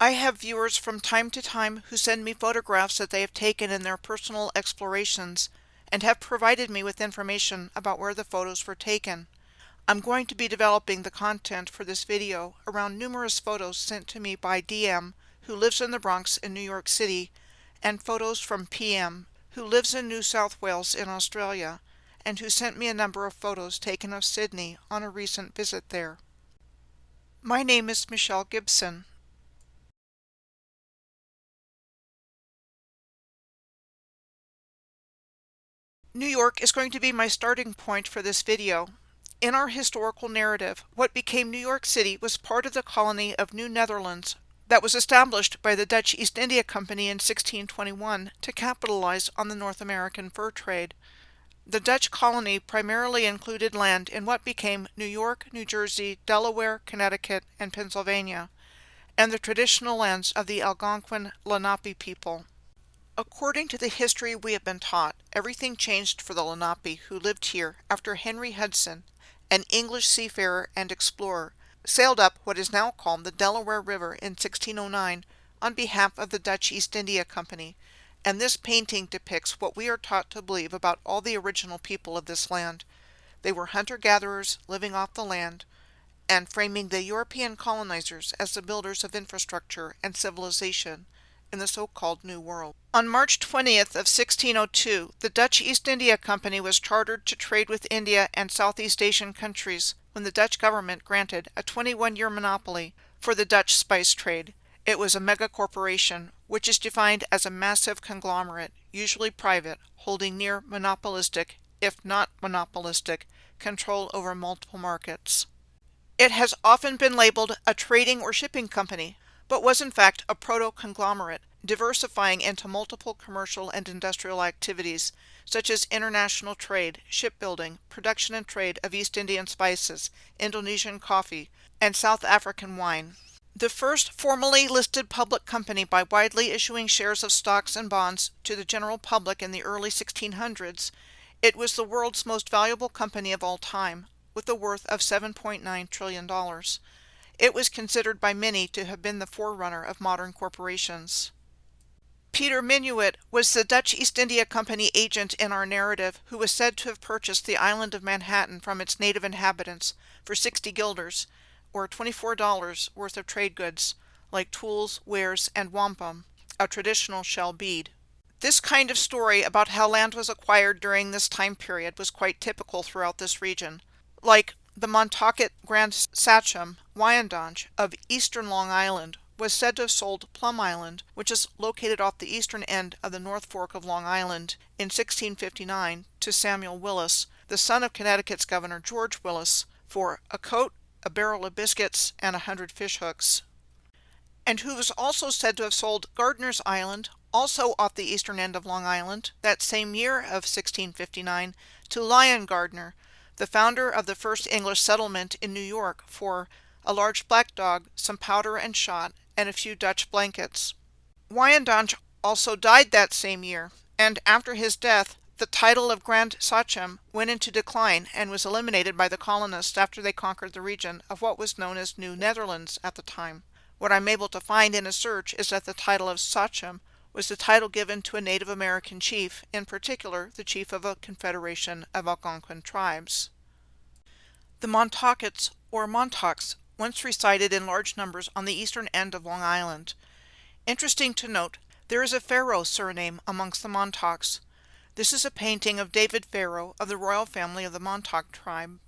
I have viewers from time to time who send me photographs that they have taken in their personal explorations and have provided me with information about where the photos were taken. I'm going to be developing the content for this video around numerous photos sent to me by DM, who lives in the Bronx in New York City, and photos from PM, who lives in New South Wales in Australia, and who sent me a number of photos taken of Sydney on a recent visit there. My name is Michelle Gibson. New York is going to be my starting point for this video. In our historical narrative, what became New York City was part of the colony of New Netherlands that was established by the Dutch East India Company in 1621 to capitalize on the North American fur trade. The Dutch colony primarily included land in what became New York, New Jersey, Delaware, Connecticut, and Pennsylvania, and the traditional lands of the Algonquin Lenape people. According to the history we have been taught, everything changed for the Lenape who lived here after Henry Hudson, an English seafarer and explorer, sailed up what is now called the Delaware River in 1609 on behalf of the Dutch East India Company, and this painting depicts what we are taught to believe about all the original people of this land. They were hunter-gatherers living off the land, and framing the European colonizers as the builders of infrastructure and civilization in the so-called New World. On March 20th of 1602, the Dutch East India Company was chartered to trade with India and Southeast Asian countries when the Dutch government granted a 21-year monopoly for the Dutch spice trade. It was a megacorporation, which is defined as a massive conglomerate, usually private, holding near monopolistic, if not monopolistic, control over multiple markets. It has often been labeled a trading or shipping company, but was in fact a proto-conglomerate, diversifying into multiple commercial and industrial activities, such as international trade, shipbuilding, production and trade of East Indian spices, Indonesian coffee, and South African wine. The first formally listed public company by widely issuing shares of stocks and bonds to the general public in the early 1600s, it was the world's most valuable company of all time, with a worth of $7.9 trillion. It was considered by many to have been the forerunner of modern corporations. Peter Minuit was the Dutch East India Company agent in our narrative who was said to have purchased the island of Manhattan from its native inhabitants for 60 guilders, or $24 worth of trade goods, like tools, wares, and wampum, a traditional shell bead. This kind of story about how land was acquired during this time period was quite typical throughout this region. Like the Montaukett Grand Sachem, Wyandanch, of eastern Long Island, was said to have sold Plum Island, which is located off the eastern end of the North Fork of Long Island, in 1659 to Samuel Willis, the son of Connecticut's Governor George Willis, for a coat, a barrel of biscuits, and 100 fishhooks. And who was also said to have sold Gardiner's Island, also off the eastern end of Long Island, that same year of 1659, to Lyon Gardner, the founder of the first English settlement in New York, for a large black dog, some powder and shot, and a few Dutch blankets. Wyandanch also died that same year, and after his death, the title of Grand Sachem went into decline and was eliminated by the colonists after they conquered the region of what was known as New Netherlands at the time. What I'm able to find in a search is that the title of Sachem was the title given to a Native American chief, in particular the chief of a confederation of Algonquin tribes. The Montaukets, or Montauks, once resided in large numbers on the eastern end of Long Island. Interesting to note, there is a Pharaoh surname amongst the Montauks. This is a painting of David Pharaoh of the royal family of the Montauk tribe.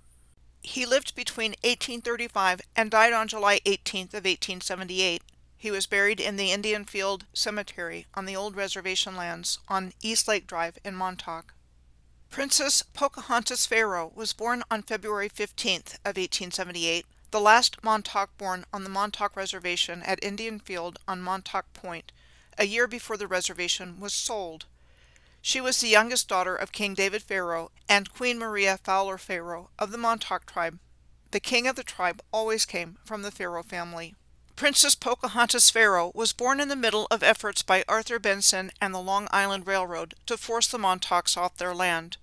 He lived between 1835 and died on July 18th of 1878. He was buried in the Indian Field Cemetery on the old reservation lands on East Lake Drive in Montauk. Princess Pocahontas Pharaoh was born on February 15th of 1878, the last Montauk born on the Montauk Reservation at Indian Field on Montauk Point, a year before the reservation was sold. She was the youngest daughter of King David Pharaoh and Queen Maria Fowler Pharaoh of the Montauk tribe. The king of the tribe always came from the Pharaoh family. Princess Pocahontas Pharaoh was born in the middle of efforts by Arthur Benson and the Long Island Railroad to force the Montauks off their land.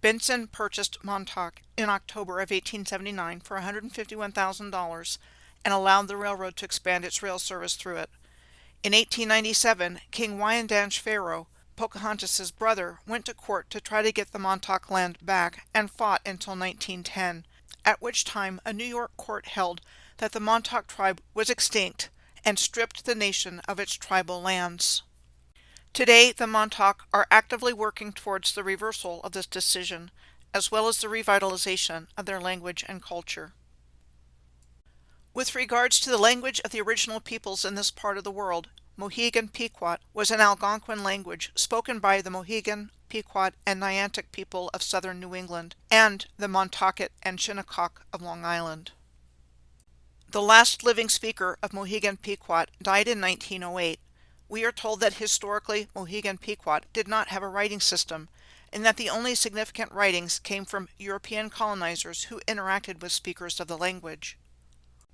Benson purchased Montauk in October of 1879 for $151,000 and allowed the railroad to expand its rail service through it. In 1897, King Wyandanch Pharaoh, Pocahontas's brother, went to court to try to get the Montauk land back and fought until 1910, at which time a New York court held that the Montauk tribe was extinct and stripped the nation of its tribal lands. Today, the Montauk are actively working towards the reversal of this decision, as well as the revitalization of their language and culture. With regards to the language of the original peoples in this part of the world, Mohegan Pequot was an Algonquin language spoken by the Mohegan, Pequot, and Niantic people of southern New England, and the Montaukett and Shinnecock of Long Island. The last living speaker of Mohegan Pequot died in 1908. We are told that historically Mohegan Pequot did not have a writing system, and that the only significant writings came from European colonizers who interacted with speakers of the language.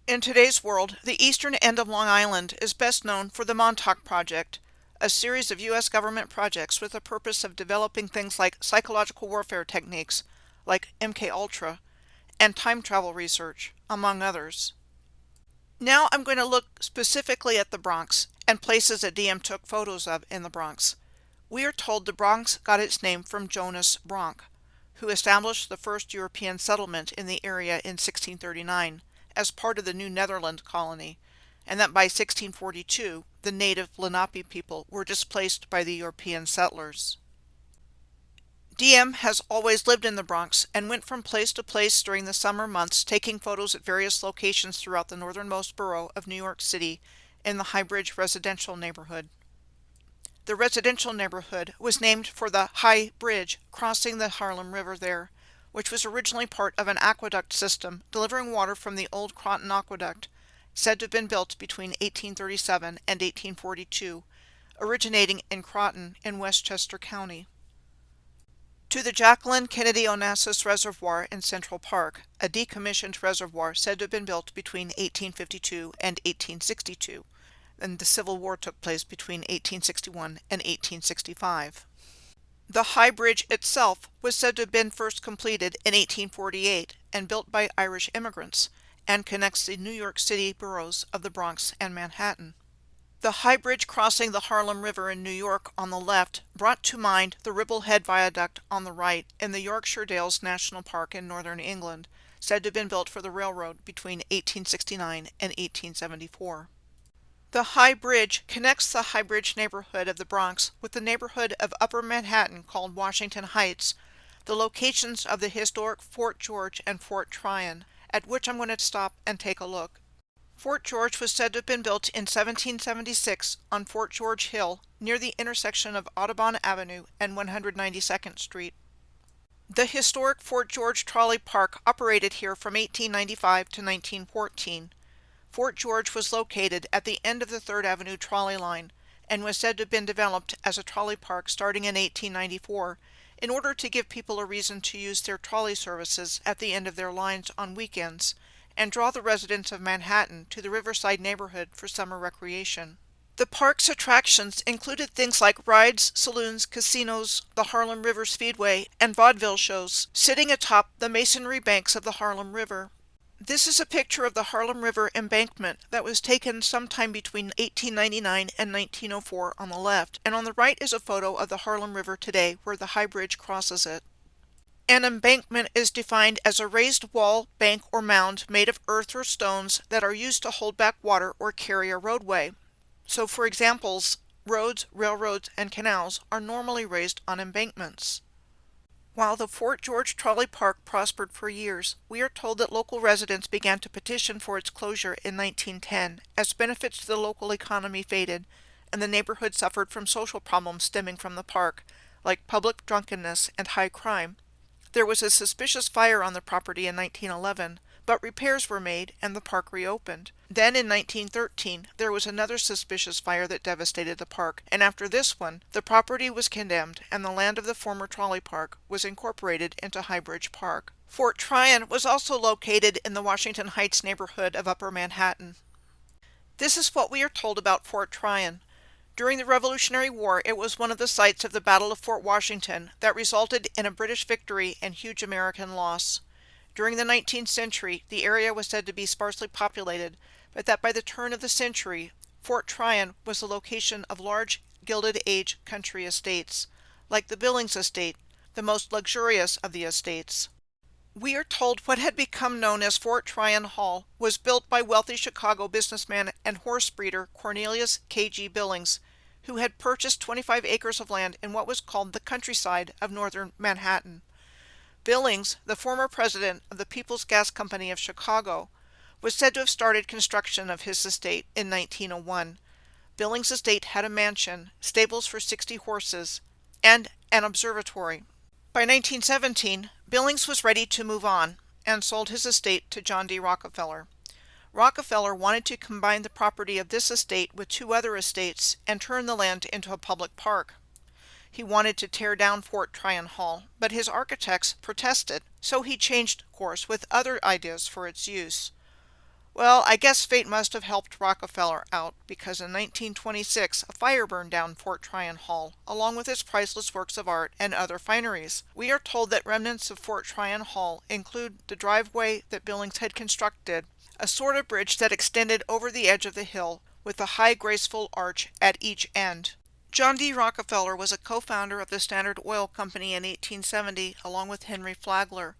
In today's world, the eastern end of Long Island is best known for the Montauk Project, a series of U.S. government projects with the purpose of developing things like psychological warfare techniques, like MKUltra, and time travel research, among others. Now I'm going to look specifically at the Bronx and places that DM took photos of in the Bronx. We are told the Bronx got its name from Jonas Bronk, who established the first European settlement in the area in 1639 as part of the New Netherland colony, and that by 1642 the native Lenape people were displaced by the European settlers. DM has always lived in the Bronx and went from place to place during the summer months, taking photos at various locations throughout the northernmost borough of New York City in the High Bridge residential neighborhood. The residential neighborhood was named for the High Bridge crossing the Harlem River there, which was originally part of an aqueduct system delivering water from the old Croton Aqueduct, said to have been built between 1837 and 1842, originating in Croton in Westchester County. To the Jacqueline Kennedy Onassis Reservoir in Central Park, a decommissioned reservoir said to have been built between 1852 and 1862, and the Civil War took place between 1861 and 1865. The High Bridge itself was said to have been first completed in 1848 and built by Irish immigrants, and connects the New York City boroughs of the Bronx and Manhattan. The High Bridge crossing the Harlem River in New York on the left brought to mind the Ribble Head Viaduct on the right in the Yorkshire Dales National Park in northern England, said to have been built for the railroad between 1869 and 1874. The High Bridge connects the High Bridge neighborhood of the Bronx with the neighborhood of Upper Manhattan called Washington Heights, the locations of the historic Fort George and Fort Tryon, at which I'm going to stop and take a look. Fort George was said to have been built in 1776 on Fort George Hill, near the intersection of Audubon Avenue and 192nd Street. The historic Fort George Trolley Park operated here from 1895 to 1914. Fort George was located at the end of the 3rd Avenue trolley line and was said to have been developed as a trolley park starting in 1894 in order to give people a reason to use their trolley services at the end of their lines on weekends and draw the residents of Manhattan to the Riverside neighborhood for summer recreation. The park's attractions included things like rides, saloons, casinos, the Harlem River Speedway, and vaudeville shows, sitting atop the masonry banks of the Harlem River. This is a picture of the Harlem River embankment that was taken sometime between 1899 and 1904 on the left, and on the right is a photo of the Harlem River today where the High Bridge crosses it. An embankment is defined as a raised wall, bank, or mound made of earth or stones that are used to hold back water or carry a roadway. So for examples, roads, railroads, and canals are normally raised on embankments. While the Fort George Trolley Park prospered for years, we are told that local residents began to petition for its closure in 1910 as benefits to the local economy faded and the neighborhood suffered from social problems stemming from the park, like public drunkenness and high crime. There was a suspicious fire on the property in 1911, but repairs were made and the park reopened. Then in 1913, there was another suspicious fire that devastated the park, and after this one, the property was condemned and the land of the former trolley park was incorporated into High Bridge Park. Fort Tryon was also located in the Washington Heights neighborhood of Upper Manhattan. This is what we are told about Fort Tryon. During the Revolutionary War, it was one of the sites of the Battle of Fort Washington that resulted in a British victory and huge American loss. During the 19th century, the area was said to be sparsely populated, but that by the turn of the century, Fort Tryon was the location of large Gilded Age country estates, like the Billings estate, the most luxurious of the estates. We are told what had become known as Fort Tryon Hall was built by wealthy Chicago businessman and horse breeder Cornelius K.G. Billings, who had purchased 25 acres of land in what was called the countryside of northern Manhattan. Billings, the former president of the People's Gas Company of Chicago, was said to have started construction of his estate in 1901. Billings' estate had a mansion, stables for 60 horses, and an observatory. By 1917, Billings was ready to move on and sold his estate to John D. Rockefeller. Rockefeller wanted to combine the property of this estate with 2 other estates and turn the land into a public park. He wanted to tear down Fort Tryon Hall, but his architects protested, so he changed course with other ideas for its use. Well, I guess fate must have helped Rockefeller out, because in 1926 a fire burned down Fort Tryon Hall, along with its priceless works of art and other fineries. We are told that remnants of Fort Tryon Hall include the driveway that Billings had constructed, a sort of bridge that extended over the edge of the hill, with a high graceful arch at each end. John D. Rockefeller was a co-founder of the Standard Oil Company in 1870, along with Henry Flagler,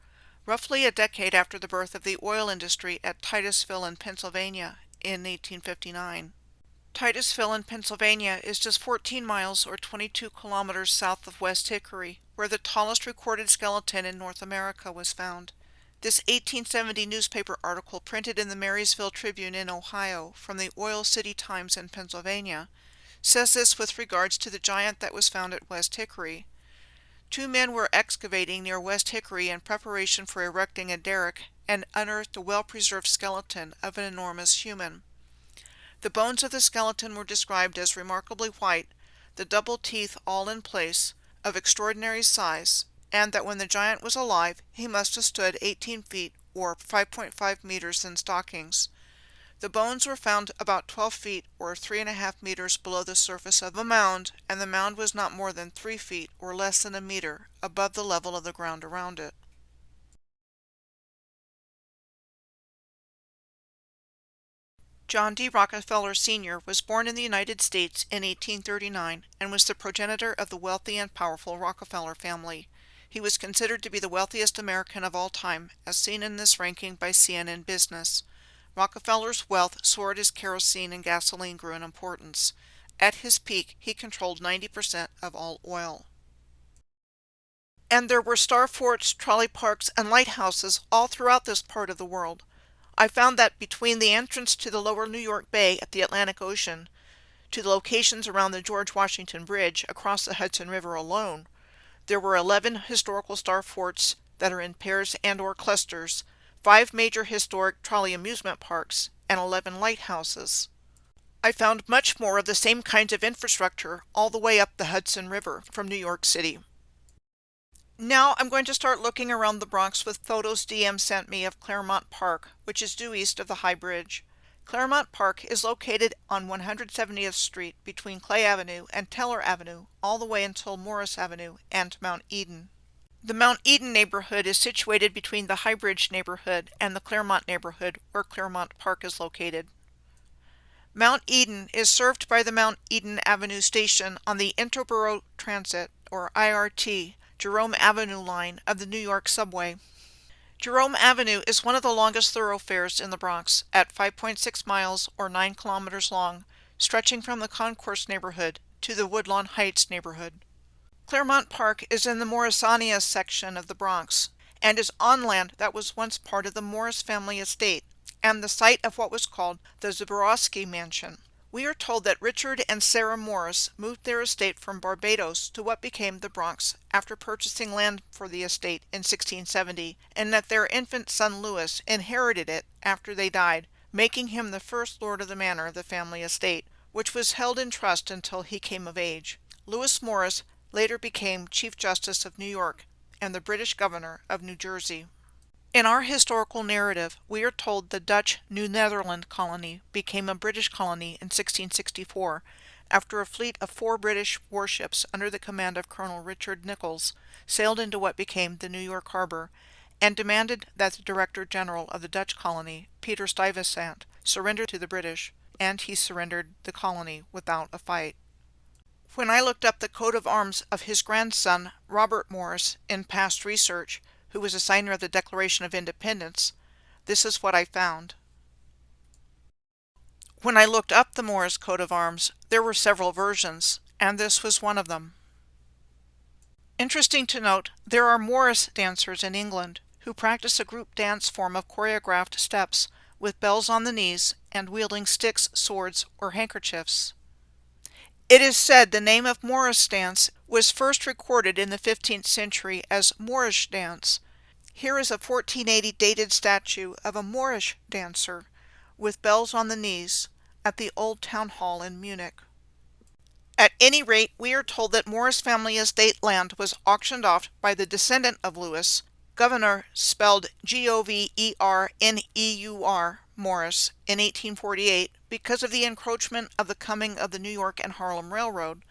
roughly a decade after the birth of the oil industry at Titusville in Pennsylvania in 1859. Titusville in Pennsylvania is just 14 miles or 22 kilometers south of West Hickory, where the tallest recorded skeleton in North America was found. This 1870 newspaper article printed in the Marysville Tribune in Ohio from the Oil City Times in Pennsylvania says this with regards to the giant that was found at West Hickory. 2 men were excavating near West Hickory in preparation for erecting a derrick and unearthed a well-preserved skeleton of an enormous human. The bones of the skeleton were described as remarkably white, the double teeth all in place, of extraordinary size, and that when the giant was alive he must have stood 18 feet or 5.5 meters in stockings. The bones were found about 12 feet or 3.5 meters below the surface of a mound, and the mound was not more than 3 feet or less than a meter above the level of the ground around it. John D. Rockefeller Sr. was born in the United States in 1839 and was the progenitor of the wealthy and powerful Rockefeller family. He was considered to be the wealthiest American of all time, as seen in this ranking by CNN Business. Rockefeller's wealth soared as kerosene and gasoline grew in importance. At his peak, he controlled 90% of all oil. And there were star forts, trolley parks, and lighthouses all throughout this part of the world. I found that between the entrance to the lower New York Bay at the Atlantic Ocean, to the locations around the George Washington Bridge across the Hudson River alone, there were 11 historical star forts that are in pairs and/or clusters, 5 major historic trolley amusement parks, and 11 lighthouses. I found much more of the same kinds of infrastructure all the way up the Hudson River from New York City. Now I'm going to start looking around the Bronx with photos DM sent me of Claremont Park, which is due east of the High Bridge. Claremont Park is located on 170th Street between Clay Avenue and Teller Avenue, all the way until Morris Avenue and Mount Eden. The Mount Eden neighborhood is situated between the High Bridge neighborhood and the Claremont neighborhood, where Claremont Park is located. Mount Eden is served by the Mount Eden Avenue station on the Interborough Transit, or IRT, Jerome Avenue line of the New York Subway. Jerome Avenue is one of the longest thoroughfares in the Bronx, at 5.6 miles or 9 kilometers long, stretching from the Concourse neighborhood to the Woodlawn Heights neighborhood. Claremont Park is in the Morrisania section of the Bronx, and is on land that was once part of the Morris family estate, and the site of what was called the Zaborowski Mansion. We are told that Richard and Sarah Morris moved their estate from Barbados to what became the Bronx after purchasing land for the estate in 1670, and that their infant son Louis inherited it after they died, making him the first lord of the manor of the family estate, which was held in trust until he came of age. Louis Morris later became Chief Justice of New York and the British Governor of New Jersey. In our historical narrative, we are told the Dutch New Netherland colony became a British colony in 1664 after a fleet of 4 British warships under the command of Colonel Richard Nicolls sailed into what became the New York harbor and demanded that the Director General of the Dutch colony, Peter Stuyvesant, surrender to the British. and he surrendered the colony without a fight. When I looked up the coat of arms of his grandson, Robert Morris, in past research, who was a signer of the Declaration of Independence, this is what I found. When I looked up the Morris coat of arms, there were several versions, and this was one of them. Interesting to note, there are Morris dancers in England who practice a group dance form of choreographed steps with bells on the knees and wielding sticks, swords, or handkerchiefs. It is said the name of Morris dance was first recorded in the 15th century as Moorish dance. Here is a 1480 dated statue of a Moorish dancer with bells on the knees at the Old Town Hall in Munich. At any rate, we are told that Morris family estate land was auctioned off by the descendant of Lewis, Governor spelled Governeur, Morris, in 1848 because of the encroachment of the coming of the New York and Harlem Railroad,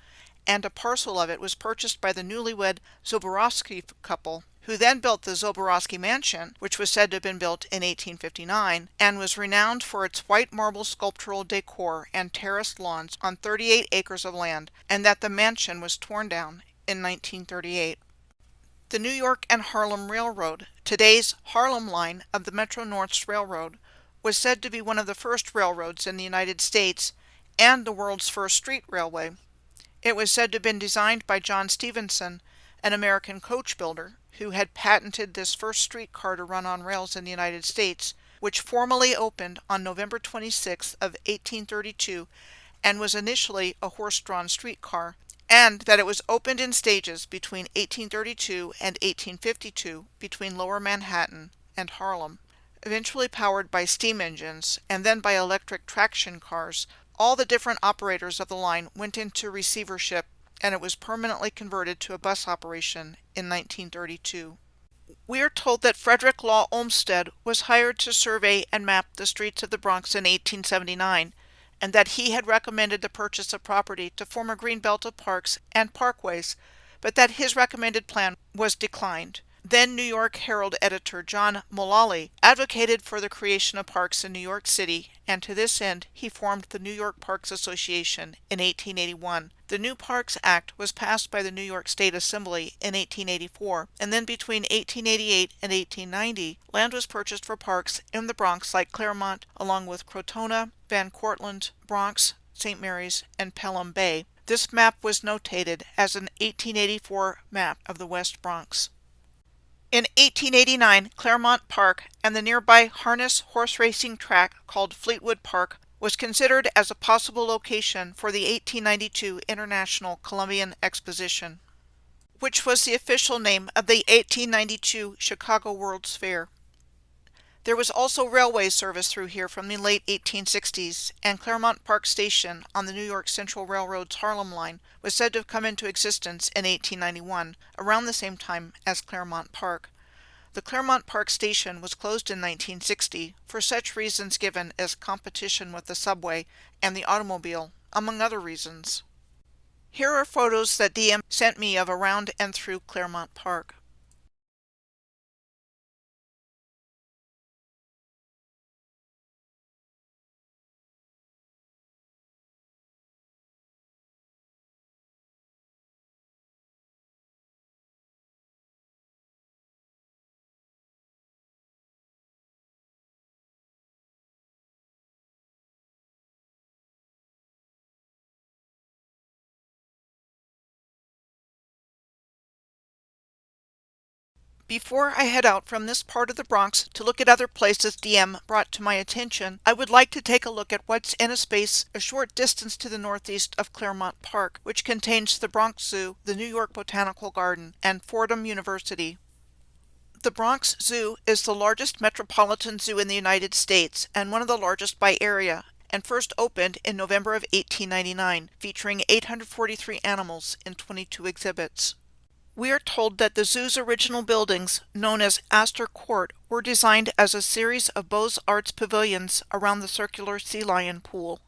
and a parcel of it was purchased by the newlywed Zoborowski couple, who then built the Zoborowski Mansion, which was said to have been built in 1859, and was renowned for its white marble sculptural decor and terraced lawns on 38 acres of land, and that the mansion was torn down in 1938. The New York and Harlem Railroad, today's Harlem Line of the Metro-North Railroad, was said to be one of the first railroads in the United States and the world's first street railway. It was said to have been designed by John Stephenson, an American coach builder, who had patented this first streetcar to run on rails in the United States, which formally opened on November 26 of 1832 and was initially a horse-drawn streetcar, and that it was opened in stages between 1832 and 1852 between Lower Manhattan and Harlem. Eventually powered by steam engines and then by electric traction cars, all the different operators of the line went into receivership, and it was permanently converted to a bus operation in 1932. We are told that Frederick Law Olmsted was hired to survey and map the streets of the Bronx in 1879, and that he had recommended the purchase of property to form a green belt of parks and parkways, but that his recommended plan was declined. Then New York Herald editor John Mullally advocated for the creation of parks in New York City, and to this end he formed the New York Parks Association in 1881. The New Parks Act was passed by the New York State Assembly in 1884, and then between 1888 and 1890, land was purchased for parks in the Bronx like Claremont, along with Crotona, Van Cortlandt, Bronx, St. Mary's, and Pelham Bay. This map was notated as an 1884 map of the West Bronx. In 1889, Claremont Park and the nearby harness horse racing track called Fleetwood Park was considered as a possible location for the 1892 International Columbian Exposition, which was the official name of the 1892 Chicago World's Fair. There was also railway service through here from the late 1860s, and Claremont Park Station on the New York Central Railroad's Harlem Line was said to have come into existence in 1891, around the same time as Claremont Park. The Claremont Park Station was closed in 1960 for such reasons given as competition with the subway and the automobile, among other reasons. Here are photos that DM sent me of around and through Claremont Park. Before I head out from this part of the Bronx to look at other places DM brought to my attention, I would like to take a look at what's in a space a short distance to the northeast of Claremont Park, which contains the Bronx Zoo, the New York Botanical Garden, and Fordham University. The Bronx Zoo is the largest metropolitan zoo in the United States and one of the largest by area, and first opened in November of 1899, featuring 843 animals in 22 exhibits. We are told that the zoo's original buildings, known as Astor Court, were designed as a series of Beaux-Arts pavilions around the circular sea lion pool.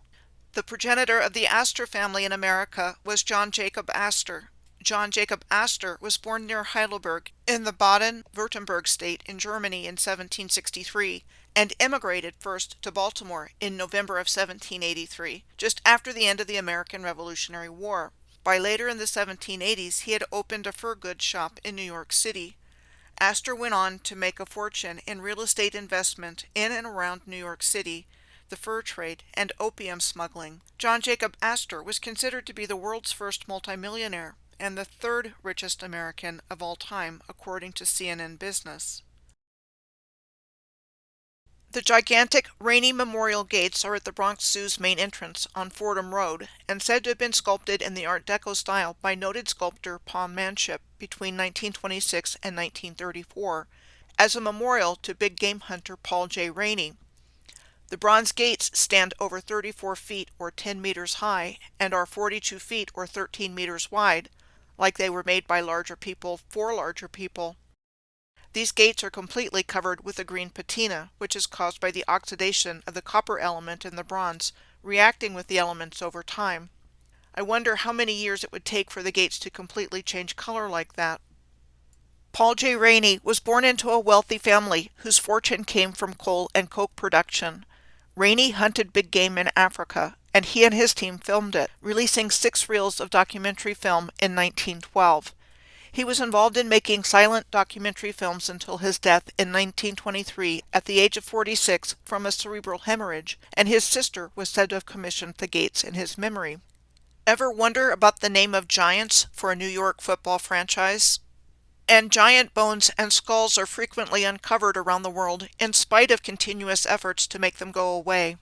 The progenitor of the Astor family in America was John Jacob Astor. John Jacob Astor was born near Heidelberg in the Baden-Württemberg state in Germany in 1763 and emigrated first to Baltimore in November of 1783, just after the end of the American Revolutionary War. By later in the 1780s, he had opened a fur goods shop in New York City. Astor went on to make a fortune in real estate investment in and around New York City, the fur trade, and opium smuggling. John Jacob Astor was considered to be the world's first multimillionaire and the third richest American of all time, according to CNN Business. The gigantic Rainey Memorial Gates are at the Bronx Zoo's main entrance on Fordham Road and said to have been sculpted in the Art Deco style by noted sculptor Paul Manship between 1926 and 1934 as a memorial to big game hunter Paul J. Rainey. The bronze gates stand over 34 feet or 10 meters high and are 42 feet or 13 meters wide, like they were made by larger people for larger people. These gates are completely covered with a green patina, which is caused by the oxidation of the copper element in the bronze, reacting with the elements over time. I wonder how many years it would take for the gates to completely change color like that. Paul J. Rainey was born into a wealthy family whose fortune came from coal and coke production. Rainey hunted big game in Africa, and he and his team filmed it, releasing 6 reels of documentary film in 1912. He was involved in making silent documentary films until his death in 1923 at the age of 46 from a cerebral hemorrhage, and his sister was said to have commissioned the gates in his memory. Ever wonder about the name of Giants for a New York football franchise? And giant bones and skulls are frequently uncovered around the world in spite of continuous efforts to make them go away.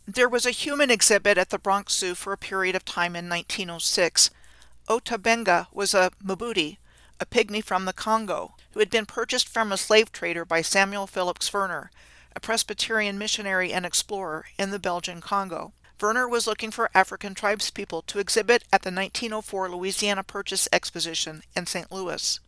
There was a human exhibit at the Bronx Zoo for a period of time in 1906. Otabenga was a Mbuti, a pygmy from the Congo, who had been purchased from a slave trader by Samuel Phillips Verner, a Presbyterian missionary and explorer in the Belgian Congo. Verner was looking for African tribespeople to exhibit at the 1904 Louisiana Purchase Exposition in St. Louis.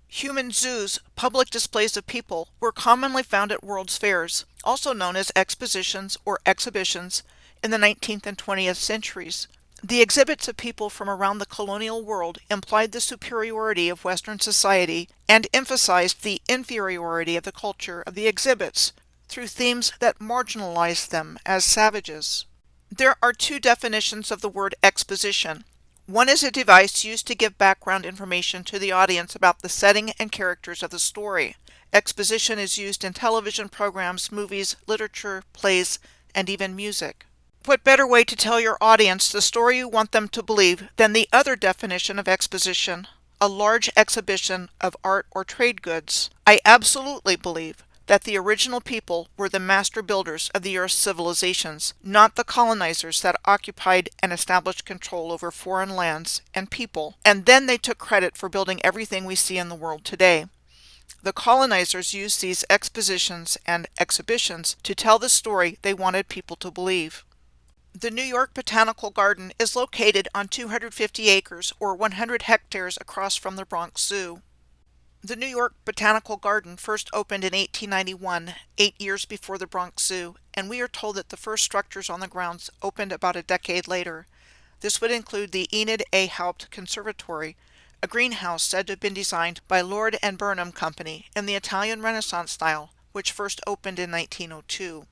Human zoos, public displays of people, were commonly found at World's Fairs, also known as expositions or exhibitions, in the 19th and 20th centuries. The exhibits of people from around the colonial world implied the superiority of Western society and emphasized the inferiority of the culture of the exhibits through themes that marginalized them as savages. There are 2 definitions of the word exposition. One is a device used to give background information to the audience about the setting and characters of the story. Exposition is used in television programs, movies, literature, plays, and even music. What better way to tell your audience the story you want them to believe than the other definition of exposition, a large exhibition of art or trade goods? I absolutely believe that the original people were the master builders of the Earth's civilizations, not the colonizers that occupied and established control over foreign lands and people, and then they took credit for building everything we see in the world today. The colonizers used these expositions and exhibitions to tell the story they wanted people to believe. The New York Botanical Garden is located on 250 acres or 100 hectares across from the Bronx Zoo. The New York Botanical Garden first opened in 1891, 8 years before the Bronx Zoo, and we are told that the first structures on the grounds opened about a decade later. This would include the Enid A. Haupt Conservatory, a greenhouse said to have been designed by Lord and Burnham Company in the Italian Renaissance style, which first opened in 1902.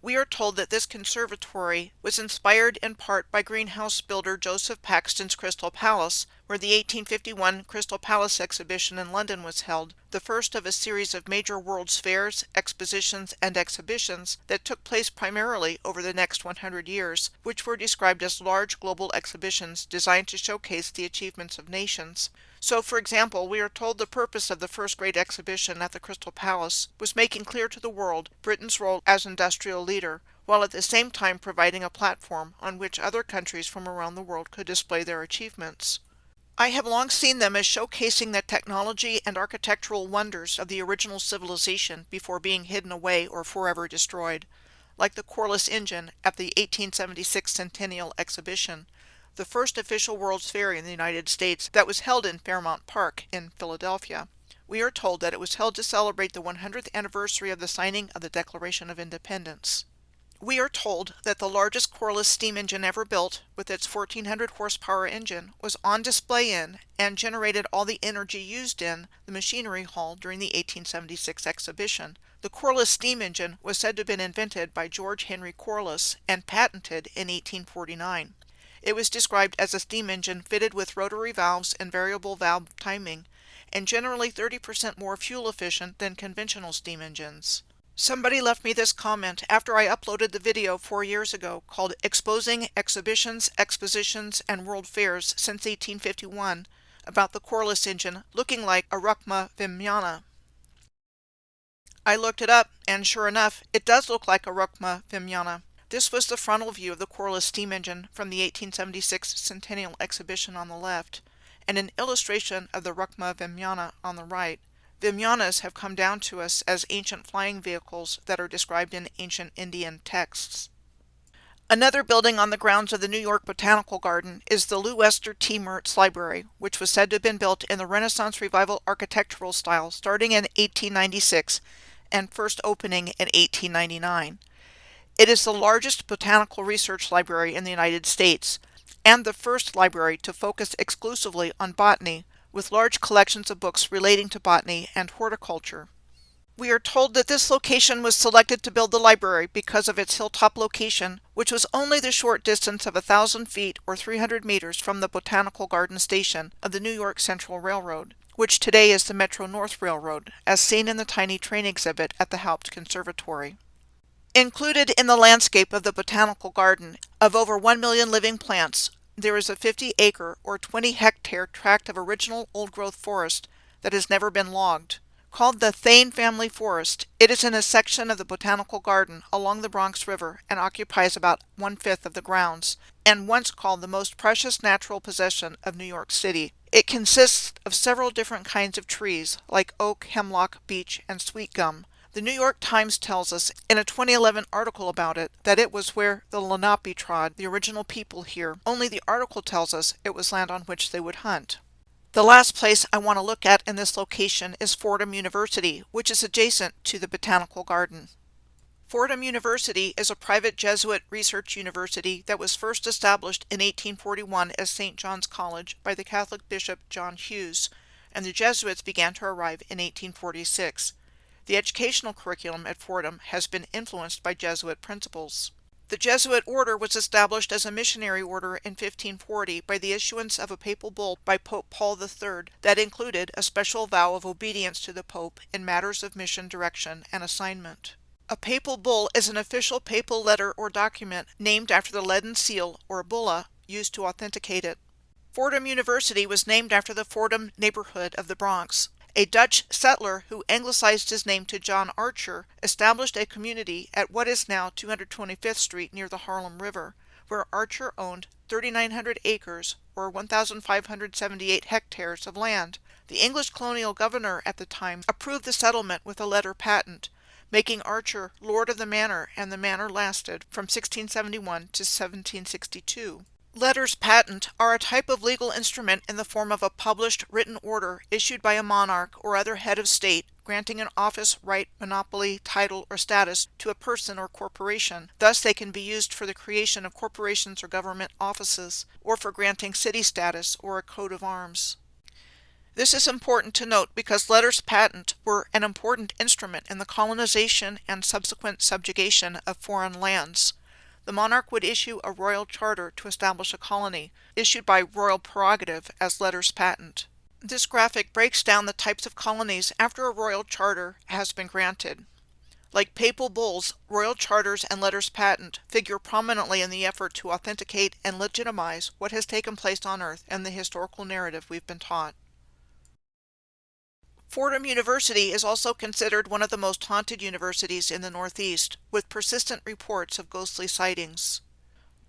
We are told that this conservatory was inspired in part by greenhouse builder Joseph Paxton's Crystal Palace, where the 1851 Crystal Palace exhibition in London was held, the first of a series of major World's Fairs, expositions, and exhibitions that took place primarily over the next 100 years, which were described as large global exhibitions designed to showcase the achievements of nations. So, for example, we are told the purpose of the first great exhibition at the Crystal Palace was making clear to the world Britain's role as industrial leader, while at the same time providing a platform on which other countries from around the world could display their achievements. I have long seen them as showcasing the technology and architectural wonders of the original civilization before being hidden away or forever destroyed, like the Corliss engine at the 1876 Centennial Exhibition, the first official World's Fair in the United States that was held in Claremont Park in Philadelphia. We are told that it was held to celebrate the 100th anniversary of the signing of the Declaration of Independence. We are told that the largest coreless steam engine ever built, with its 1400 horsepower engine, was on display in and generated all the energy used in the machinery hall during the 1876 exhibition. The coreless steam engine was said to have been invented by George Henry Corliss and patented in 1849. It was described as a steam engine fitted with rotary valves and variable valve timing, and generally 30% more fuel efficient than conventional steam engines. Somebody left me this comment after I uploaded the video 4 years ago called Exposing Exhibitions, Expositions, and World Fairs since 1851 about the coreless engine looking like a Ruckma Vimyana. I looked it up, and sure enough, it does look like a Ruckma Vimyana. This was the frontal view of the coreless steam engine from the 1876 Centennial Exhibition on the left, and an illustration of the Ruckma Vimyana on the right. Vimyanas have come down to us as ancient flying vehicles that are described in ancient Indian texts. Another building on the grounds of the New York Botanical Garden is the Leicester T. Mertz Library, which was said to have been built in the Renaissance Revival architectural style starting in 1896 and first opening in 1899. It is the largest botanical research library in the United States, and the first library to focus exclusively on botany, with large collections of books relating to botany and horticulture. We are told that this location was selected to build the library because of its hilltop location, which was only the short distance of 1,000 feet or 300 meters from the Botanical Garden Station of the New York Central Railroad, which today is the Metro-North Railroad, as seen in the tiny train exhibit at the Haupt Conservatory. Included in the landscape of the Botanical Garden, of over 1 million living plants, there is a 50-acre or 20-hectare tract of original old-growth forest that has never been logged. Called the Thane Family Forest, it is in a section of the Botanical Garden along the Bronx River and occupies about 1/5 of the grounds, and once called the most precious natural possession of New York City. It consists of several different kinds of trees, like oak, hemlock, beech, and sweet gum. The New York Times tells us in a 2011 article about it that it was where the Lenape trod, the original people here. Only the article tells us it was land on which they would hunt. The last place I want to look at in this location is Fordham University, which is adjacent to the Botanical Garden. Fordham University is a private Jesuit research university that was first established in 1841 as St. John's College by the Catholic Bishop John Hughes, and the Jesuits began to arrive in 1846. The educational curriculum at Fordham has been influenced by Jesuit principles. The Jesuit order was established as a missionary order in 1540 by the issuance of a papal bull by Pope Paul III that included a special vow of obedience to the Pope in matters of mission direction and assignment. A papal bull is an official papal letter or document named after the leaden seal or bulla used to authenticate it. Fordham University was named after the Fordham neighborhood of the Bronx. A Dutch settler who anglicized his name to John Archer established a community at what is now 225th Street near the Harlem River, where Archer owned 3,900 acres or 1,578 hectares of land. The English colonial governor at the time approved the settlement with a letter patent, making Archer lord of the manor, and the manor lasted from 1671 to 1762. Letters patent are a type of legal instrument in the form of a published written order issued by a monarch or other head of state granting an office, right, monopoly, title, or status to a person or corporation. Thus they can be used for the creation of corporations or government offices, or for granting city status or a coat of arms. This is important to note because letters patent were an important instrument in the colonization and subsequent subjugation of foreign lands. The monarch would issue a royal charter to establish a colony, issued by royal prerogative as letters patent. This graphic breaks down the types of colonies after a royal charter has been granted. Like papal bulls, royal charters and letters patent figure prominently in the effort to authenticate and legitimize what has taken place on Earth and the historical narrative we've been taught. Fordham University is also considered one of the most haunted universities in the Northeast, with persistent reports of ghostly sightings.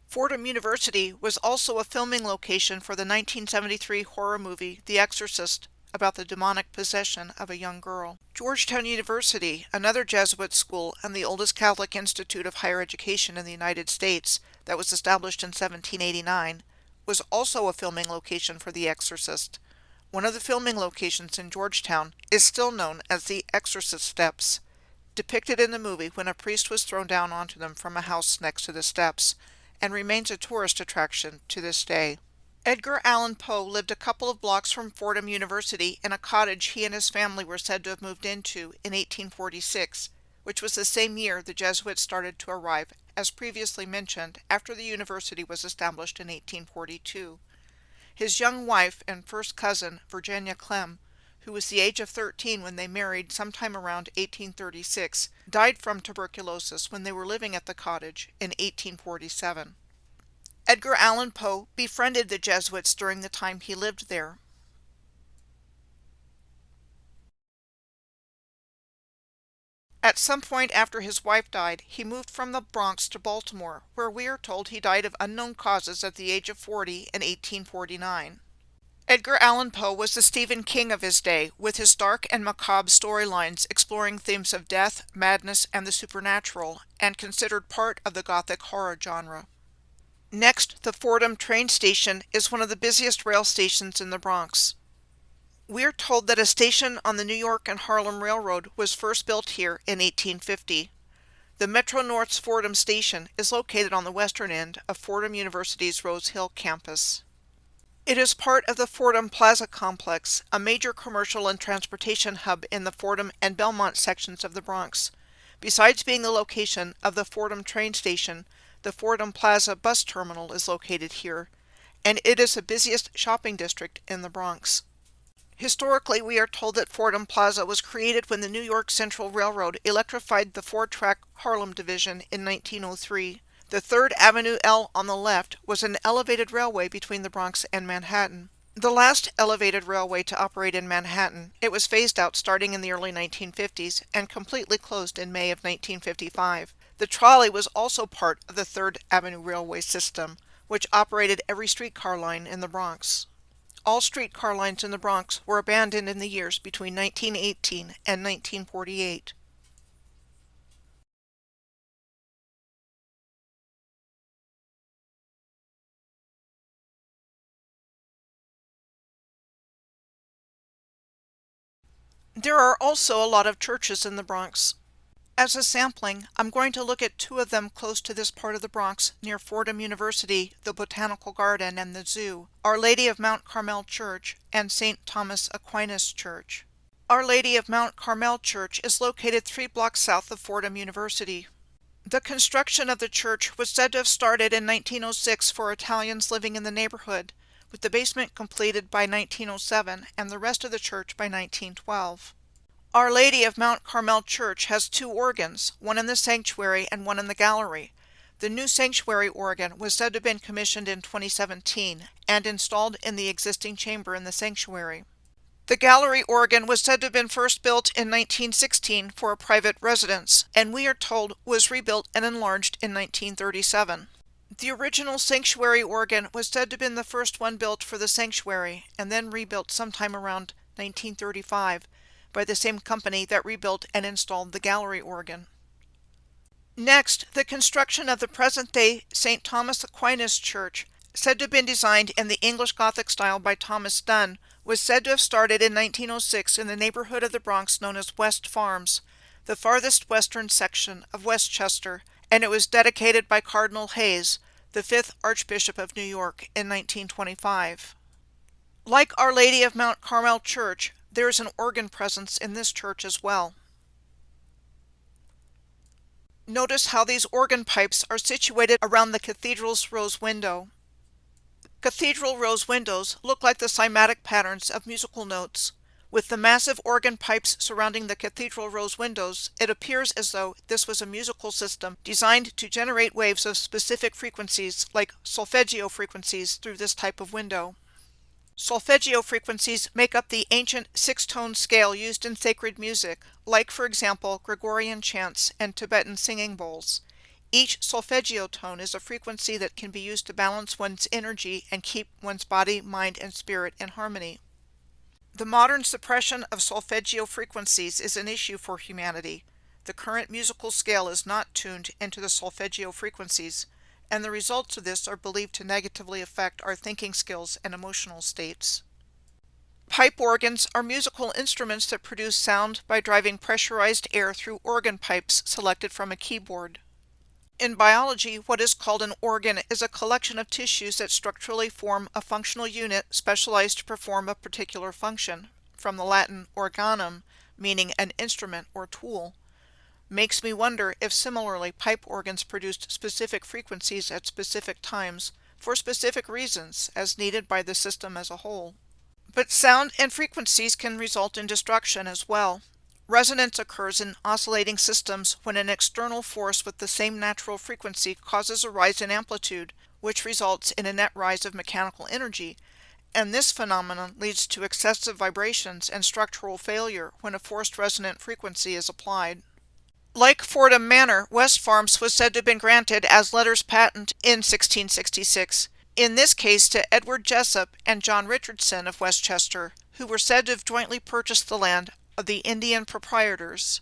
Fordham University was also a filming location for the 1973 horror movie The Exorcist, about the demonic possession of a young girl. Georgetown University, another Jesuit school and the oldest Catholic institute of higher education in the United States that was established in 1789, was also a filming location for The Exorcist. One of the filming locations in Georgetown is still known as the Exorcist Steps. depicted in the movie when a priest was thrown down onto them from a house next to the steps, and remains a tourist attraction to this day. Edgar Allan Poe lived a couple of blocks from Fordham University in a cottage he and his family were said to have moved into in 1846, which was the same year the Jesuits started to arrive, as previously mentioned, after the university was established in 1842. His young wife and first cousin, Virginia Clem, who was the age of 13 when they married sometime around 1836, died from tuberculosis when they were living at the cottage in 1847. Edgar Allan Poe befriended the Jesuits during the time he lived there. At some point after his wife died, he moved from the Bronx to Baltimore, where we are told he died of unknown causes at the age of 40 in 1849. Edgar Allan Poe was the Stephen King of his day, with his dark and macabre storylines exploring themes of death, madness, and the supernatural, and considered part of the Gothic horror genre. Next, the Fordham train station is one of the busiest rail stations in the Bronx. We are told that a station on the New York and Harlem Railroad was first built here in 1850. The Metro-North's Fordham Station is located on the western end of Fordham University's Rose Hill campus. It is part of the Fordham Plaza Complex, a major commercial and transportation hub in the Fordham and Belmont sections of the Bronx. Besides being the location of the Fordham train station, the Fordham Plaza bus terminal is located here, and it is the busiest shopping district in the Bronx. Historically, we are told that Fordham Plaza was created when the New York Central Railroad electrified the four-track Harlem Division in 1903. The 3rd Avenue L on the left was an elevated railway between the Bronx and Manhattan. The last elevated railway to operate in Manhattan, it was phased out starting in the early 1950s and completely closed in May of 1955. The trolley was also part of the 3rd Avenue Railway system, which operated every streetcar line in the Bronx. All streetcar lines in the Bronx were abandoned in the years between 1918 and 1948. There are also a lot of churches in the Bronx. As a sampling, I'm going to look at 2 of them close to this part of the Bronx near Fordham University, the Botanical Garden, and the Zoo, Our Lady of Mount Carmel Church and St. Thomas Aquinas Church. Our Lady of Mount Carmel Church is located 3 blocks south of Fordham University. The construction of the church was said to have started in 1906 for Italians living in the neighborhood, with the basement completed by 1907 and the rest of the church by 1912. Our Lady of Mount Carmel Church has 2 organs, one in the sanctuary and one in the gallery. The new sanctuary organ was said to have been commissioned in 2017 and installed in the existing chamber in the sanctuary. The gallery organ was said to have been first built in 1916 for a private residence, and we are told was rebuilt and enlarged in 1937. The original sanctuary organ was said to have been the first one built for the sanctuary, and then rebuilt sometime around 1935 by the same company that rebuilt and installed the gallery organ. Next, the construction of the present-day St. Thomas Aquinas Church, said to have been designed in the English Gothic style by Thomas Dunn, was said to have started in 1906 in the neighborhood of the Bronx known as West Farms, the farthest western section of Westchester, and it was dedicated by Cardinal Hayes, the 5th Archbishop of New York, in 1925. Like Our Lady of Mount Carmel Church, there is an organ presence in this church as well. Notice how these organ pipes are situated around the cathedral's rose window. Cathedral rose windows look like the cymatic patterns of musical notes. With the massive organ pipes surrounding the cathedral rose windows, it appears as though this was a musical system designed to generate waves of specific frequencies, like solfeggio frequencies, through this type of window. Solfeggio frequencies make up the ancient 6-tone scale used in sacred music, like, for example, Gregorian chants and Tibetan singing bowls. Each solfeggio tone is a frequency that can be used to balance one's energy and keep one's body, mind, and spirit in harmony. The modern suppression of solfeggio frequencies is an issue for humanity. The current musical scale is not tuned into the solfeggio frequencies, and the results of this are believed to negatively affect our thinking skills and emotional states. Pipe organs are musical instruments that produce sound by driving pressurized air through organ pipes selected from a keyboard. In biology, what is called an organ is a collection of tissues that structurally form a functional unit specialized to perform a particular function, from the Latin organum, meaning an instrument or tool. Makes me wonder if similarly pipe organs produced specific frequencies at specific times for specific reasons as needed by the system as a whole. But sound and frequencies can result in destruction as well. Resonance occurs in oscillating systems when an external force with the same natural frequency causes a rise in amplitude, which results in a net rise of mechanical energy, and this phenomenon leads to excessive vibrations and structural failure when a forced resonant frequency is applied. Like Fordham Manor, West Farms was said to have been granted as letters patent in 1666, in this case to Edward Jessup and John Richardson of Westchester, who were said to have jointly purchased the land of the Indian proprietors.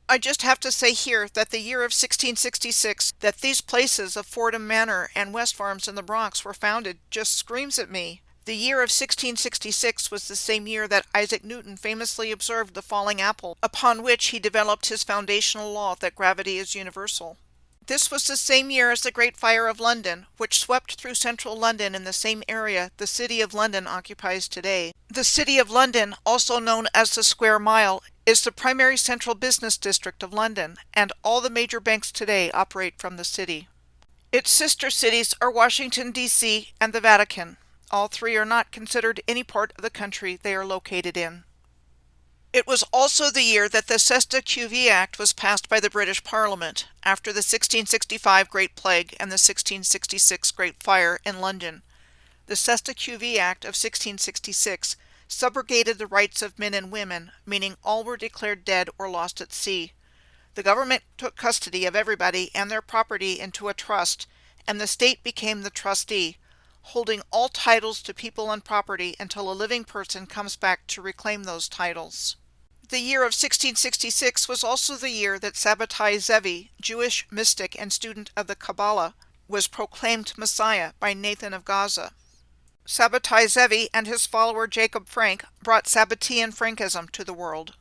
I just have to say here that the year of 1666 that these places of Fordham Manor and West Farms in the Bronx were founded just screams at me. The year of 1666 was the same year that Isaac Newton famously observed the falling apple, upon which he developed his foundational law that gravity is universal. This was the same year as the Great Fire of London, which swept through central London in the same area the City of London occupies today. The City of London, also known as the Square Mile, is the primary central business district of London, and all the major banks today operate from the city. Its sister cities are Washington, D.C. and the Vatican. All three are not considered any part of the country they are located in. It was also the year that the Cesta QV Act was passed by the British Parliament, after the 1665 Great Plague and the 1666 Great Fire in London. The Cesta QV Act of 1666 subrogated the rights of men and women, meaning all were declared dead or lost at sea. The government took custody of everybody and their property into a trust, and the state became the trustee, holding all titles to people and property until a living person comes back to reclaim those titles. The year of 1666 was also the year that Sabbatai Zevi, Jewish mystic and student of the Kabbalah, was proclaimed Messiah by Nathan of Gaza. Sabbatai Zevi and his follower Jacob Frank brought Sabbatean Frankism to the world.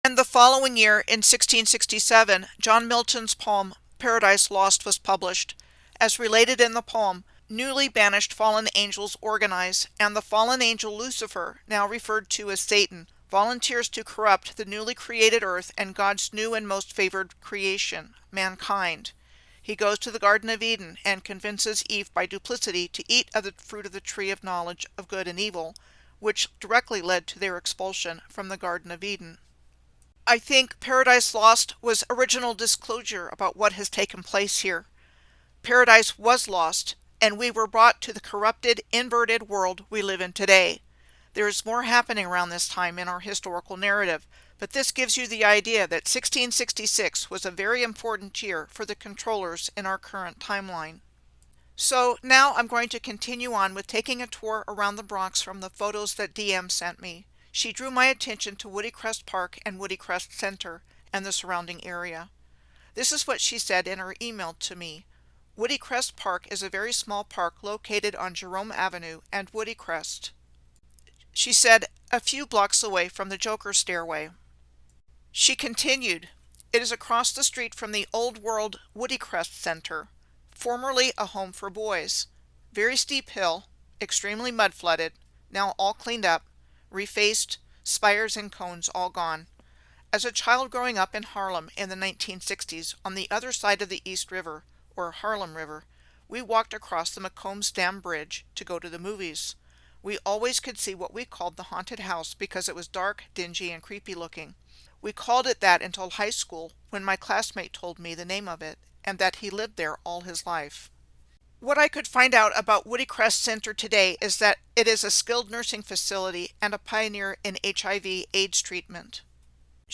And the following year, in 1667, John Milton's poem Paradise Lost was published. As related in the poem, newly banished fallen angels organize, and the fallen angel Lucifer, now referred to as Satan, volunteers to corrupt the newly created earth and God's new and most favored creation, mankind. He goes to the Garden of Eden and convinces Eve by duplicity to eat of the fruit of the tree of knowledge of good and evil, which directly led to their expulsion from the Garden of Eden. I think Paradise Lost was original disclosure about what has taken place here. Paradise was lost, and we were brought to the corrupted, inverted world we live in today. There is more happening around this time in our historical narrative, but this gives you the idea that 1666 was a very important year for the controllers in our current timeline. So now I'm going to continue on with taking a tour around the Bronx from the photos that DM sent me. She drew my attention to Woodycrest Park and Woodycrest Center and the surrounding area. This is what she said in her email to me. Woodycrest Park is a very small park located on Jerome Avenue and Woodycrest. She said, a few blocks away from the Joker Stairway. She continued, it is across the street from the Old World Woodycrest Center, formerly a home for boys. Very steep hill, extremely mud flooded, now all cleaned up, refaced, spires and cones all gone. As a child growing up in Harlem in the 1960s on the other side of the East River, or Harlem River, we walked across the McCombs Dam Bridge to go to the movies. We always could see what we called the haunted house because it was dark, dingy, and creepy looking. We called it that until high school when my classmate told me the name of it and that he lived there all his life. What I could find out about Woodycrest Center today is that it is a skilled nursing facility and a pioneer in HIV/AIDS treatment.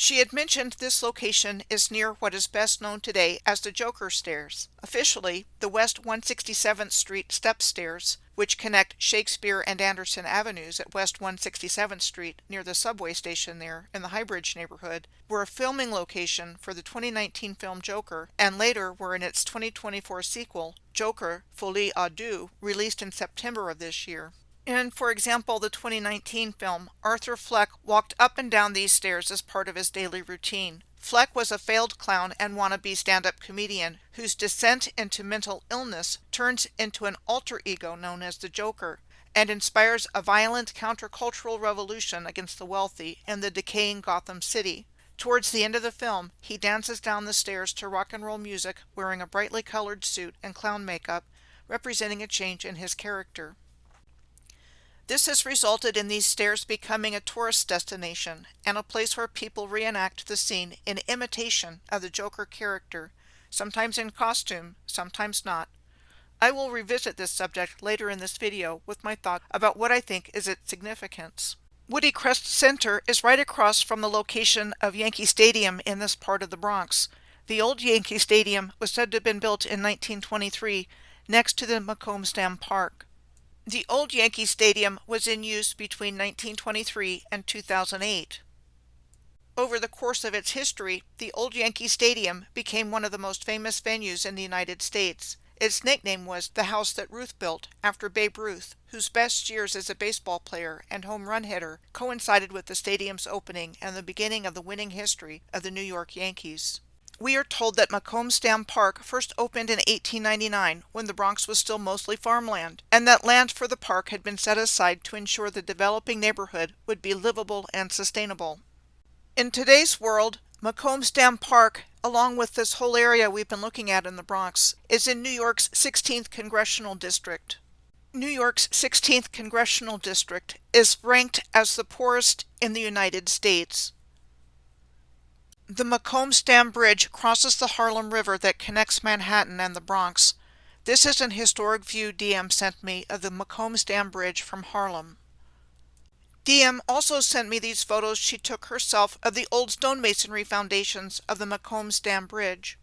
She had mentioned this location is near what is best known today as the Joker Stairs, officially the West 167th Street Step Stairs, which connect Shakespeare and Anderson Avenues at West 167th Street near the subway station there in the Highbridge neighborhood, were a filming location for the 2019 film Joker, and later were in its 2024 sequel, Joker: Folie à Deux, released in September of this year. In, for example, the 2019 film, Arthur Fleck walked up and down these stairs as part of his daily routine. Fleck was a failed clown and wannabe stand-up comedian whose descent into mental illness turns into an alter ego known as the Joker, and inspires a violent countercultural revolution against the wealthy in the decaying Gotham City. Towards the end of the film, he dances down the stairs to rock and roll music wearing a brightly colored suit and clown makeup, representing a change in his character. This has resulted in these stairs becoming a tourist destination and a place where people reenact the scene in imitation of the Joker character, sometimes in costume, sometimes not. I will revisit this subject later in this video with my thoughts about what I think is its significance. Woody Crest Center is right across from the location of Yankee Stadium in this part of the Bronx. The old Yankee Stadium was said to have been built in 1923 next to the Macomb Dam Park. The old Yankee Stadium was in use between 1923 and 2008. Over the course of its history, the old Yankee Stadium became one of the most famous venues in the United States. Its nickname was the house that Ruth built, after Babe Ruth, whose best years as a baseball player and home run hitter coincided with the stadium's opening and the beginning of the winning history of the New York Yankees. We are told that Macomb Dam Park first opened in 1899 when the Bronx was still mostly farmland, and that land for the park had been set aside to ensure the developing neighborhood would be livable and sustainable. In today's world, Macomb Dam Park, along with this whole area we've been looking at in the Bronx, is in New York's 16th Congressional District. New York's 16th Congressional District is ranked as the poorest in the United States. The Macomb Dam Bridge crosses the Harlem River that connects Manhattan and the Bronx. This is an historic view DM sent me of the Macomb Dam Bridge from Harlem. DM also sent me these photos she took herself of the old stonemasonry foundations of the Macomb Dam Bridge.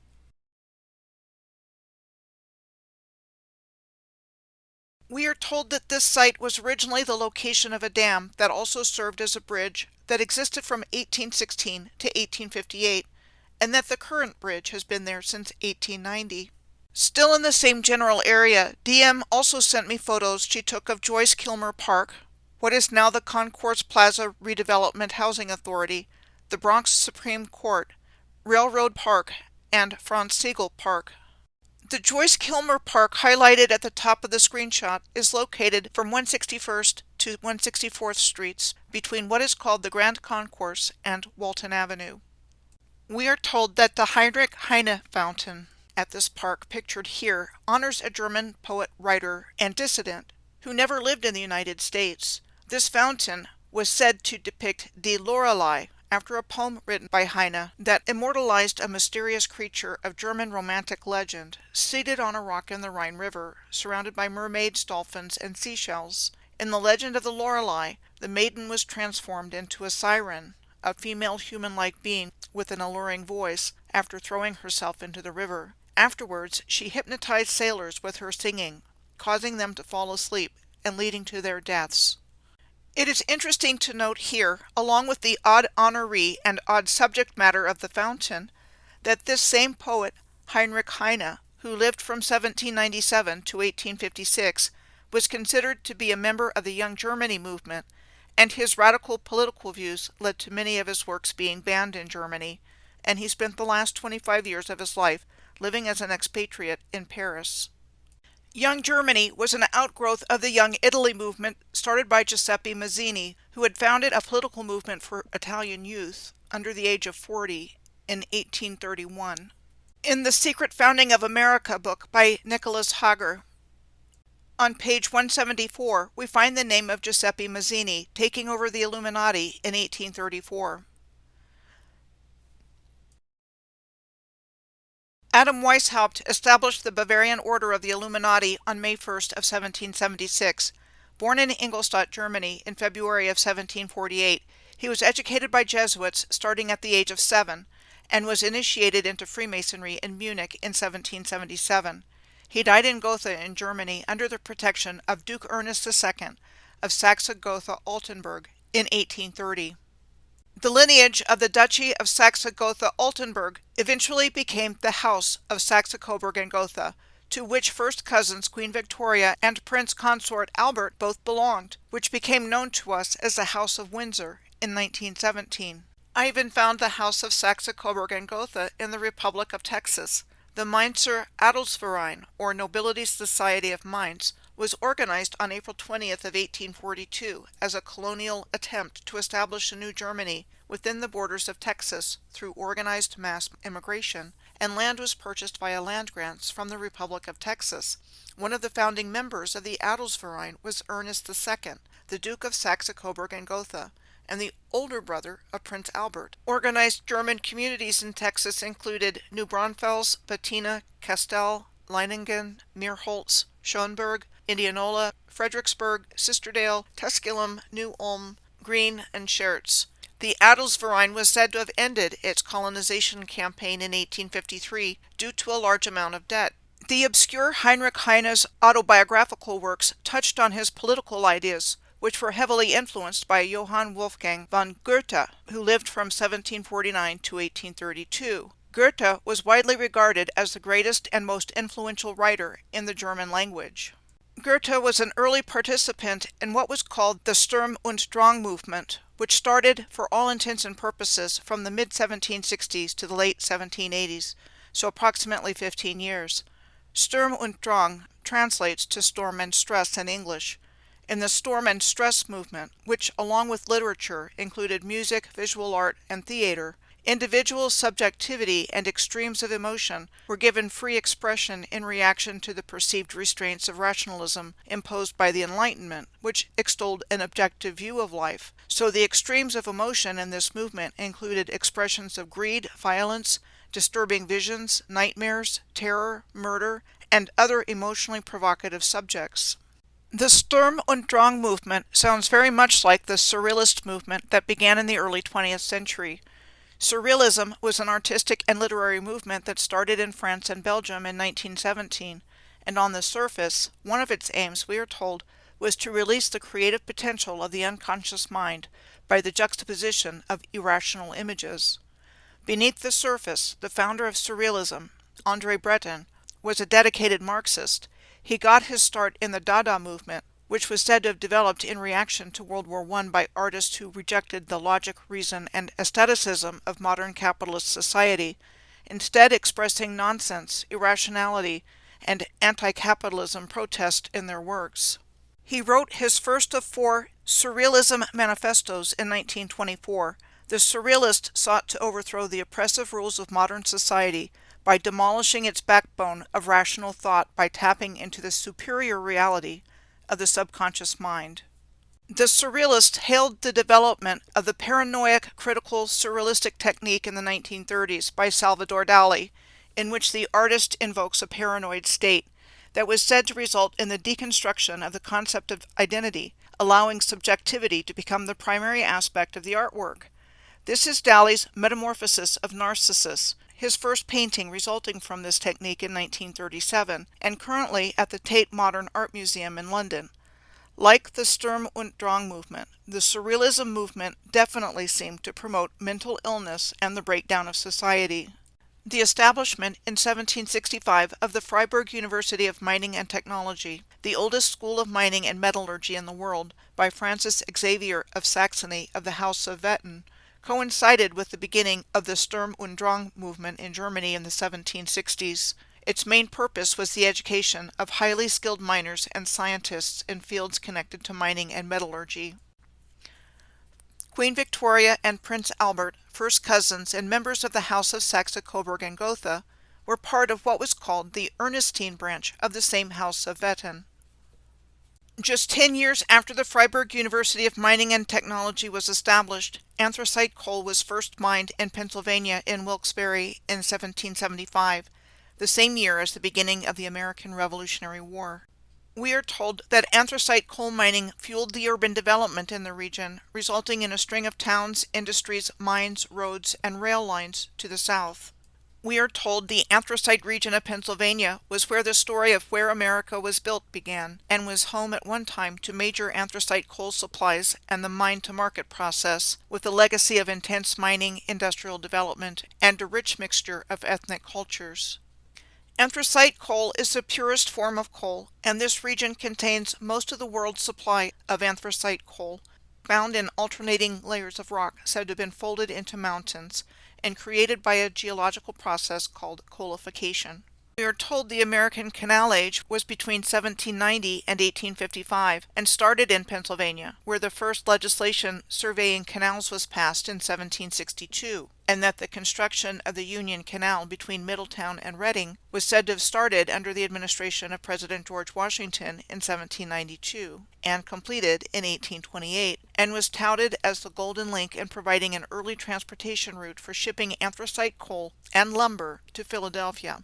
We are told that this site was originally the location of a dam that also served as a bridge that existed from 1816 to 1858, and that the current bridge has been there since 1890. Still in the same general area, DM also sent me photos she took of Joyce Kilmer Park, what is now the Concourse Plaza Redevelopment Housing Authority, the Bronx Supreme Court, Railroad Park, and Franz Siegel Park. The Joyce Kilmer Park highlighted at the top of the screenshot is located from 161st to 164th Streets between what is called the Grand Concourse and Walton Avenue. We are told that the Heinrich Heine Fountain at this park pictured here honors a German poet, writer, and dissident who never lived in the United States. This fountain was said to depict Die Lorelei, after a poem written by Heine that immortalized a mysterious creature of German romantic legend, seated on a rock in the Rhine River, surrounded by mermaids, dolphins, and seashells. In the legend of the Lorelei, the maiden was transformed into a siren, a female human-like being with an alluring voice, after throwing herself into the river. Afterwards, she hypnotized sailors with her singing, causing them to fall asleep and leading to their deaths. It is interesting to note here, along with the odd honoree and odd subject matter of the fountain, that this same poet, Heinrich Heine, who lived from 1797 to 1856, was considered to be a member of the Young Germany movement, and his radical political views led to many of his works being banned in Germany, and he spent the last 25 years of his life living as an expatriate in Paris. Young Germany was an outgrowth of the Young Italy movement started by Giuseppe Mazzini, who had founded a political movement for Italian youth under the age of 40 in 1831. In The Secret Founding of America book by Nicholas Hager, on page 174, we find the name of Giuseppe Mazzini taking over the Illuminati in 1834. Adam Weishaupt established the Bavarian Order of the Illuminati on May 1st of 1776. Born in Ingolstadt, Germany in February of 1748, He was educated by Jesuits starting at the age of 7 and was initiated into Freemasonry in Munich in 1777. He died in Gotha in Germany under the protection of Duke Ernest II of Saxe-Gotha-Altenburg in 1830. The lineage of the Duchy of Saxe-Gotha-Altenburg eventually became the House of Saxe-Coburg and Gotha, to which first cousins Queen Victoria and Prince Consort Albert both belonged, which became known to us as the House of Windsor in 1917. I even found the House of Saxe-Coburg and Gotha in the Republic of Texas. The Mainzer Adelsverein, or Nobility Society of Mainz, was organized on April 20th of 1842 as a colonial attempt to establish a new Germany within the borders of Texas through organized mass immigration, and land was purchased via land grants from the Republic of Texas. One of the founding members of the Adelsverein was Ernest II, the Duke of Saxe-Coburg and Gotha, and the older brother of Prince Albert. Organized German communities in Texas included New Braunfels, Patina, Castell, Leiningen, Meerholz, Schoenberg, Indianola, Fredericksburg, Sisterdale, Tusculum, New Ulm, Green, and Schertz. The Adelsverein was said to have ended its colonization campaign in 1853 due to a large amount of debt. The obscure Heinrich Heine's autobiographical works touched on his political ideas, which were heavily influenced by Johann Wolfgang von Goethe, who lived from 1749 to 1832. Goethe was widely regarded as the greatest and most influential writer in the German language. Goethe was an early participant in what was called the Sturm und Drang movement, which started, for all intents and purposes, from the mid-1760s to the late 1780s, so approximately 15 years. Sturm und Drang translates to storm and stress in English. In the Storm and Stress movement, which along with literature included music, visual art, and theater, individual subjectivity and extremes of emotion were given free expression in reaction to the perceived restraints of rationalism imposed by the Enlightenment, which extolled an objective view of life. So the extremes of emotion in this movement included expressions of greed, violence, disturbing visions, nightmares, terror, murder, and other emotionally provocative subjects. The Sturm und Drang movement sounds very much like the Surrealist movement that began in the early 20th century. Surrealism was an artistic and literary movement that started in France and Belgium in 1917, and on the surface, one of its aims, we are told, was to release the creative potential of the unconscious mind by the juxtaposition of irrational images. Beneath the surface, the founder of Surrealism, André Breton, was a dedicated Marxist. He got his start in the Dada movement, which was said to have developed in reaction to World War I by artists who rejected the logic, reason, and aestheticism of modern capitalist society, instead expressing nonsense, irrationality, and anti-capitalism protest in their works. He wrote his first of 4 Surrealism manifestos in 1924. The Surrealist sought to overthrow the oppressive rules of modern society by demolishing its backbone of rational thought by tapping into the superior reality of the subconscious mind. The Surrealists hailed the development of the paranoid critical surrealistic technique in the 1930s by Salvador Dali, in which the artist invokes a paranoid state that was said to result in the deconstruction of the concept of identity, allowing subjectivity to become the primary aspect of the artwork. This is Dali's Metamorphosis of Narcissus, his first painting resulting from this technique in 1937, and currently at the Tate Modern Art Museum in London. Like the Sturm und Drang movement, the Surrealism movement definitely seemed to promote mental illness and the breakdown of society. The establishment in 1765 of the Freiburg University of Mining and Technology, the oldest school of mining and metallurgy in the world, by Francis Xavier of Saxony of the House of Wettin, coincided with the beginning of the Sturm und Drang movement in Germany in the 1760s. Its main purpose was the education of highly skilled miners and scientists in fields connected to mining and metallurgy. Queen Victoria and Prince Albert, first cousins and members of the House of Saxe-Coburg and Gotha, were part of what was called the Ernestine branch of the same House of Wettin. Just 10 years after the Freiburg University of Mining and Technology was established, anthracite coal was first mined in Pennsylvania in Wilkes-Barre in 1775, the same year as the beginning of the American Revolutionary War. We are told that anthracite coal mining fueled the urban development in the region, resulting in a string of towns, industries, mines, roads, and rail lines to the south. We are told the anthracite region of Pennsylvania was where the story of where America was built began, and was home at one time to major anthracite coal supplies and the mine-to-market process, with a legacy of intense mining, industrial development, and a rich mixture of ethnic cultures. Anthracite coal is the purest form of coal, and this region contains most of the world's supply of anthracite coal, found in alternating layers of rock said to have been folded into mountains and created by a geological process called coalification. We are told the American Canal Age was between 1790 and 1855 and started in Pennsylvania, where the first legislation surveying canals was passed in 1762, and that the construction of the Union Canal between Middletown and Reading was said to have started under the administration of President George Washington in 1792 and completed in 1828, and was touted as the golden link in providing an early transportation route for shipping anthracite coal and lumber to Philadelphia.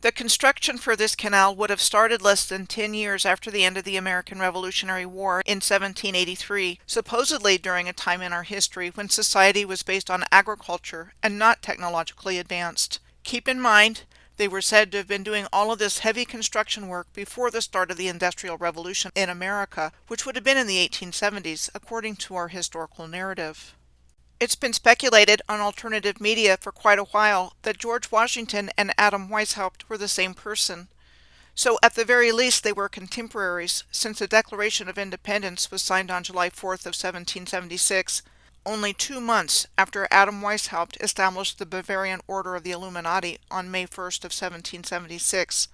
The construction for this canal would have started less than 10 years after the end of the American Revolutionary War in 1783, supposedly during a time in our history when society was based on agriculture and not technologically advanced. Keep in mind, they were said to have been doing all of this heavy construction work before the start of the Industrial Revolution in America, which would have been in the 1870s, according to our historical narrative. It's been speculated on alternative media for quite a while that George Washington and Adam Weishaupt were the same person. So at the very least they were contemporaries, since the Declaration of Independence was signed on July 4th of 1776, only 2 months after Adam Weishaupt established the Bavarian Order of the Illuminati on May 1st of 1776.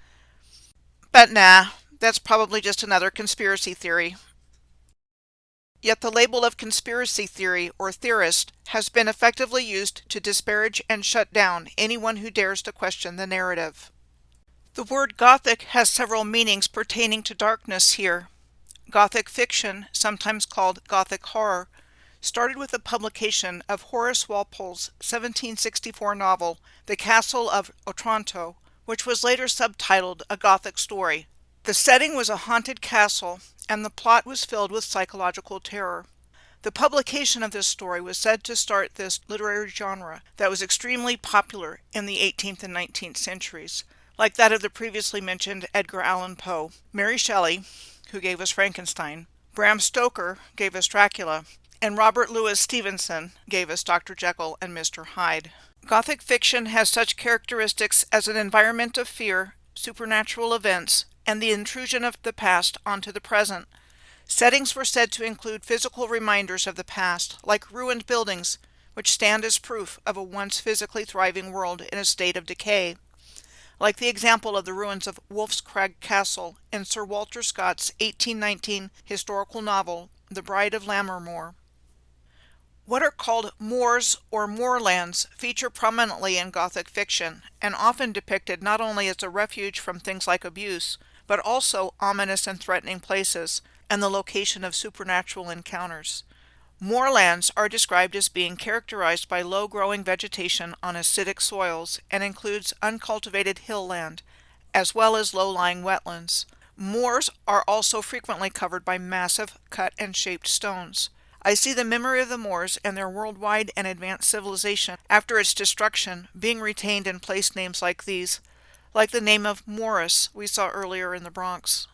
But nah, that's probably just another conspiracy theory. Yet the label of conspiracy theory or theorist has been effectively used to disparage and shut down anyone who dares to question the narrative. The word Gothic has several meanings pertaining to darkness here. Gothic fiction, sometimes called Gothic horror, started with the publication of Horace Walpole's 1764 novel, The Castle of Otranto, which was later subtitled A Gothic Story. The setting was a haunted castle, and the plot was filled with psychological terror. The publication of this story was said to start this literary genre that was extremely popular in the 18th and 19th centuries, like that of the previously mentioned Edgar Allan Poe, Mary Shelley, who gave us Frankenstein, Bram Stoker gave us Dracula, and Robert Louis Stevenson gave us Dr. Jekyll and Mr. Hyde. Gothic fiction has such characteristics as an environment of fear, supernatural events, and the intrusion of the past onto the present. Settings were said to include physical reminders of the past, like ruined buildings, which stand as proof of a once physically thriving world in a state of decay, like the example of the ruins of Wolf's Crag Castle in Sir Walter Scott's 1819 historical novel, The Bride of Lammermoor. What are called moors or moorlands feature prominently in Gothic fiction, and often depicted not only as a refuge from things like abuse, but also ominous and threatening places, and the location of supernatural encounters. Moorlands are described as being characterized by low-growing vegetation on acidic soils and includes uncultivated hill land, as well as low-lying wetlands. Moors are also frequently covered by massive cut and shaped stones. I see the memory of the Moors and their worldwide and advanced civilization after its destruction being retained in place names like these, like the name of Morris we saw earlier in the Bronx.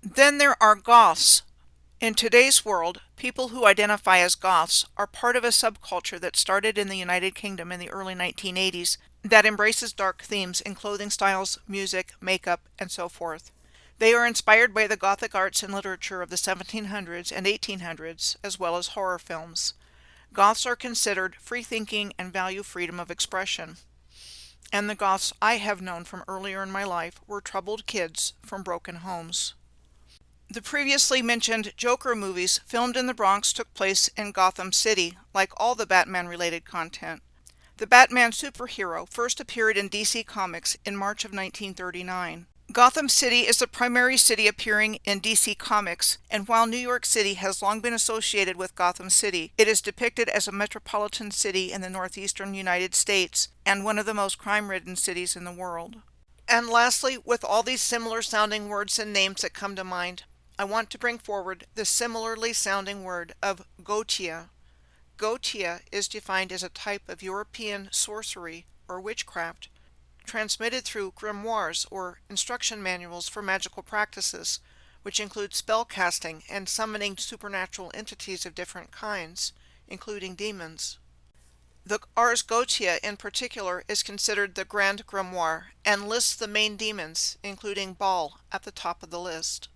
Then there are Goths. In today's world, people who identify as Goths are part of a subculture that started in the United Kingdom in the early 1980s that embraces dark themes in clothing styles, music, makeup, and so forth. They are inspired by the Gothic arts and literature of the 1700s and 1800s, as well as horror films. Goths are considered free-thinking and value freedom of expression. And the Goths I have known from earlier in my life were troubled kids from broken homes. The previously mentioned Joker movies filmed in the Bronx took place in Gotham City, like all the Batman-related content. The Batman superhero first appeared in DC Comics in March of 1939. Gotham City is the primary city appearing in DC Comics, and while New York City has long been associated with Gotham City, it is depicted as a metropolitan city in the northeastern United States and one of the most crime-ridden cities in the world. And lastly, with all these similar sounding words and names that come to mind, I want to bring forward the similarly sounding word of Gotia. Gotia is defined as a type of European sorcery or witchcraft transmitted through grimoires or instruction manuals for magical practices, which include spell casting and summoning supernatural entities of different kinds, including demons. The Ars Gotia in particular is considered the Grand Grimoire and lists the main demons, including Baal, at the top of the list.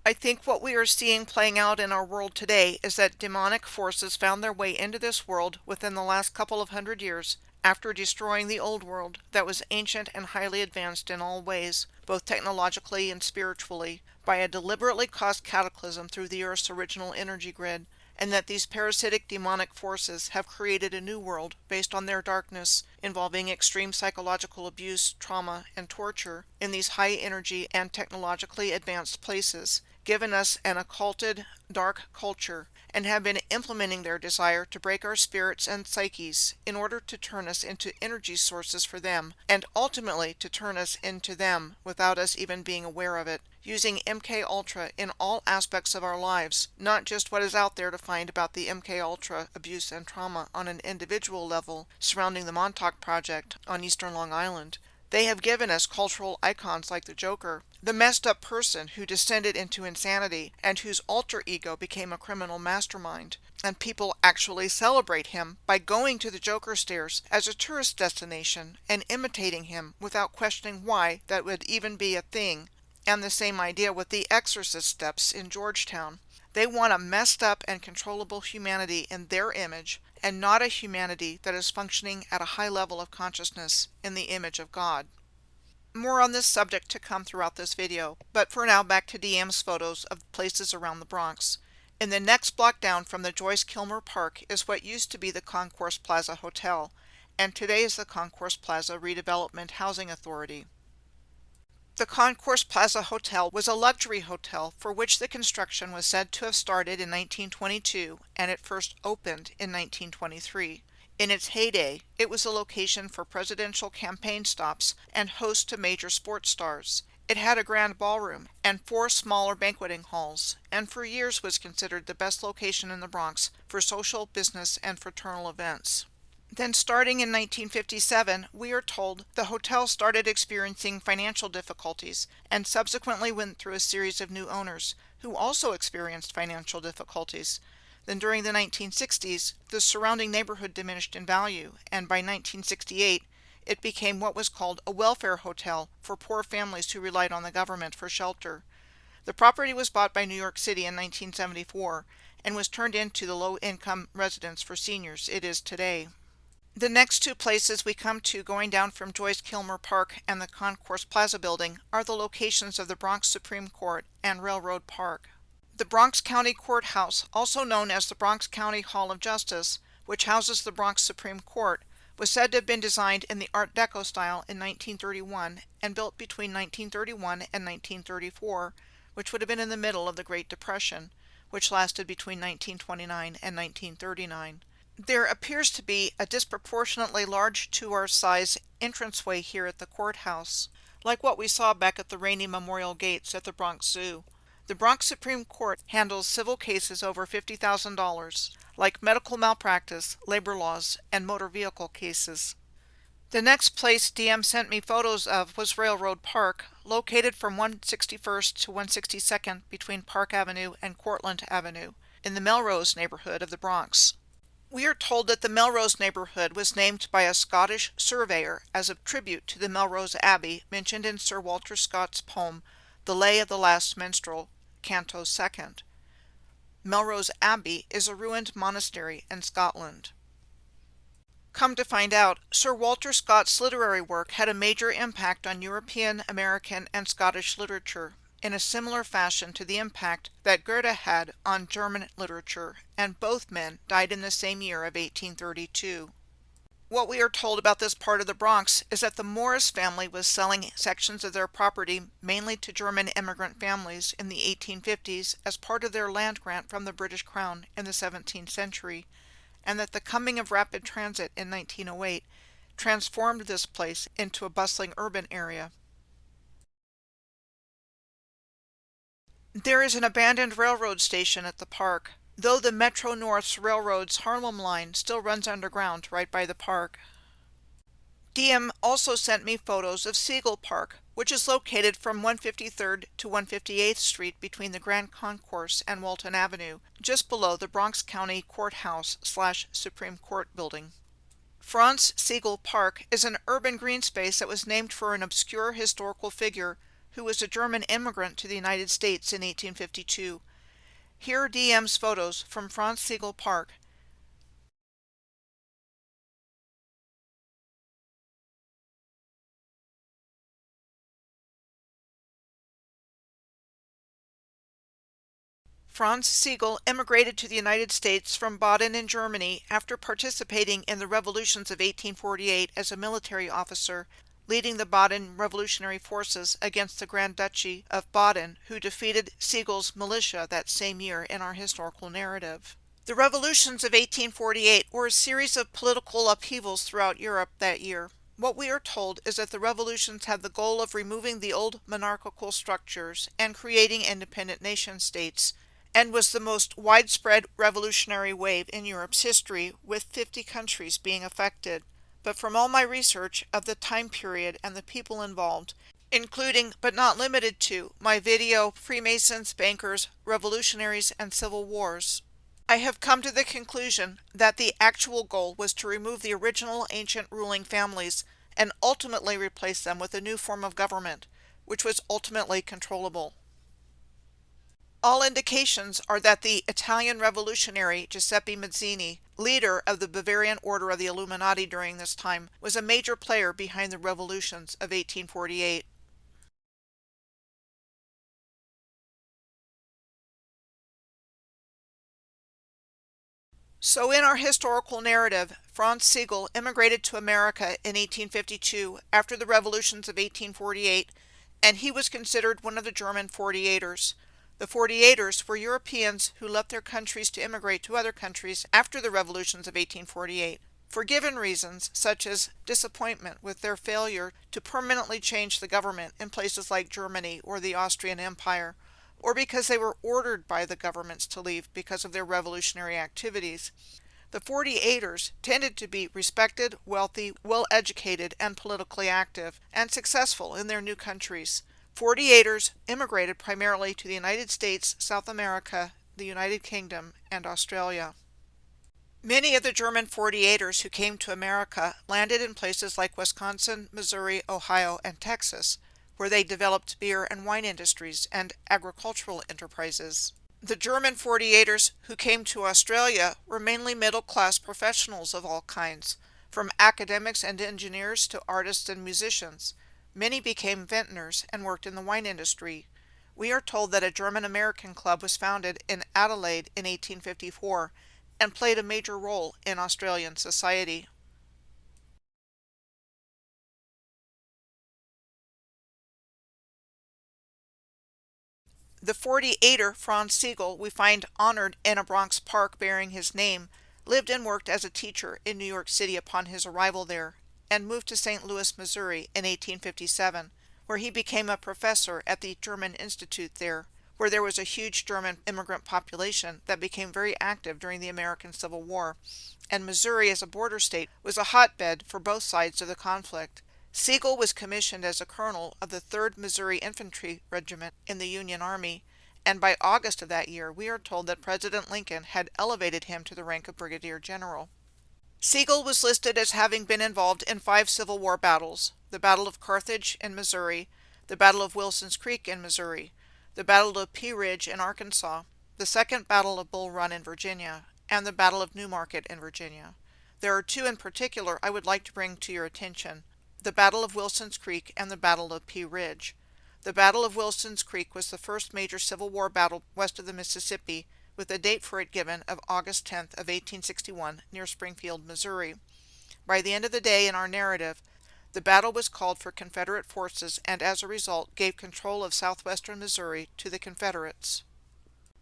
I think what we are seeing playing out in our world today is that demonic forces found their way into this world within the last couple of hundred years after destroying the old world that was ancient and highly advanced in all ways, both technologically and spiritually, by a deliberately caused cataclysm through the Earth's original energy grid, and that these parasitic demonic forces have created a new world based on their darkness, involving extreme psychological abuse, trauma, and torture in these high-energy and technologically advanced places, given us an occulted, dark culture, and have been implementing their desire to break our spirits and psyches in order to turn us into energy sources for them, and ultimately to turn us into them without us even being aware of it, using MK Ultra in all aspects of our lives, not just what is out there to find about the MK Ultra abuse and trauma on an individual level surrounding the Montauk Project on Eastern Long Island. They have given us cultural icons like the Joker, the messed up person who descended into insanity and whose alter ego became a criminal mastermind. And people actually celebrate him by going to the Joker stairs as a tourist destination and imitating him without questioning why that would even be a thing. And the same idea with the Exorcist steps in Georgetown. They want a messed up and controllable humanity in their image, and not a humanity that is functioning at a high level of consciousness in the image of God. More on this subject to come throughout this video, but for now back to DM's photos of places around the Bronx. In the next block down from the Joyce Kilmer Park is what used to be the Concourse Plaza Hotel, and today is the Concourse Plaza Redevelopment Housing Authority. The Concourse Plaza Hotel was a luxury hotel for which the construction was said to have started in 1922 and it first opened in 1923. In its heyday, it was a location for presidential campaign stops and host to major sports stars. It had a grand ballroom and 4 smaller banqueting halls, and for years was considered the best location in the Bronx for social, business, and fraternal events. Then starting in 1957, we are told the hotel started experiencing financial difficulties and subsequently went through a series of new owners who also experienced financial difficulties. Then during the 1960s, the surrounding neighborhood diminished in value, and by 1968, it became what was called a welfare hotel for poor families who relied on the government for shelter. The property was bought by New York City in 1974 and was turned into the low-income residence for seniors it is today. The next 2 places we come to going down from Joyce Kilmer Park and the Concourse Plaza building are the locations of the Bronx Supreme Court and Railroad Park. The Bronx County Courthouse, also known as the Bronx County Hall of Justice, which houses the Bronx Supreme Court, was said to have been designed in the Art Deco style in 1931 and built between 1931 and 1934, which would have been in the middle of the Great Depression, which lasted between 1929 and 1939. There appears to be a disproportionately large 2-hour size entranceway here at the courthouse, like what we saw back at the Rainey Memorial Gates at the Bronx Zoo. The Bronx Supreme Court handles civil cases over $50,000, like medical malpractice, labor laws, and motor vehicle cases. The next place DM sent me photos of was Railroad Park, located from 161st to 162nd between Park Avenue and Cortlandt Avenue, in the Melrose neighborhood of the Bronx. We are told that the Melrose neighborhood was named by a Scottish surveyor as a tribute to the Melrose Abbey mentioned in Sir Walter Scott's poem, The Lay of the Last Minstrel, Canto 2nd. Melrose Abbey is a ruined monastery in Scotland. Come to find out, Sir Walter Scott's literary work had a major impact on European, American, and Scottish literature, in a similar fashion to the impact that Goethe had on German literature, and both men died in the same year of 1832. What we are told about this part of the Bronx is that the Morris family was selling sections of their property mainly to German immigrant families in the 1850s as part of their land grant from the British Crown in the 17th century, and that the coming of rapid transit in 1908 transformed this place into a bustling urban area. There is an abandoned railroad station at the park, though the Metro North's Railroad's Harlem line still runs underground right by the park. DM also sent me photos of Siegel Park, which is located from 153rd to 158th Street between the Grand Concourse and Walton Avenue, just below the Bronx County Courthouse/Supreme Court building. Franz Siegel Park is an urban green space that was named for an obscure historical figure who was a German immigrant to the United States in 1852. Here are DM's photos from Franz Siegel Park. Franz Siegel immigrated to the United States from Baden in Germany after participating in the revolutions of 1848 as a military officer, leading the Baden revolutionary forces against the Grand Duchy of Baden, who defeated Siegel's militia that same year in our historical narrative. The revolutions of 1848 were a series of political upheavals throughout Europe that year. What we are told is that the revolutions had the goal of removing the old monarchical structures and creating independent nation-states, and was the most widespread revolutionary wave in Europe's history, with 50 countries being affected. But from all my research of the time period and the people involved, including but not limited to my video Freemasons, Bankers, Revolutionaries, and Civil Wars, I have come to the conclusion that the actual goal was to remove the original ancient ruling families and ultimately replace them with a new form of government, which was ultimately controllable. All indications are that the Italian revolutionary Giuseppe Mazzini, leader of the Bavarian Order of the Illuminati during this time, was a major player behind the revolutions of 1848. So in our historical narrative, Franz Siegel immigrated to America in 1852 after the revolutions of 1848, and he was considered one of the German 48ers. The 48ers were Europeans who left their countries to immigrate to other countries after the revolutions of 1848, for given reasons such as disappointment with their failure to permanently change the government in places like Germany or the Austrian Empire, or because they were ordered by the governments to leave because of their revolutionary activities. The 48ers tended to be respected, wealthy, well-educated, and politically active, and successful in their new countries. 48ers immigrated primarily to the United States, South America, the United Kingdom, and Australia. Many of the German 48ers who came to America landed in places like Wisconsin, Missouri, Ohio, and Texas, where they developed beer and wine industries and agricultural enterprises. The German 48ers who came to Australia were mainly middle-class professionals of all kinds, from academics and engineers to artists and musicians. Many became vintners and worked in the wine industry. We are told that a German-American club was founded in Adelaide in 1854 and played a major role in Australian society. The 48er Franz Siegel we find honored in a Bronx park bearing his name, lived and worked as a teacher in New York City upon his arrival there, and moved to St. Louis, Missouri in 1857, where he became a professor at the German Institute there, where there was a huge German immigrant population that became very active during the American Civil War, and Missouri as a border state was a hotbed for both sides of the conflict. Siegel was commissioned as a colonel of the 3rd Missouri Infantry Regiment in the Union Army, and by August of that year we are told that President Lincoln had elevated him to the rank of brigadier general. Siegel was listed as having been involved in 5 Civil War battles: the Battle of Carthage in Missouri, the Battle of Wilson's Creek in Missouri, the Battle of Pea Ridge in Arkansas, the Second Battle of Bull Run in Virginia, and the Battle of Newmarket in Virginia. There are 2 in particular I would like to bring to your attention: the Battle of Wilson's Creek and the Battle of Pea Ridge. The Battle of Wilson's Creek was the first major Civil War battle west of the Mississippi, with a date for it given of August 10th of 1861 near Springfield, Missouri. By the end of the day in our narrative, the battle was called for Confederate forces and as a result gave control of southwestern Missouri to the Confederates.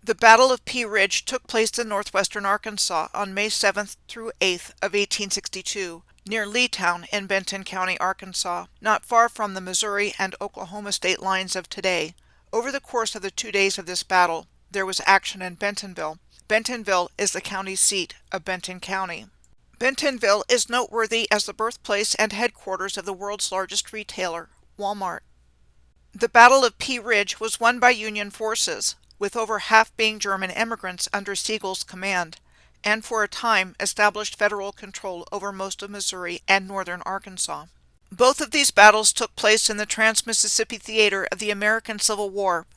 The Battle of Pea Ridge took place in northwestern Arkansas on May 7th through 8th of 1862, near Leetown in Benton County, Arkansas, not far from the Missouri and Oklahoma state lines of today. Over the course of the 2 days of this battle, there was action in Bentonville. Bentonville is the county seat of Benton County. Bentonville is noteworthy as the birthplace and headquarters of the world's largest retailer, Walmart. The Battle of Pea Ridge was won by Union forces, with over half being German immigrants under Sigel's command, and for a time established federal control over most of Missouri and northern Arkansas. Both of these battles took place in the Trans-Mississippi Theater of the American Civil War.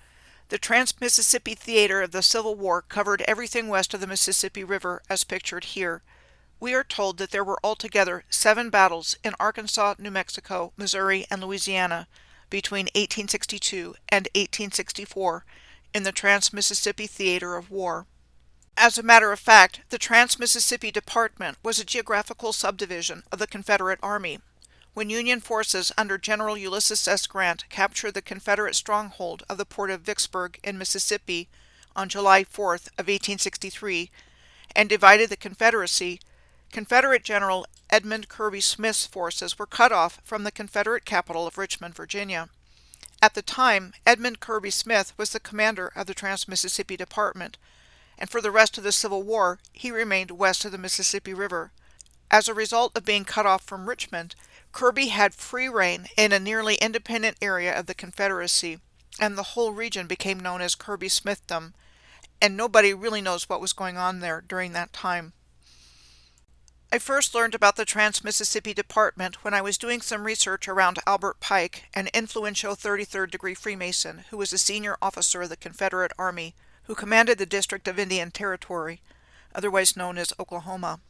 The Trans-Mississippi Theater of the Civil War covered everything west of the Mississippi River as pictured here. We are told that there were altogether 7 battles in Arkansas, New Mexico, Missouri, and Louisiana between 1862 and 1864 in the Trans-Mississippi Theater of War. As a matter of fact, the Trans-Mississippi Department was a geographical subdivision of the Confederate Army. When Union forces under General Ulysses S. Grant captured the Confederate stronghold of the port of Vicksburg in Mississippi on July 4th of 1863 and divided the Confederacy, Confederate General Edmund Kirby Smith's forces were cut off from the Confederate capital of Richmond, Virginia. At the time, Edmund Kirby Smith was the commander of the Trans-Mississippi Department, and for the rest of the Civil War, he remained west of the Mississippi River. As a result of being cut off from Richmond, Kirby had free rein in a nearly independent area of the Confederacy, and the whole region became known as Kirby Smithdom, and nobody really knows what was going on there during that time. I first learned about the Trans-Mississippi Department when I was doing some research around Albert Pike, an influential 33rd degree Freemason who was a senior officer of the Confederate Army who commanded the District of Indian Territory, otherwise known as Oklahoma.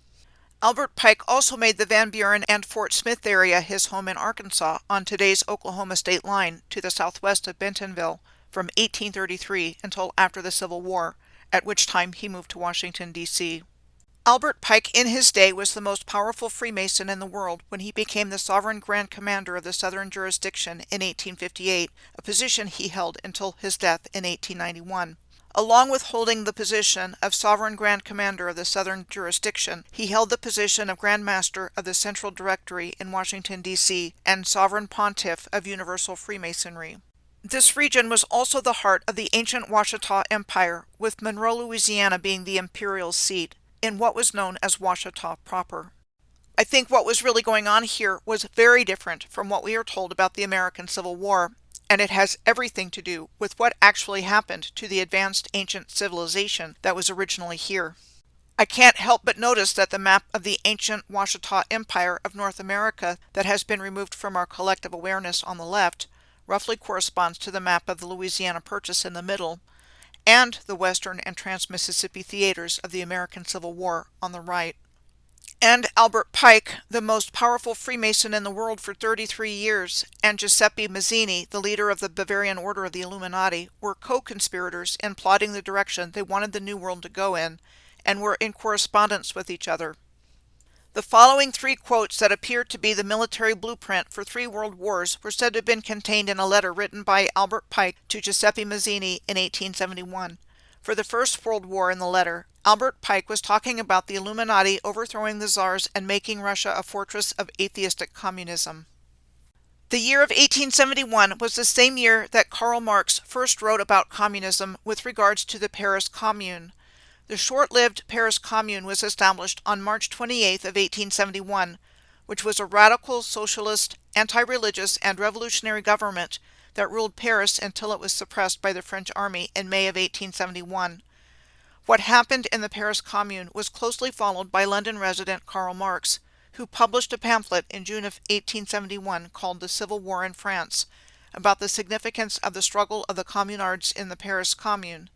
Albert Pike also made the Van Buren and Fort Smith area his home in Arkansas on today's Oklahoma state line to the southwest of Bentonville from 1833 until after the Civil War, at which time he moved to Washington, D.C. Albert Pike in his day was the most powerful Freemason in the world when he became the Sovereign Grand Commander of the Southern Jurisdiction in 1858, a position he held until his death in 1891. Along with holding the position of Sovereign Grand Commander of the Southern Jurisdiction, he held the position of Grand Master of the Central Directory in Washington, D.C., and Sovereign Pontiff of Universal Freemasonry. This region was also the heart of the ancient Washita Empire, with Monroe, Louisiana being the imperial seat, in what was known as Washita proper. I think what was really going on here was very different from what we are told about the American Civil War, and it has everything to do with what actually happened to the advanced ancient civilization that was originally here. I can't help but notice that the map of the ancient Washita Empire of North America that has been removed from our collective awareness on the left roughly corresponds to the map of the Louisiana Purchase in the middle, and the Western and Trans-Mississippi theaters of the American Civil War on the right. And Albert Pike, the most powerful Freemason in the world for 33 years, and Giuseppe Mazzini, the leader of the Bavarian Order of the Illuminati, were co-conspirators in plotting the direction they wanted the New World to go in, and were in correspondence with each other. The following 3 quotes that appear to be the military blueprint for 3 world wars were said to have been contained in a letter written by Albert Pike to Giuseppe Mazzini in 1871. For the First World War in the letter, Albert Pike was talking about the Illuminati overthrowing the Tsars and making Russia a fortress of atheistic communism. The year of 1871 was the same year that Karl Marx first wrote about communism with regards to the Paris Commune. The short-lived Paris Commune was established on March 28th of 1871, which was a radical, socialist, anti-religious, and revolutionary government that ruled Paris until it was suppressed by the French army in May of 1871. What happened in the Paris Commune was closely followed by London resident Karl Marx, who published a pamphlet in June of 1871 called The Civil War in France, about the significance of the struggle of the communards in the Paris Commune.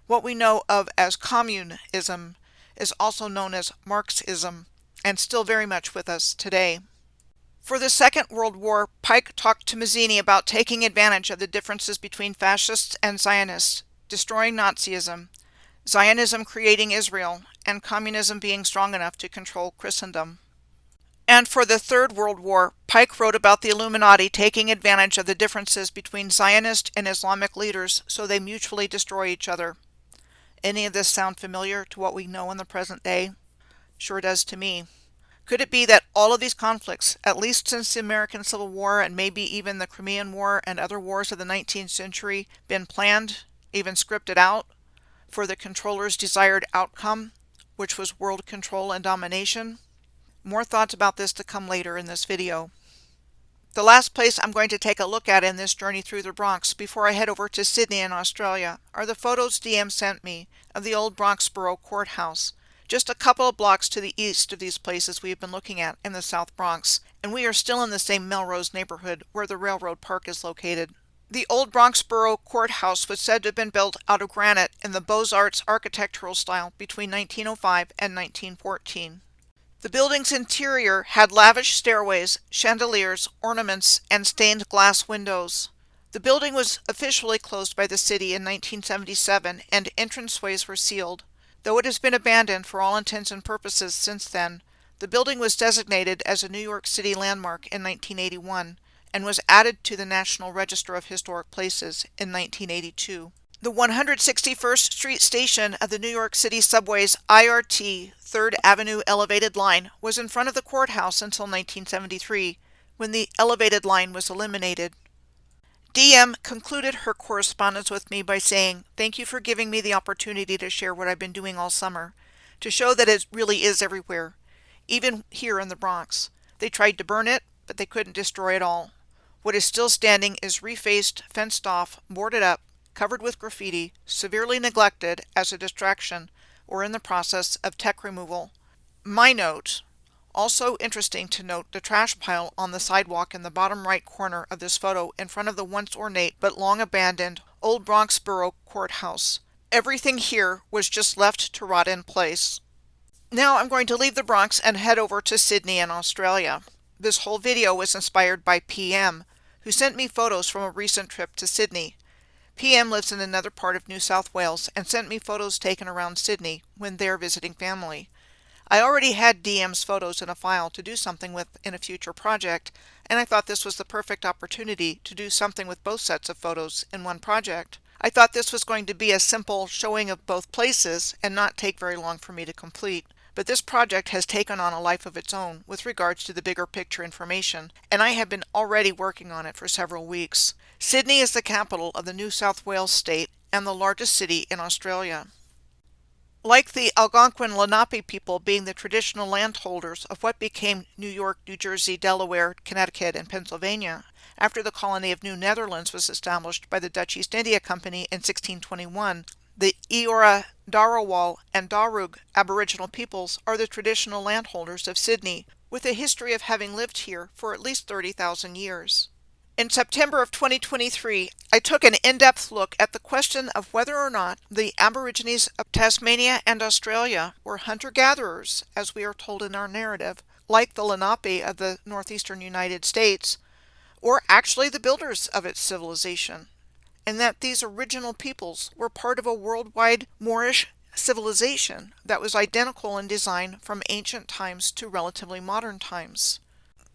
What we know of as communism is also known as Marxism, and still very much with us today. For the Second World War, Pike talked to Mazzini about taking advantage of the differences between fascists and Zionists, destroying Nazism, Zionism creating Israel, and communism being strong enough to control Christendom. And for the Third World War, Pike wrote about the Illuminati taking advantage of the differences between Zionist and Islamic leaders so they mutually destroy each other. Any of this sound familiar to what we know in the present day? Sure does to me. Could it be that all of these conflicts, at least since the American Civil War and maybe even the Crimean War and other wars of the 19th century, been planned, even scripted out, for the controller's desired outcome, which was world control and domination? More thoughts about this to come later in this video. The last place I'm going to take a look at in this journey through the Bronx before I head over to Sydney in Australia are the photos DM sent me of the old Bronx Borough Courthouse, just a couple of blocks to the east of these places we have been looking at in the South Bronx, and we are still in the same Melrose neighborhood where the Railroad Park is located. The old Bronx Borough Courthouse was said to have been built out of granite in the Beaux-Arts architectural style between 1905 and 1914. The building's interior had lavish stairways, chandeliers, ornaments, and stained glass windows. The building was officially closed by the city in 1977 and entranceways were sealed. Though it has been abandoned for all intents and purposes since then, the building was designated as a New York City landmark in 1981 and was added to the National Register of Historic Places in 1982. The 161st Street station of the New York City Subway's IRT 3rd Avenue elevated line was in front of the courthouse until 1973, when the elevated line was eliminated. DM concluded her correspondence with me by saying, "Thank you for giving me the opportunity to share what I've been doing all summer, to show that it really is everywhere, even here in the Bronx. They tried to burn it, but they couldn't destroy it all. What is still standing is refaced, fenced off, boarded up, covered with graffiti, severely neglected as a distraction, or in the process of tech removal." My note: also interesting to note the trash pile on the sidewalk in the bottom right corner of this photo in front of the once ornate but long abandoned old Bronx Borough Courthouse. Everything here was just left to rot in place. Now I'm going to leave the Bronx and head over to Sydney in Australia. This whole video was inspired by PM, who sent me photos from a recent trip to Sydney. PM lives in another part of New South Wales and sent me photos taken around Sydney when they're visiting family. I already had DM's photos in a file to do something with in a future project, and I thought this was the perfect opportunity to do something with both sets of photos in one project. I thought this was going to be a simple showing of both places and not take very long for me to complete. But this project has taken on a life of its own with regards to the bigger picture information, and I have been already working on it for several weeks. Sydney is the capital of the New South Wales state and the largest city in Australia. Like the Algonquin Lenape people being the traditional landholders of what became New York, New Jersey, Delaware, Connecticut, and Pennsylvania, after the colony of New Netherlands was established by the Dutch East India Company in 1621, the Eora, Darawal, and Darug Aboriginal peoples are the traditional landholders of Sydney, with a history of having lived here for at least 30,000 years. In September of 2023, I took an in-depth look at the question of whether or not the Aborigines of Tasmania and Australia were hunter-gatherers, as we are told in our narrative, like the Lenape of the northeastern United States, or actually the builders of its civilization, and that these original peoples were part of a worldwide Moorish civilization that was identical in design from ancient times to relatively modern times.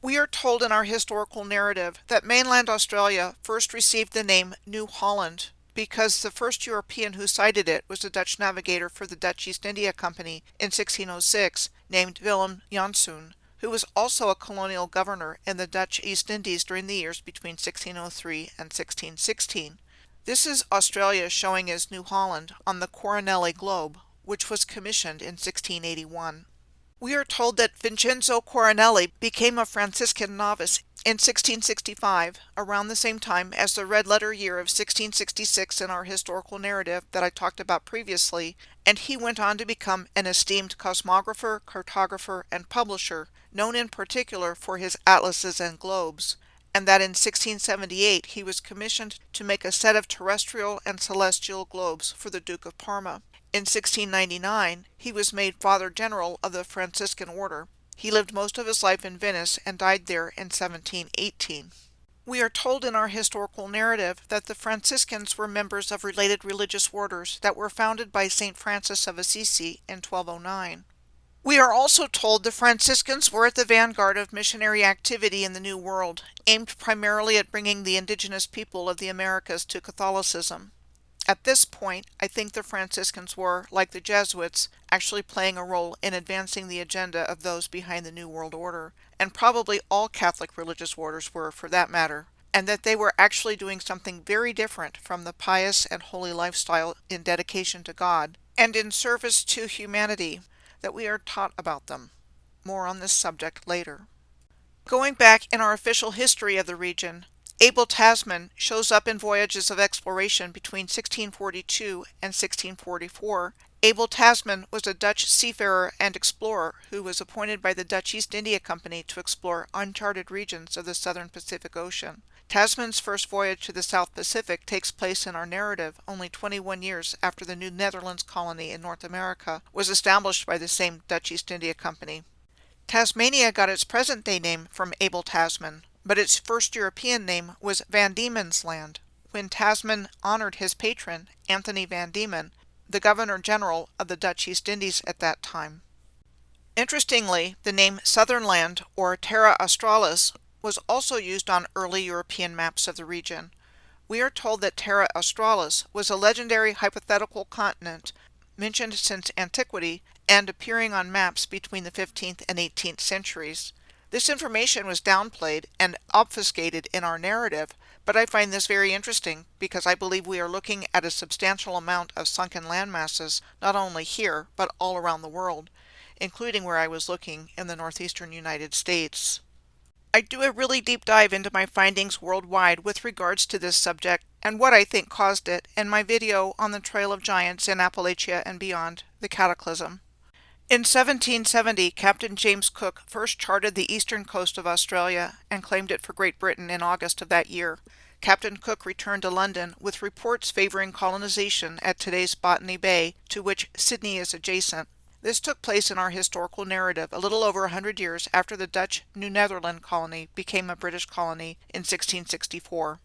We are told in our historical narrative that mainland Australia first received the name New Holland because the first European who sighted it was a Dutch navigator for the Dutch East India Company in 1606 named Willem Janszoon, who was also a colonial governor in the Dutch East Indies during the years between 1603 and 1616. This is Australia showing as New Holland on the Coronelli globe, which was commissioned in 1681. We are told that Vincenzo Coronelli became a Franciscan novice in 1665, around the same time as the red letter year of 1666 in our historical narrative that I talked about previously, and he went on to become an esteemed cosmographer, cartographer, and publisher, known in particular for his atlases and globes, and that in 1678 he was commissioned to make a set of terrestrial and celestial globes for the Duke of Parma. In 1699, he was made Father General of the Franciscan Order. He lived most of his life in Venice and died there in 1718. We are told in our historical narrative that the Franciscans were members of related religious orders that were founded by St. Francis of Assisi in 1209. We are also told the Franciscans were at the vanguard of missionary activity in the New World, aimed primarily at bringing the indigenous people of the Americas to Catholicism. At this point, I think the Franciscans were, like the Jesuits, actually playing a role in advancing the agenda of those behind the New World Order, and probably all Catholic religious orders were, for that matter, and that they were actually doing something very different from the pious and holy lifestyle in dedication to God and in service to humanity that we are taught about them. More on this subject later. Going back in our official history of the region, Abel Tasman shows up in voyages of exploration between 1642 and 1644. Abel Tasman was a Dutch seafarer and explorer who was appointed by the Dutch East India Company to explore uncharted regions of the southern Pacific Ocean. Tasman's first voyage to the South Pacific takes place in our narrative only 21 years after the New Netherlands colony in North America was established by the same Dutch East India Company. Tasmania got its present-day name from Abel Tasman, but its first European name was Van Diemen's Land, when Tasman honored his patron, Anthony Van Diemen, the Governor-General of the Dutch East Indies at that time. Interestingly, the name Southern Land, or Terra Australis, was also used on early European maps of the region. We are told that Terra Australis was a legendary hypothetical continent mentioned since antiquity and appearing on maps between the 15th and 18th centuries. This information was downplayed and obfuscated in our narrative, but I find this very interesting because I believe we are looking at a substantial amount of sunken land masses, not only here, but all around the world, including where I was looking in the northeastern United States. I do a really deep dive into my findings worldwide with regards to this subject and what I think caused it in my video on the Trail of Giants in Appalachia and beyond, the Cataclysm. In 1770, Captain James Cook first charted the eastern coast of Australia and claimed it for Great Britain in August of that year. Captain Cook returned to London with reports favoring colonization at today's Botany Bay, to which Sydney is adjacent. This took place in our historical narrative a little over 100 years after the Dutch New Netherland colony became a British colony in 1664.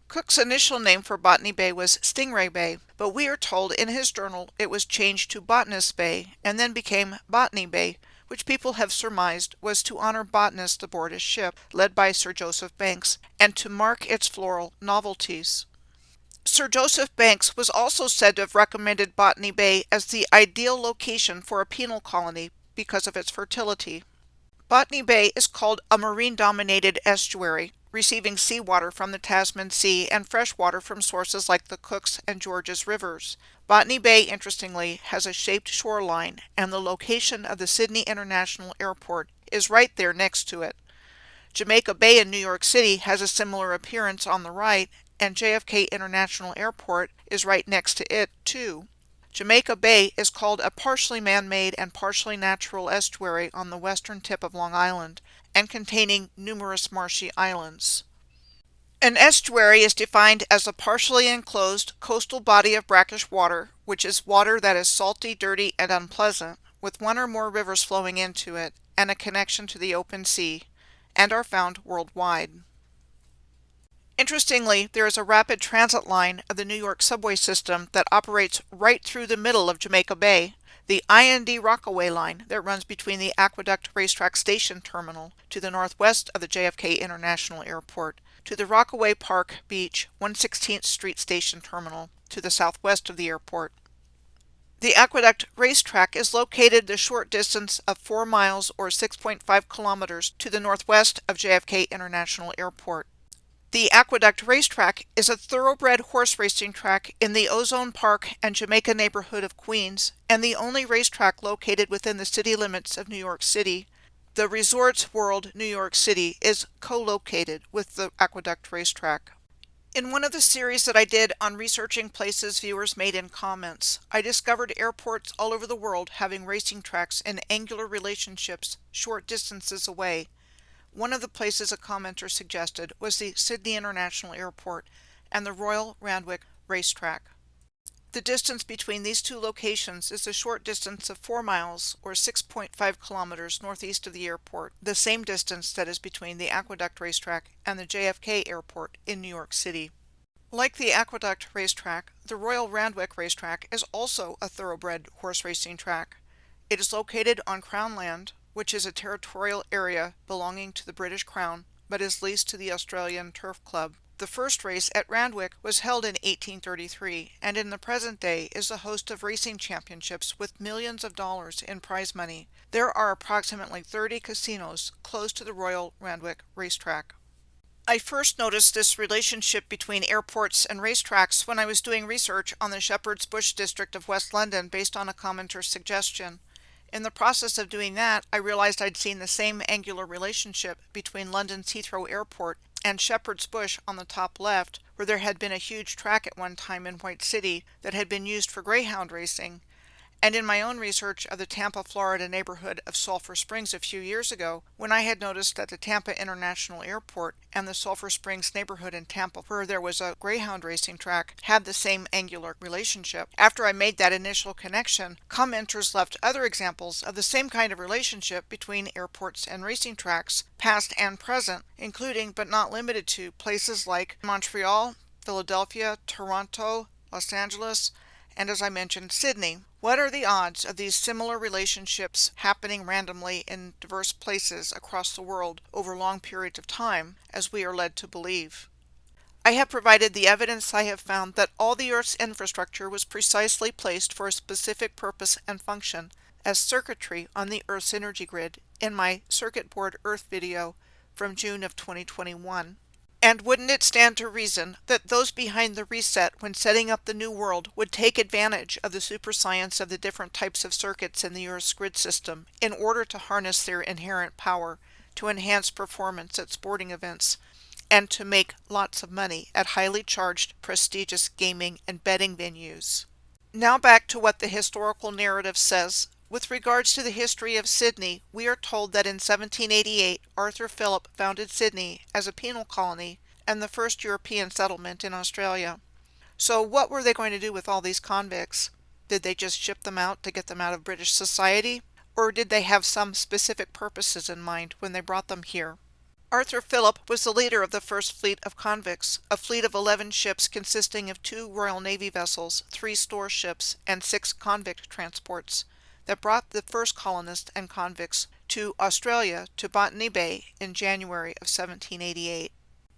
Cook's initial name for Botany Bay was Stingray Bay, but we are told in his journal it was changed to Botanist Bay and then became Botany Bay, which people have surmised was to honor botanists aboard his ship, led by Sir Joseph Banks, and to mark its floral novelties. Sir Joseph Banks was also said to have recommended Botany Bay as the ideal location for a penal colony because of its fertility. Botany Bay is called a marine-dominated estuary, receiving seawater from the Tasman Sea and fresh water from sources like the Cooks and Georges rivers. Botany Bay, interestingly, has a shaped shoreline, and the location of the Sydney International Airport is right there next to it. Jamaica Bay in New York City has a similar appearance on the right, and JFK International Airport is right next to it, too. Jamaica Bay is called a partially man-made and partially natural estuary on the western tip of Long Island, and containing numerous marshy islands. An estuary is defined as a partially enclosed coastal body of brackish water, which is water that is salty, dirty, and unpleasant, with one or more rivers flowing into it, and a connection to the open sea, and are found worldwide. Interestingly, there is a rapid transit line of the New York subway system that operates right through the middle of Jamaica Bay, the I&D Rockaway line that runs between the Aqueduct Racetrack Station Terminal to the northwest of the JFK International Airport, to the Rockaway Park Beach 116th Street Station Terminal to the southwest of the airport. The Aqueduct Racetrack is located a short distance of 4 miles or 6.5 kilometers to the northwest of JFK International Airport. The Aqueduct Racetrack is a thoroughbred horse racing track in the Ozone Park and Jamaica neighborhood of Queens, and the only racetrack located within the city limits of New York City. The Resorts World New York City is co-located with the Aqueduct Racetrack. In one of the series that I did on researching places viewers made in comments, I discovered airports all over the world having racing tracks in angular relationships short distances away. One of the places a commenter suggested was the Sydney International Airport and the Royal Randwick Racetrack. The distance between these two locations is a short distance of 4 miles or 6.5 kilometers northeast of the airport, the same distance that is between the Aqueduct Racetrack and the JFK Airport in New York City. Like the Aqueduct Racetrack, the Royal Randwick Racetrack is also a thoroughbred horse racing track. It is located on Crown land, which is a territorial area belonging to the British Crown, but is leased to the Australian Turf Club. The first race at Randwick was held in 1833 and in the present day is a host of racing championships with millions of dollars in prize money. There are approximately 30 casinos close to the Royal Randwick racetrack. I first noticed this relationship between airports and racetracks when I was doing research on the Shepherd's Bush district of West London based on a commenter's suggestion. In the process of doing that, I realized I'd seen the same angular relationship between London's Heathrow Airport and Shepherd's Bush on the top left, where there had been a huge track at one time in White City that had been used for greyhound racing. And in my own research of the Tampa, Florida neighborhood of Sulphur Springs a few years ago, when I had noticed that the Tampa International Airport and the Sulphur Springs neighborhood in Tampa, where there was a greyhound racing track, had the same angular relationship. After I made that initial connection, commenters left other examples of the same kind of relationship between airports and racing tracks, past and present, including but not limited to places like Montreal, Philadelphia, Toronto, Los Angeles, and as I mentioned, Sydney. What are the odds of these similar relationships happening randomly in diverse places across the world over long periods of time, as we are led to believe? I have provided the evidence I have found that all the Earth's infrastructure was precisely placed for a specific purpose and function, as circuitry on the Earth's energy grid, in my Circuit Board Earth video from June of 2021. And wouldn't it stand to reason that those behind the reset when setting up the new world would take advantage of the superscience of the different types of circuits in the Earth's grid system in order to harness their inherent power to enhance performance at sporting events and to make lots of money at highly charged, prestigious gaming and betting venues? Now back to what the historical narrative says. With regards to the history of Sydney, we are told that in 1788 Arthur Phillip founded Sydney as a penal colony and the first European settlement in Australia. So what were they going to do with all these convicts? Did they just ship them out to get them out of British society? Or did they have some specific purposes in mind when they brought them here? Arthur Phillip was the leader of the first fleet of convicts, a fleet of 11 ships consisting of 2 Royal Navy vessels, 3 store ships, and 6 convict transports, that brought the first colonists and convicts to Australia, to Botany Bay, in January of 1788.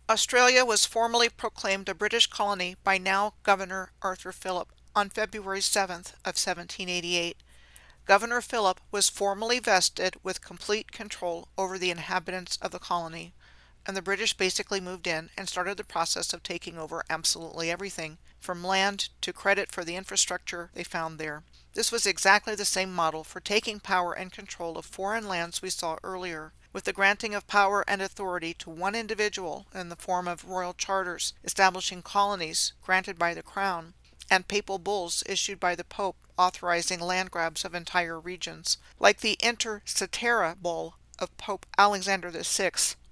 Australia was formally proclaimed a British colony by now Governor Arthur Phillip on February 7th of 1788. Governor Phillip was formally vested with complete control over the inhabitants of the colony, and the British basically moved in and started the process of taking over absolutely everything, from land to credit for the infrastructure they found there. This was exactly the same model for taking power and control of foreign lands we saw earlier, with the granting of power and authority to one individual in the form of royal charters establishing colonies granted by the crown, and papal bulls issued by the Pope authorizing land grabs of entire regions, like the Inter Cetera Bull of Pope Alexander VI,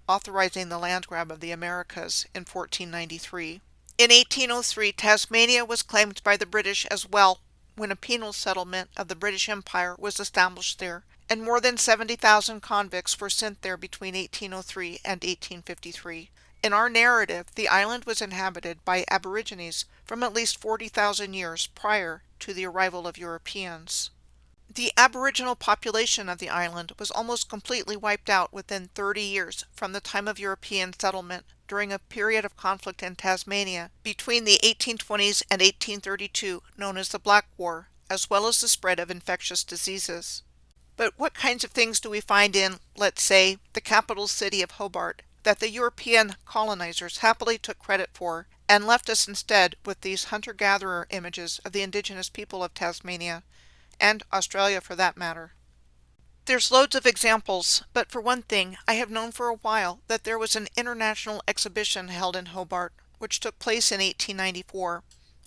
authorizing the land grab of the Americas in 1493. In 1803, Tasmania was claimed by the British as well, when a penal settlement of the British Empire was established there, and more than 70,000 convicts were sent there between 1803 and 1853. In our narrative, the island was inhabited by Aborigines from at least 40,000 years prior to the arrival of Europeans. The Aboriginal population of the island was almost completely wiped out within 30 years from the time of European settlement during a period of conflict in Tasmania between the 1820s and 1832, known as the Black War, as well as the spread of infectious diseases. But what kinds of things do we find in, let's say, the capital city of Hobart, that the European colonizers happily took credit for and left us instead with these hunter-gatherer images of the indigenous people of Tasmania, and Australia for that matter? There's loads of examples, but for one thing, I have known for a while that there was an international exhibition held in Hobart, which took place in 1894.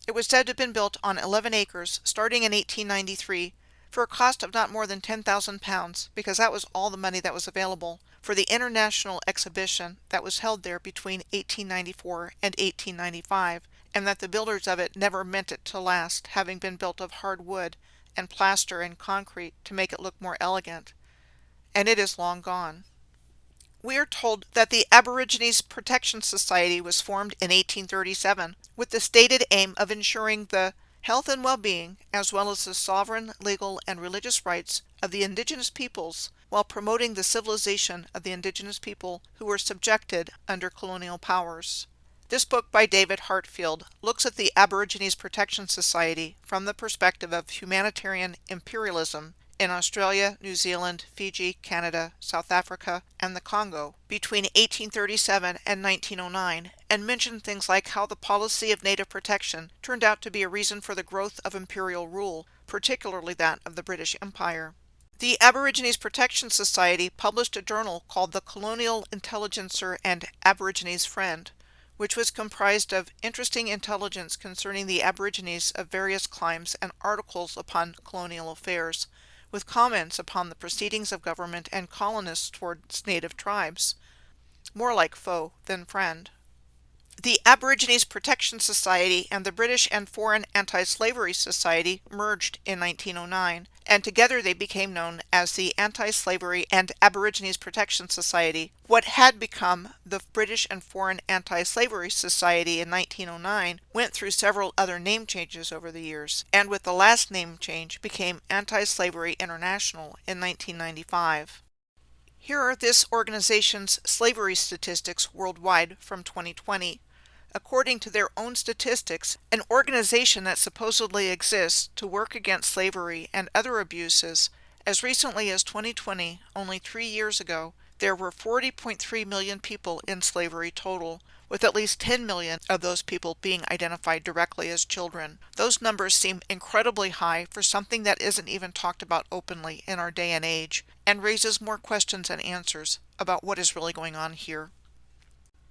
It was said to have been built on 11 acres, starting in 1893, for a cost of not more than £10,000, because that was all the money that was available for the international exhibition that was held there between 1894 and 1895, and that the builders of it never meant it to last, having been built of hard wood and plaster and concrete to make it look more elegant, and it is long gone. We are told that the Aborigines Protection Society was formed in 1837 with the stated aim of ensuring the health and well-being, as well as the sovereign, legal, and religious rights of the indigenous peoples, while promoting the civilization of the indigenous people who were subjected under colonial powers. This book by David Hartfield looks at the Aborigines Protection Society from the perspective of humanitarian imperialism in Australia, New Zealand, Fiji, Canada, South Africa, and the Congo between 1837 and 1909, and mentioned things like how the policy of native protection turned out to be a reason for the growth of imperial rule, particularly that of the British Empire. The Aborigines Protection Society published a journal called the Colonial Intelligencer and Aborigines Friend, which was comprised of interesting intelligence concerning the Aborigines of various climes and articles upon colonial affairs, with comments upon the proceedings of government and colonists towards native tribes. More like foe than friend. The Aborigines Protection Society and the British and Foreign Anti-Slavery Society merged in 1909, and together they became known as the Anti-Slavery and Aborigines Protection Society. What had become the British and Foreign Anti-Slavery Society in 1909 went through several other name changes over the years, and with the last name change became Anti-Slavery International in 1995. Here are this organization's slavery statistics worldwide from 2020. According to their own statistics, an organization that supposedly exists to work against slavery and other abuses, as recently as 2020, only 3 years ago, there were 40.3 million people in slavery total, with at least 10 million of those people being identified directly as children. Those numbers seem incredibly high for something that isn't even talked about openly in our day and age, and raises more questions than answers about what is really going on here.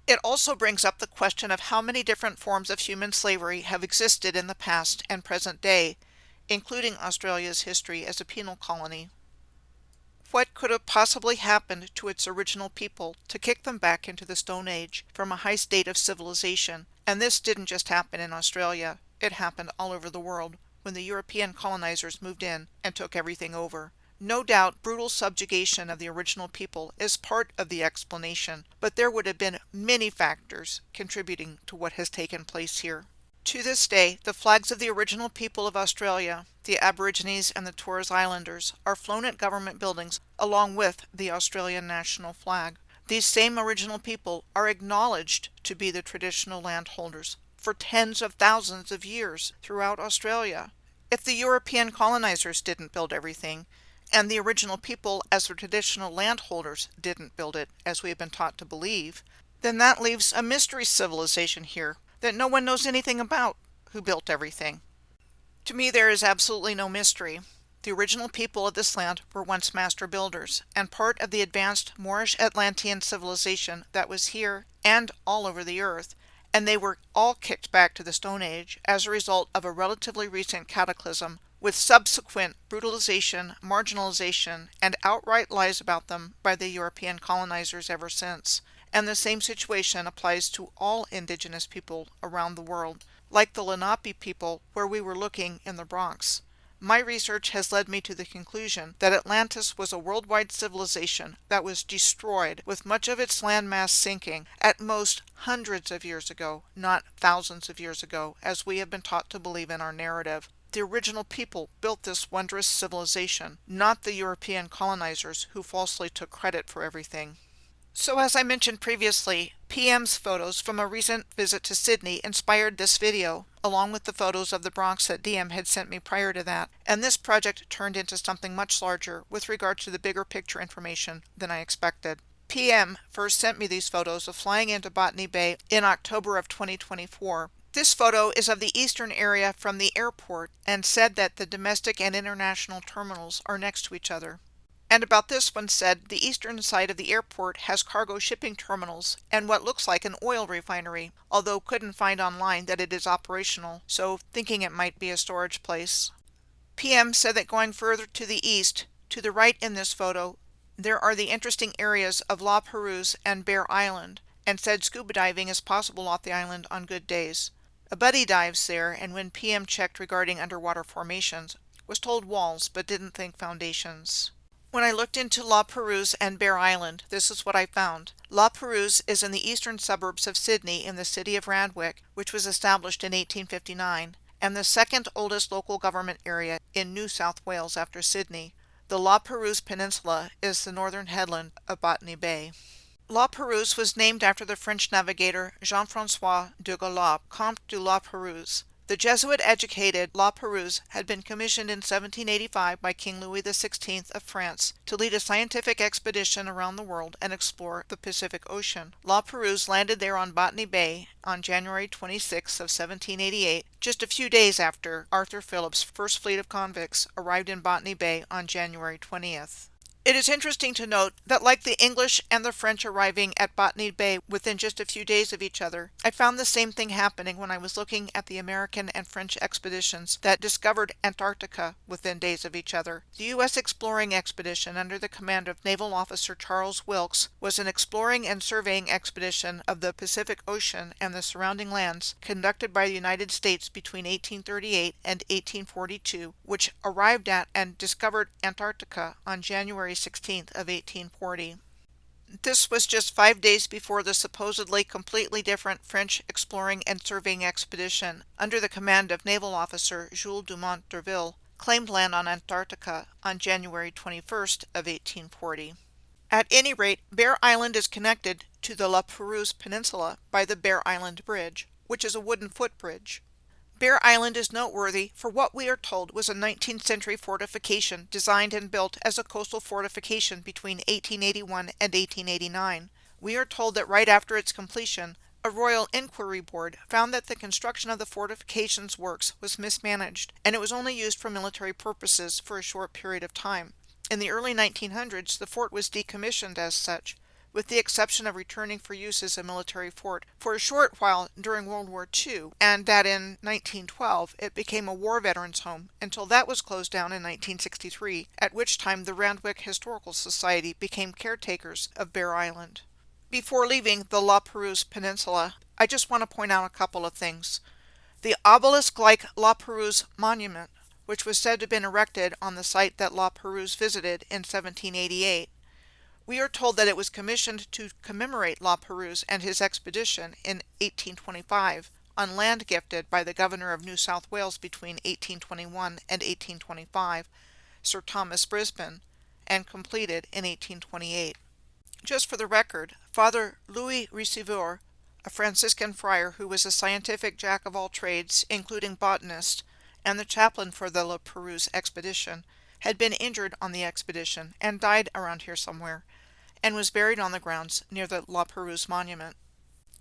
It also brings up the question of how many different forms of human slavery have existed in the past and present day, including Australia's history as a penal colony. What could have possibly happened to its original people to kick them back into the Stone Age from a high state of civilization? And this didn't just happen in Australia, it happened all over the world when the European colonizers moved in and took everything over. No doubt brutal subjugation of the original people is part of the explanation, but there would have been many factors contributing to what has taken place here. To this day, the flags of the original people of Australia, the Aborigines and the Torres Islanders, are flown at government buildings along with the Australian national flag. These same original people are acknowledged to be the traditional landholders for tens of thousands of years throughout Australia. If the European colonizers didn't build everything, and the original people as the traditional landholders didn't build it, as we have been taught to believe, then that leaves a mystery civilization here that no one knows anything about who built everything. To me, there is absolutely no mystery. The original people of this land were once master builders, and part of the advanced Moorish Atlantean civilization that was here and all over the earth, and they were all kicked back to the Stone Age as a result of a relatively recent cataclysm, with subsequent brutalization, marginalization, and outright lies about them by the European colonizers ever since. And the same situation applies to all indigenous people around the world, like the Lenape people where we were looking in the Bronx. My research has led me to the conclusion that Atlantis was a worldwide civilization that was destroyed, with much of its landmass sinking, at most hundreds of years ago, not thousands of years ago, as we have been taught to believe in our narrative. The original people built this wondrous civilization, not the European colonizers who falsely took credit for everything. So as I mentioned previously, PM's photos from a recent visit to Sydney inspired this video, along with the photos of the Bronx that DM had sent me prior to that, and this project turned into something much larger with regard to the bigger picture information than I expected. PM first sent me these photos of flying into Botany Bay in October of 2024. This photo is of the eastern area from the airport and said that the domestic and international terminals are next to each other. And about this one said the eastern side of the airport has cargo shipping terminals and what looks like an oil refinery, although couldn't find online that it is operational, so thinking it might be a storage place. PM said that going further to the east, to the right in this photo, there are the interesting areas of La Peruse and Bear Island, and said scuba diving is possible off the island on good days. A buddy dives there, and when PM checked regarding underwater formations, was told walls but didn't think foundations. When I looked into La Peruse and Bear Island, this is what I found. La Peruse is in the eastern suburbs of Sydney in the city of Randwick, which was established in 1859, and the second oldest local government area in New South Wales after Sydney. The La Peruse Peninsula is the northern headland of Botany Bay. La Peruse was named after the French navigator Jean-François de Galaup, Comte de La Peruse. The Jesuit-educated La Peruse had been commissioned in 1785 by King Louis XVI of France to lead a scientific expedition around the world and explore the Pacific Ocean. La Peruse landed there on Botany Bay on January 26 of 1788, just a few days after Arthur Phillip's first fleet of convicts arrived in Botany Bay on January 20th. It is interesting to note that, like the English and the French arriving at Botany Bay within just a few days of each other, I found the same thing happening when I was looking at the American and French expeditions that discovered Antarctica within days of each other. The U.S. exploring expedition under the command of Naval Officer Charles Wilkes was an exploring and surveying expedition of the Pacific Ocean and the surrounding lands conducted by the United States between 1838 and 1842, which arrived at and discovered Antarctica on January 16th of 1840. This was just 5 days before the supposedly completely different French exploring and surveying expedition under the command of Naval Officer Jules Dumont d'Urville claimed land on Antarctica on January 21st of 1840. At any rate, Bear Island is connected to the La Peruse Peninsula by the Bear Island Bridge, which is a wooden footbridge. Bear Island is noteworthy for what we are told was a 19th century fortification designed and built as a coastal fortification between 1881 and 1889. We are told that right after its completion, a Royal Inquiry Board found that the construction of the fortification's works was mismanaged, and it was only used for military purposes for a short period of time. In the early 1900s, the fort was decommissioned as such, with the exception of returning for use as a military fort for a short while during World War II, and that in 1912 it became a war veterans' home until that was closed down in 1963, at which time the Randwick Historical Society became caretakers of Bear Island. Before leaving the La Peruse Peninsula, I just want to point out a couple of things. The obelisk-like La Peruse Monument, which was said to have been erected on the site that La Peruse visited in 1788, we are told that it was commissioned to commemorate La Peruse and his expedition in 1825 on land gifted by the Governor of New South Wales between 1821 and 1825, Sir Thomas Brisbane, and completed in 1828. Just for the record, Father Louis Receveur, a Franciscan friar who was a scientific jack of all trades, including botanist, and the chaplain for the La Peruse expedition, had been injured on the expedition and died around here somewhere, and was buried on the grounds near the La Peruse Monument.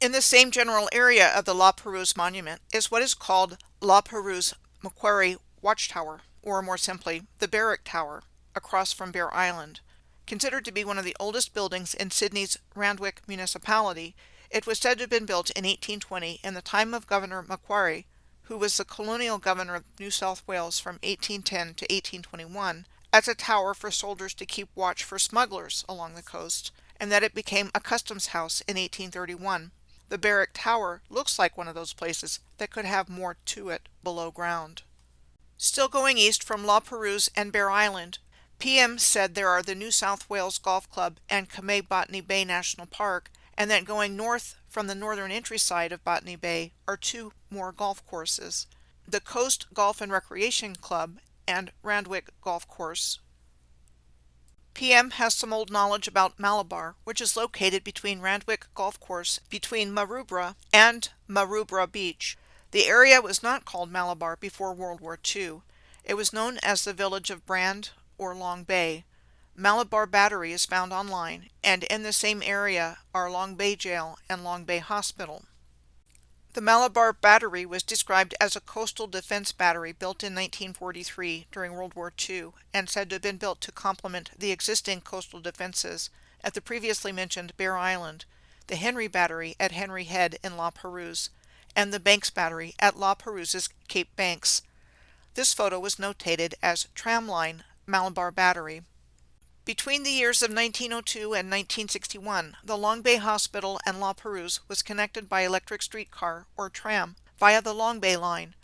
In the same general area of the La Peruse Monument is what is called La Peruse Macquarie Watchtower, or more simply, the Barrack Tower, across from Bear Island. Considered to be one of the oldest buildings in Sydney's Randwick municipality, it was said to have been built in 1820 in the time of Governor Macquarie, who was the colonial governor of New South Wales from 1810 to 1821, as a tower for soldiers to keep watch for smugglers along the coast, and that it became a customs house in 1831. The Barrack Tower looks like one of those places that could have more to it below ground. Still going east from La Peruse and Bear Island, PM said there are the New South Wales Golf Club and Kamei Botany Bay National Park, and that going north from the northern entry side of Botany Bay are 2 more golf courses, the Coast Golf and Recreation Club and Randwick Golf Course. PM has some old knowledge about Malabar, which is located between Randwick Golf Course between Maroubra and Maroubra Beach. The area was not called Malabar before World War II. It was known as the village of Brand or Long Bay. Malabar Battery is found online, and in the same area are Long Bay Jail and Long Bay Hospital. The Malabar Battery was described as a coastal defense battery built in 1943 during World War II and said to have been built to complement the existing coastal defenses at the previously mentioned Bear Island, the Henry Battery at Henry Head in La Peruse, and the Banks Battery at La Peruse's Cape Banks. This photo was notated as Tramline Malabar Battery. Between the years of 1902 and 1961, the Long Bay Hospital and La Peruse was connected by electric streetcar, or tram, via the Long Bay Line.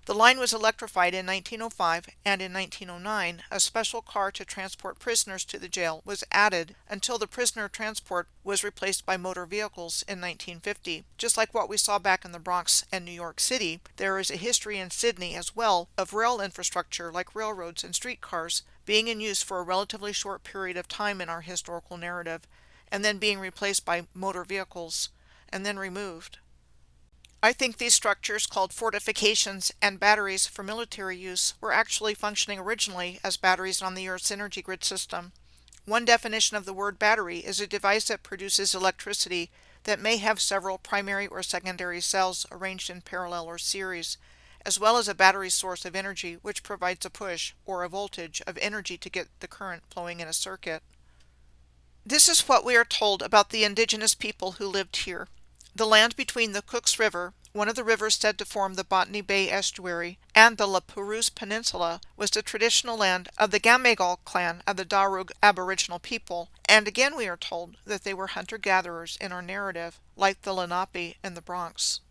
The line was electrified in 1905, and in 1909, a special car to transport prisoners to the jail was added until the prisoner transport was replaced by motor vehicles in 1950. Just like what we saw back in the Bronx and New York City, there is a history in Sydney as well of rail infrastructure like railroads and streetcars being in use for a relatively short period of time in our historical narrative, and then being replaced by motor vehicles, and then removed. I think these structures, called fortifications and batteries for military use, were actually functioning originally as batteries on the Earth's energy grid system. One definition of the word battery is a device that produces electricity that may have several primary or secondary cells arranged in parallel or series, as well as a battery source of energy which provides a push or a voltage of energy to get the current flowing in a circuit. This is what we are told about the indigenous people who lived here. The land between the Cooks River, one of the rivers said to form the Botany Bay estuary, and the La Peruse Peninsula was the traditional land of the Gamegal clan of the Darug Aboriginal people, and again we are told that they were hunter-gatherers in our narrative, like the Lenape in the Bronx.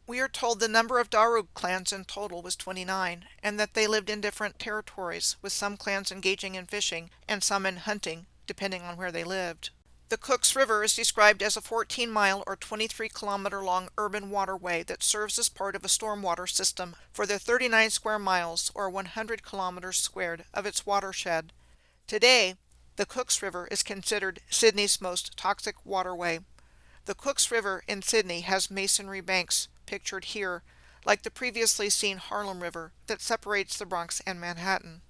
We are told the number of Darug clans in total was 29, and that they lived in different territories, with some clans engaging in fishing and some in hunting, depending on where they lived. The Cooks River is described as a 14-mile or 23-kilometer-long urban waterway that serves as part of a stormwater system for the 39 square miles or 100 kilometers squared of its watershed. Today, the Cooks River is considered Sydney's most toxic waterway. The Cooks River in Sydney has masonry banks, pictured here, like the previously seen Harlem River that separates the Bronx and Manhattan.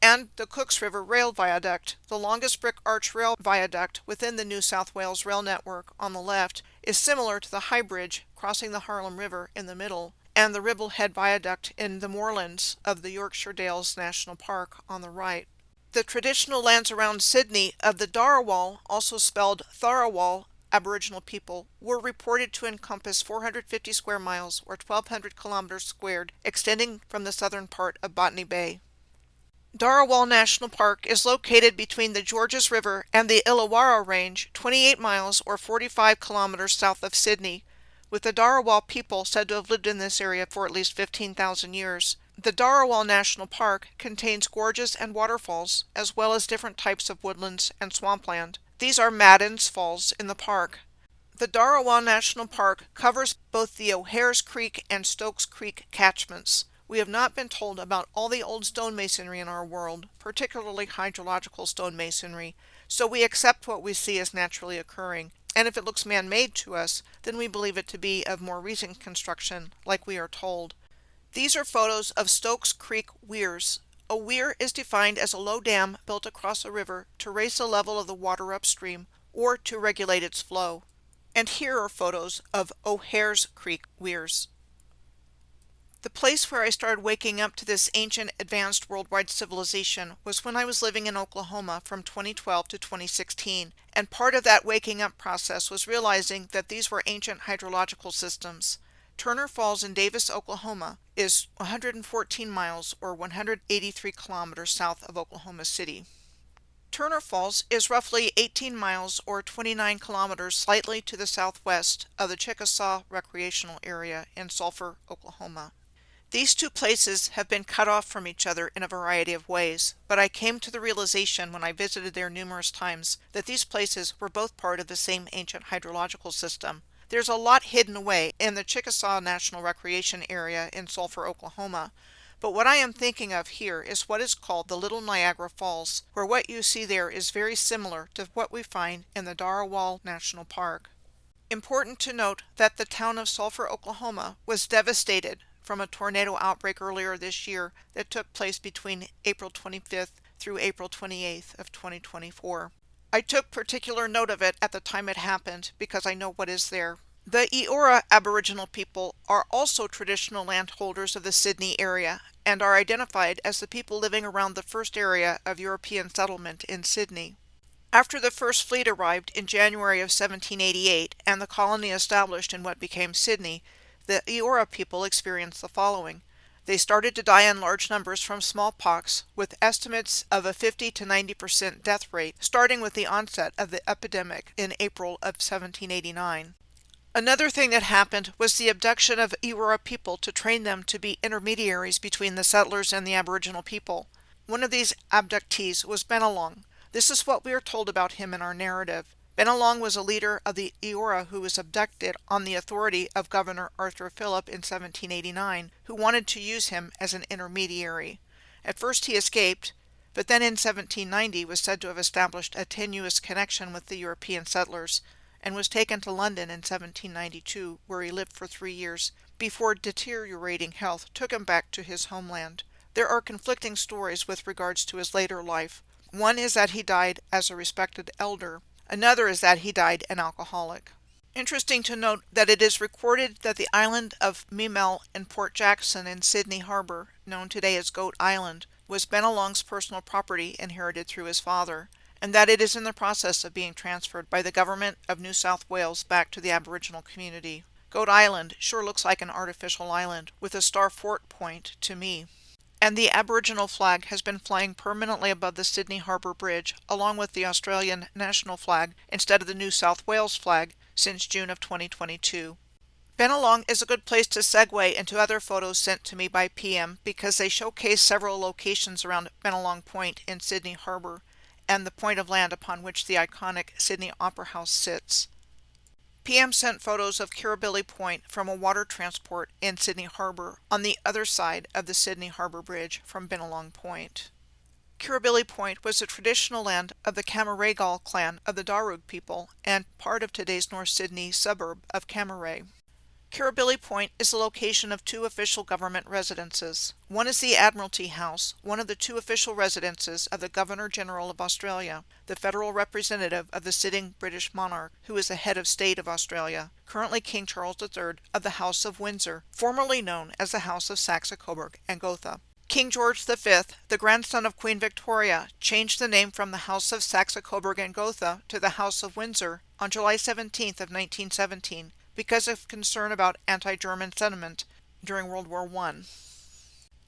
And the Cooks River Rail Viaduct, the longest brick arch rail viaduct within the New South Wales rail network on the left, is similar to the High Bridge crossing the Harlem River in the middle, and the Ribble Head Viaduct in the moorlands of the Yorkshire Dales National Park on the right. The traditional lands around Sydney of the Darawal, also spelled Tharawal, Aboriginal people, were reported to encompass 450 square miles or 1,200 kilometers squared, extending from the southern part of Botany Bay. Darawal National Park is located between the Georges River and the Illawarra Range, 28 miles or 45 kilometers south of Sydney, with the Darawal people said to have lived in this area for at least 15,000 years. The Darawal National Park contains gorges and waterfalls, as well as different types of woodlands and swampland. These are Madden's Falls in the park. The Darawal National Park covers both the O'Hare's Creek and Stokes Creek catchments. We have not been told about all the old stonemasonry in our world, particularly hydrological stonemasonry, so we accept what we see as naturally occurring, and if it looks man-made to us, then we believe it to be of more recent construction, like we are told. These are photos of Stokes Creek weirs. A weir is defined as a low dam built across a river to raise the level of the water upstream, or to regulate its flow. And here are photos of O'Hare's Creek weirs. The place where I started waking up to this ancient advanced worldwide civilization was when I was living in Oklahoma from 2012 to 2016, and part of that waking up process was realizing that these were ancient hydrological systems. Turner Falls in Davis, Oklahoma is 114 miles or 183 kilometers south of Oklahoma City. Turner Falls is roughly 18 miles or 29 kilometers slightly to the southwest of the Chickasaw Recreational Area in Sulphur, Oklahoma. These two places have been cut off from each other in a variety of ways, but I came to the realization when I visited there numerous times that these places were both part of the same ancient hydrological system. There's a lot hidden away in the Chickasaw National Recreation Area in Sulphur, Oklahoma, but what I am thinking of here is what is called the Little Niagara Falls, where what you see there is very similar to what we find in the Darawal National Park. Important to note that the town of Sulphur, Oklahoma was devastated from a tornado outbreak earlier this year that took place between April 25th through April 28th of 2024. I took particular note of it at the time it happened because I know what is there. The Eora Aboriginal people are also traditional landholders of the Sydney area and are identified as the people living around the first area of European settlement in Sydney. After the first fleet arrived in January of 1788 and the colony established in what became Sydney, the Eora people experienced the following. They started to die in large numbers from smallpox, with estimates of a 50 to 90% death rate, starting with the onset of the epidemic in April of 1789. Another thing that happened was the abduction of Eora people to train them to be intermediaries between the settlers and the Aboriginal people. One of these abductees was Penal. This is what we are told about him in our narrative. Penal was a leader of the Eora who was abducted on the authority of Governor Arthur Phillip in 1789, who wanted to use him as an intermediary. At first he escaped, but then in 1790 was said to have established a tenuous connection with the European settlers, and was taken to London in 1792, where he lived for 3 years, before deteriorating health took him back to his homeland. There are conflicting stories with regards to his later life. One is that he died as a respected elder. Another is that he died an alcoholic. Interesting to note that it is recorded that the island of Memel in Port Jackson in Sydney Harbor, known today as Goat Island, was Bennelong's personal property inherited through his father, and that it is in the process of being transferred by the government of New South Wales back to the Aboriginal community. Goat Island sure looks like an artificial island, with a star fort point to me. And the Aboriginal flag has been flying permanently above the Sydney Harbour Bridge, along with the Australian national flag, instead of the New South Wales flag, since June of 2022. Bennelong is a good place to segue into other photos sent to me by PM because they showcase several locations around Bennelong Point in Sydney Harbour and the point of land upon which the iconic Sydney Opera House sits. PM sent photos of Kirkbride Point from a water transport in Sydney Harbour on the other side of the Sydney Harbour Bridge from Bennelong Point. Kirkbride Point was the traditional land of the Cammeraygal clan of the Darug people and part of today's North Sydney suburb of Cammeray. Kirkbride Point is the location of 2 official government residences. One is the Admiralty House, one of the 2 official residences of the Governor-General of Australia, the federal representative of the sitting British monarch, who is the head of state of Australia, currently King Charles III of the House of Windsor, formerly known as the House of Saxe-Coburg and Gotha. King George V, the grandson of Queen Victoria, changed the name from the House of Saxe-Coburg and Gotha to the House of Windsor on July 17th of 1917, because of concern about anti-German sentiment during World War I.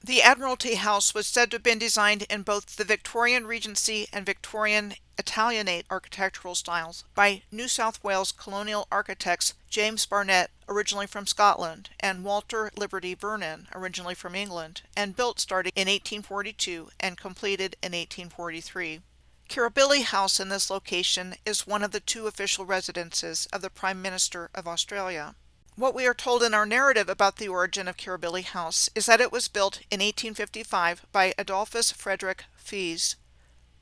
The Admiralty House was said to have been designed in both the Victorian Regency and Victorian Italianate architectural styles by New South Wales colonial architects James Barnett, originally from Scotland, and Walter Liberty Vernon, originally from England, and built starting in 1842 and completed in 1843. Kirkbride House in this location is one of the 2 official residences of the Prime Minister of Australia. What we are told in our narrative about the origin of Kirkbride House is that it was built in 1855 by Adolphus Frederick Fies,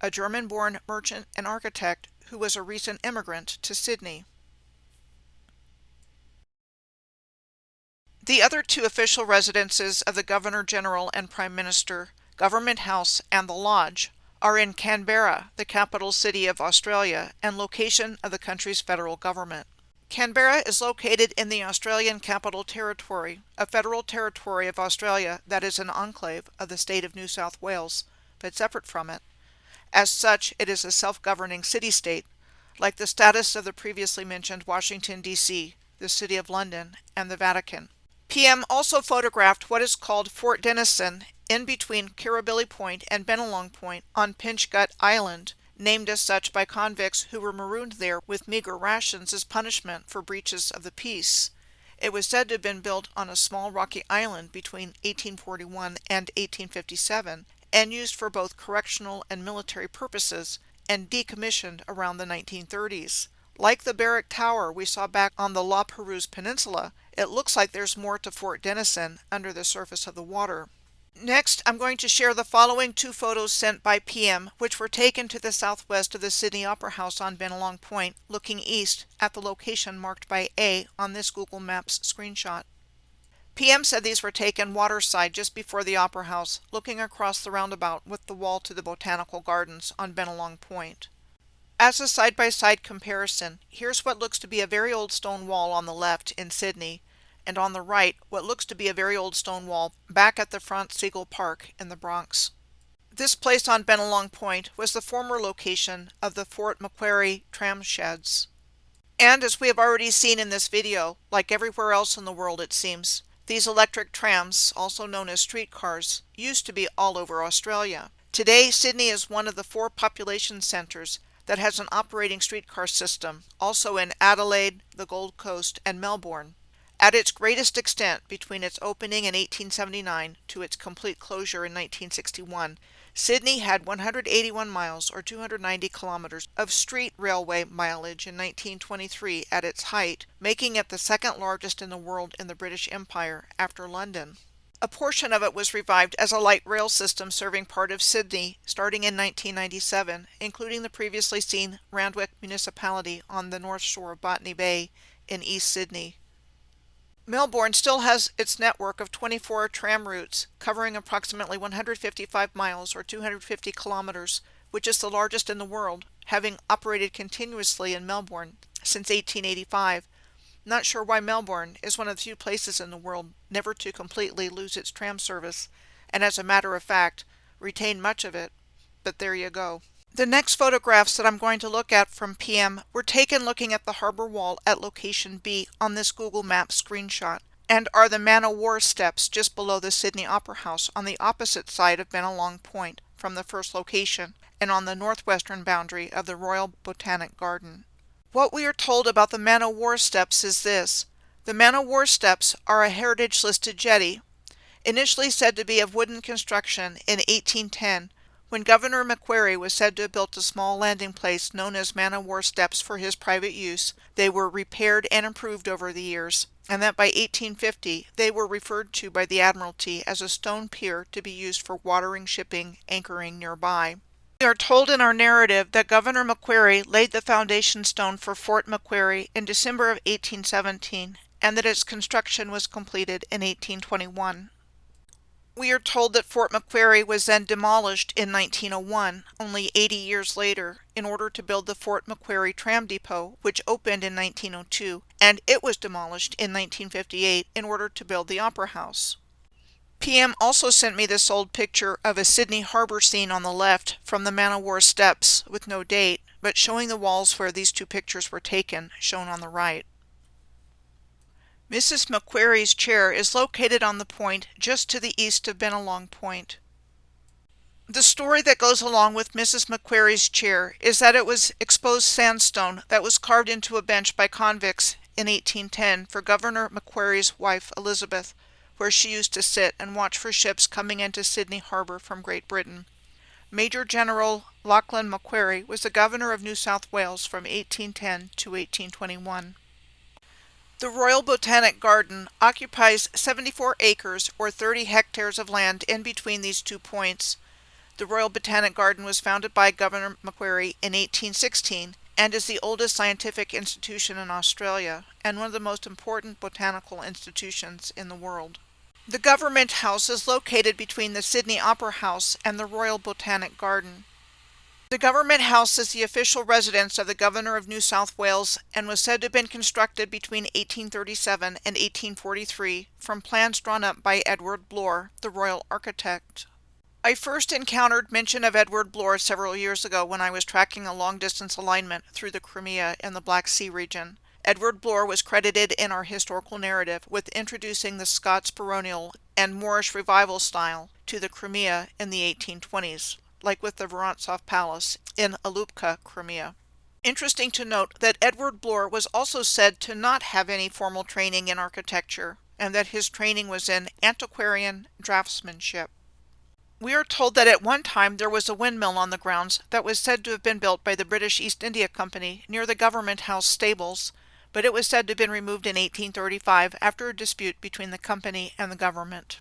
a German-born merchant and architect who was a recent immigrant to Sydney. The other 2 official residences of the Governor-General and Prime Minister, Government House and the Lodge, are in Canberra, the capital city of Australia and location of the country's federal government. Canberra is located in the Australian Capital Territory, a federal territory of Australia that is an enclave of the state of New South Wales, but separate from it. As such, it is a self-governing city-state, like the status of the previously mentioned Washington, D.C., the City of London, and the Vatican. PM also photographed what is called Fort Denison in between Kirkbride Point and Bennelong Point on Pinch Gut Island, named as such by convicts who were marooned there with meager rations as punishment for breaches of the peace. It was said to have been built on a small rocky island between 1841 and 1857 and used for both correctional and military purposes and decommissioned around the 1930s. Like the Barrack Tower we saw back on the La Peruse Peninsula, it looks like there's more to Fort Denison under the surface of the water. Next, I'm going to share the following 2 photos sent by PM, which were taken to the southwest of the Sydney Opera House on Bennelong Point, looking east at the location marked by A on this Google Maps screenshot. PM said these were taken waterside just before the Opera House, looking across the roundabout with the wall to the Botanical Gardens on Bennelong Point. As a side-by-side comparison, here's what looks to be a very old stone wall on the left in Sydney, and on the right, what looks to be a very old stone wall back at the front Seagull Park in the Bronx. This place on Bennelong Point was the former location of the Fort Macquarie tram sheds. And as we have already seen in this video, like everywhere else in the world it seems, these electric trams, also known as streetcars, used to be all over Australia. Today, Sydney is one of the 4 population centers that has an operating streetcar system, also in Adelaide, the Gold Coast, and Melbourne. At its greatest extent between its opening in 1879 to its complete closure in 1961, Sydney had 181 miles or 290 kilometers of street railway mileage in 1923 at its height, making it the 2nd largest in the world in the British Empire after London. A portion of it was revived as a light rail system serving part of Sydney starting in 1997, including the previously seen Randwick Municipality on the north shore of Botany Bay in East Sydney. Melbourne still has its network of 24 tram routes, covering approximately 155 miles or 250 kilometers, which is the largest in the world, having operated continuously in Melbourne since 1885. Not sure why Melbourne is one of the few places in the world never to completely lose its tram service, and as a matter of fact, retain much of it, but there you go. The next photographs that I'm going to look at from PM were taken looking at the harbor wall at location B on this Google Maps screenshot, and are the Man o' War steps just below the Sydney Opera House on the opposite side of Bennelong Point from the first location, and on the northwestern boundary of the Royal Botanic Garden. What we are told about the Man o' War steps is this. The Man o' War steps are a heritage listed jetty, initially said to be of wooden construction in 1810, when Governor Macquarie was said to have built a small landing place known as Man o' War steps for his private use. They were repaired and improved over the years, and that by 1850 they were referred to by the Admiralty as a stone pier to be used for watering shipping anchoring nearby. We are told in our narrative that Governor Macquarie laid the foundation stone for Fort Macquarie in December of 1817, and that its construction was completed in 1821. We are told that Fort Macquarie was then demolished in 1901, only 80 years later, in order to build the Fort Macquarie Tram Depot, which opened in 1902, and it was demolished in 1958 in order to build the Opera House. PM also sent me this old picture of a Sydney Harbour scene on the left from the Man o' War steps with no date, but showing the walls where these two pictures were taken, shown on the right. Mrs. Macquarie's chair is located on the point just to the east of Bennelong Point. The story that goes along with Mrs. Macquarie's chair is that it was exposed sandstone that was carved into a bench by convicts in 1810 for Governor Macquarie's wife Elizabeth, where she used to sit and watch for ships coming into Sydney Harbour from Great Britain. Major General Lachlan Macquarie was the Governor of New South Wales from 1810 to 1821. The Royal Botanic Garden occupies 74 acres or 30 hectares of land in between these 2 points. The Royal Botanic Garden was founded by Governor Macquarie in 1816 and is the oldest scientific institution in Australia and one of the most important botanical institutions in the world. The Government House is located between the Sydney Opera House and the Royal Botanic Garden. The Government House is the official residence of the Governor of New South Wales and was said to have been constructed between 1837 and 1843 from plans drawn up by Edward Blore, the royal architect. I first encountered mention of Edward Blore several years ago when I was tracking a long-distance alignment through the Crimea in the Black Sea region. Edward Blore was credited in our historical narrative with introducing the Scots baronial and Moorish revival style to the Crimea in the 1820s, like with the Vorontsov Palace in Alupka, Crimea. Interesting to note that Edward Blore was also said to not have any formal training in architecture, and that his training was in antiquarian draftsmanship. We are told that at one time there was a windmill on the grounds that was said to have been built by the British East India Company near the Government House stables, but it was said to have been removed in 1835 after a dispute between the company and the government.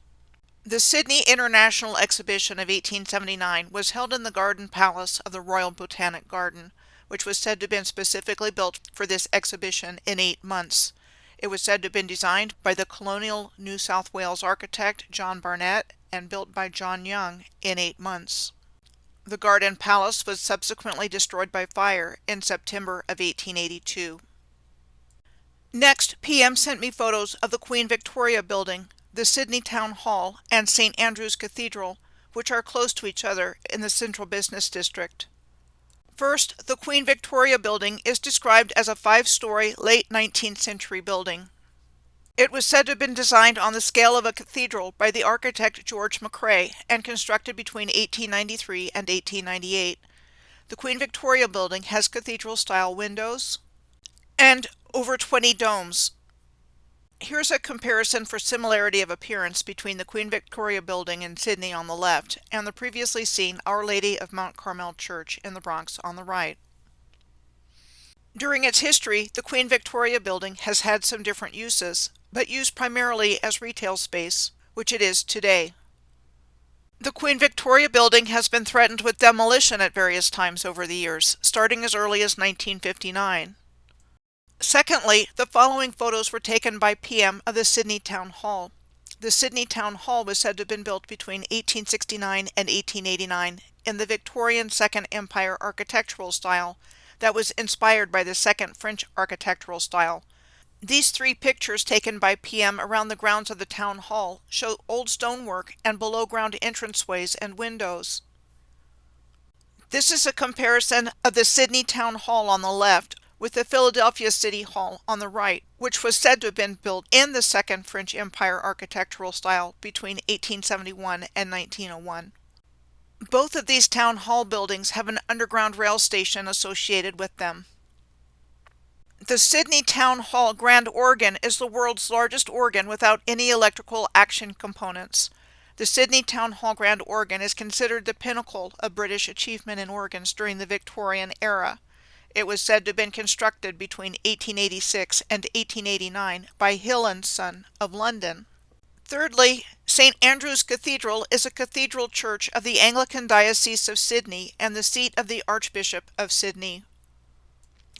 The Sydney International Exhibition of 1879 was held in the Garden Palace of the Royal Botanic Garden, which was said to have been specifically built for this exhibition in 8 months. It was said to have been designed by the colonial New South Wales architect John Barnett and built by John Young in 8 months. The Garden Palace was subsequently destroyed by fire in September of 1882. Next, PM sent me photos of the Queen Victoria Building, the Sydney Town Hall, and St. Andrew's Cathedral, which are close to each other in the Central Business District. First, the Queen Victoria Building is described as a 5-story late 19th century building. It was said to have been designed on the scale of a cathedral by the architect George McRae and constructed between 1893 and 1898. The Queen Victoria Building has cathedral-style windows and over 20 domes. Here's a comparison for similarity of appearance between the Queen Victoria Building in Sydney on the left and the previously seen Our Lady of Mount Carmel Church in the Bronx on the right. During its history, the Queen Victoria Building has had some different uses, but used primarily as retail space, which it is today. The Queen Victoria building has been threatened with demolition at various times over the years, starting as early as 1959. Secondly, the following photos were taken by PM of the Sydney Town Hall. The Sydney Town Hall was said to have been built between 1869 and 1889 in the Victorian Second Empire architectural style that was inspired by the Second French architectural style. These three pictures taken by PM around the grounds of the town hall show old stonework and below-ground entranceways and windows. This is a comparison of the Sydney Town Hall on the left with the Philadelphia City Hall on the right, which was said to have been built in the Second French Empire architectural style between 1871 and 1901. Both of these town hall buildings have an underground rail station associated with them. The Sydney Town Hall grand organ is the world's largest organ without any electrical action components. The Sydney Town Hall grand organ is considered the pinnacle of British achievement in organs during the Victorian era. It was said to have been constructed between 1886 and 1889 by Hill and Son of London. Thirdly, St. Andrew's Cathedral is a cathedral church of the Anglican Diocese of Sydney and the seat of the Archbishop of Sydney.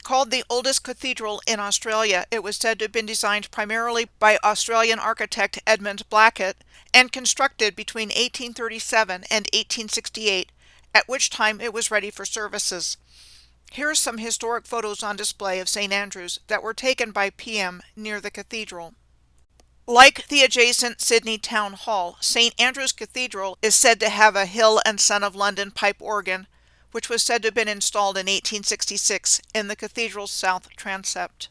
Called the oldest cathedral in Australia, it was said to have been designed primarily by Australian architect Edmund Blackett and constructed between 1837 and 1868, at which time it was ready for services. Here are some historic photos on display of St. Andrews that were taken by PM near the cathedral. Like the adjacent Sydney Town Hall, St. Andrew's Cathedral is said to have a Hill and Son of London pipe organ, which was said to have been installed in 1866 in the cathedral's south transept.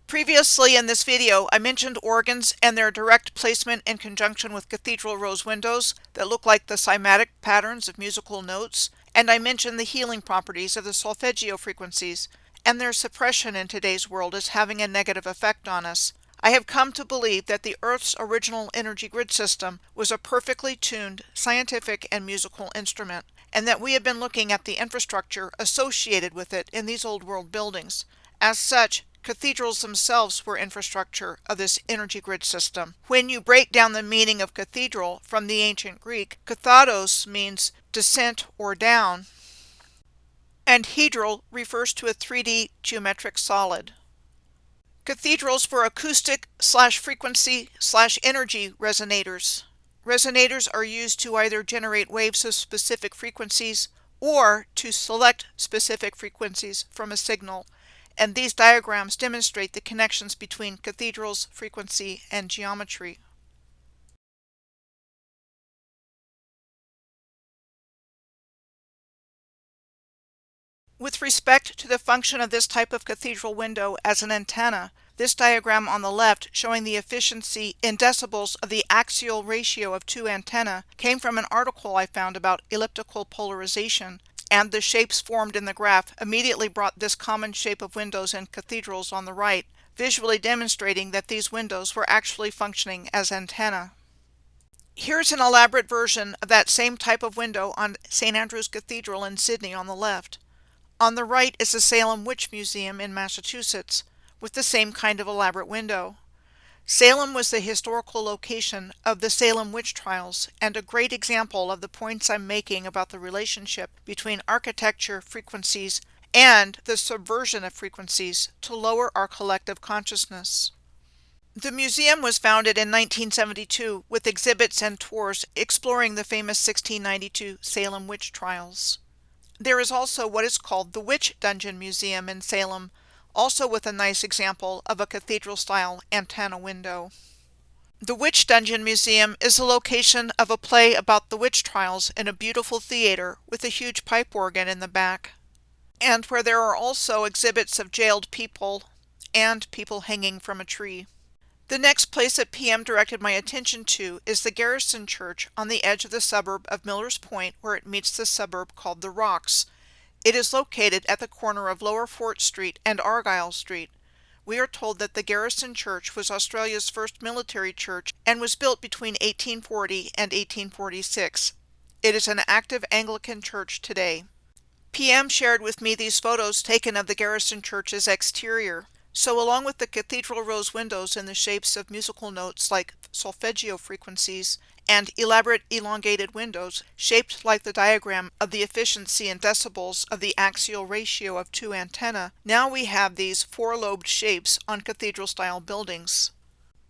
Previously in this video, I mentioned organs and their direct placement in conjunction with cathedral rose windows that look like the cymatic patterns of musical notes, and I mentioned the healing properties of the solfeggio frequencies and their suppression in today's world as having a negative effect on us. I have come to believe that the Earth's original energy grid system was a perfectly tuned scientific and musical instrument, and that we have been looking at the infrastructure associated with it in these old world buildings. As such, cathedrals themselves were infrastructure of this energy grid system. When you break down the meaning of cathedral from the ancient Greek, kathados means descent or down, and hedral refers to a 3D geometric solid. Cathedrals were acoustic/frequency/energy resonators. Resonators are used to either generate waves of specific frequencies or to select specific frequencies from a signal, and these diagrams demonstrate the connections between cathedrals, frequency, and geometry. With respect to the function of this type of cathedral window as an antenna, this diagram on the left showing the efficiency in decibels of the axial ratio of two antennae came from an article I found about elliptical polarization, and the shapes formed in the graph immediately brought this common shape of windows in cathedrals on the right, visually demonstrating that these windows were actually functioning as antennae. Here's an elaborate version of that same type of window on St. Andrew's Cathedral in Sydney on the left. On the right is the Salem Witch Museum in Massachusetts, with the same kind of elaborate window. Salem was the historical location of the Salem witch trials, and a great example of the points I'm making about the relationship between architecture, frequencies, and the subversion of frequencies to lower our collective consciousness. The museum was founded in 1972 with exhibits and tours exploring the famous 1692 Salem witch trials. There is also what is called the Witch Dungeon Museum in Salem, also with a nice example of a cathedral-style antenna window. The Witch Dungeon Museum is the location of a play about the witch trials in a beautiful theater with a huge pipe organ in the back, and where there are also exhibits of jailed people and people hanging from a tree. The next place that PM directed my attention to is the Garrison Church on the edge of the suburb of Millers Point, where it meets the suburb called the Rocks. It is located at the corner of Lower Fort Street and Argyle Street. We are told that the Garrison Church was Australia's first military church and was built between 1840 and 1846. It is an active Anglican church today. PM shared with me these photos taken of the Garrison Church's exterior. So along with the cathedral rose windows in the shapes of musical notes like solfeggio frequencies, and elaborate elongated windows shaped like the diagram of the efficiency in decibels of the axial ratio of two antennae, now we have these four-lobed shapes on cathedral-style buildings.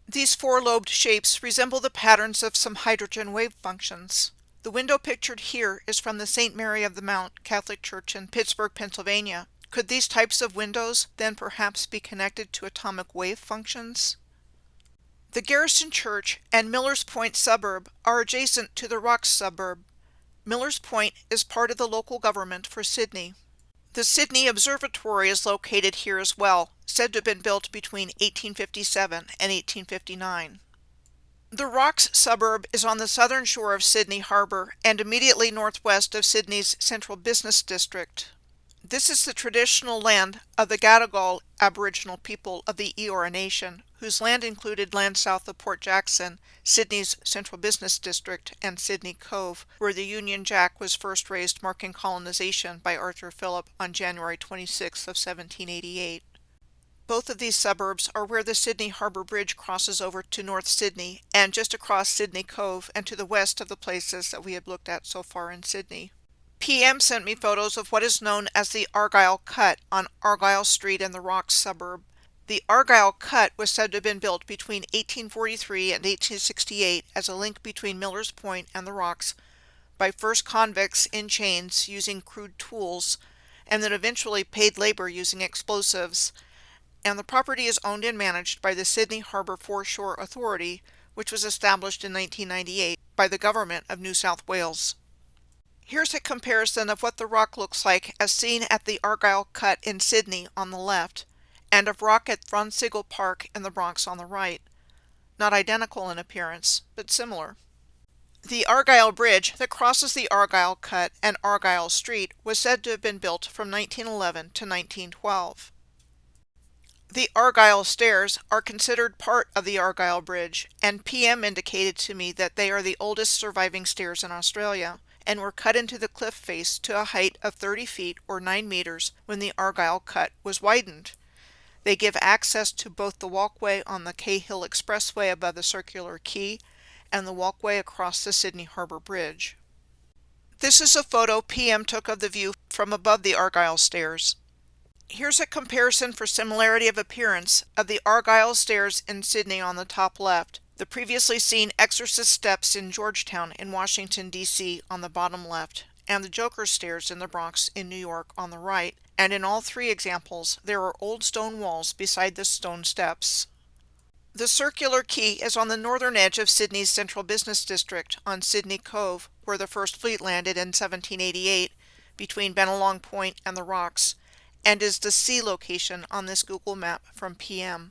These four-lobed shapes resemble the patterns of some hydrogen wave functions. The window pictured here is from the St. Mary of the Mount Catholic Church in Pittsburgh, Pennsylvania. Could these types of windows then perhaps be connected to atomic wave functions? The Garrison Church and Millers Point suburb are adjacent to the Rocks suburb. Millers Point is part of the local government for Sydney. The Sydney Observatory is located here as well, said to have been built between 1857 and 1859. The Rocks suburb is on the southern shore of Sydney Harbour and immediately northwest of Sydney's central business district. This is the traditional land of the Gadigal Aboriginal people of the Eora Nation, whose land included land south of Port Jackson, Sydney's central business district, and Sydney Cove, where the Union Jack was first raised, marking colonization by Arthur Phillip on January 26 of 1788. Both of these suburbs are where the Sydney Harbour Bridge crosses over to North Sydney, and just across Sydney Cove and to the west of the places that we have looked at so far in Sydney. PM sent me photos of what is known as the Argyle Cut on Argyle Street in the Rocks suburb. The Argyle Cut was said to have been built between 1843 and 1868 as a link between Millers Point and the Rocks by first convicts in chains using crude tools, and then eventually paid labor using explosives. And the property is owned and managed by the Sydney Harbour Foreshore Authority, which was established in 1998 by the Government of New South Wales. Here's a comparison of what the rock looks like as seen at the Argyle Cut in Sydney on the left, and of rock at Bronx Park in the Bronx on the right. Not identical in appearance, but similar. The Argyle Bridge that crosses the Argyle Cut and Argyle Street was said to have been built from 1911 to 1912. The Argyle Stairs are considered part of the Argyle Bridge, and PM indicated to me that they are the oldest surviving stairs in Australia, and were cut into the cliff face to a height of 30 feet or 9 meters when the Argyle Cut was widened. They give access to both the walkway on the Cahill Expressway above the Circular Quay and the walkway across the Sydney Harbour Bridge. This is a photo PM took of the view from above the Argyle Stairs. Here's a comparison for similarity of appearance of the Argyle Stairs in Sydney on the top left, the previously seen Exorcist Steps in Georgetown in Washington, D.C. on the bottom left, and the Joker Stairs in the Bronx in New York on the right, and in all three examples there are old stone walls beside the stone steps. The Circular Quay is on the northern edge of Sydney's central business district on Sydney Cove, where the first fleet landed in 1788, between Bennelong Point and the Rocks, and is the C location on this Google map from PM.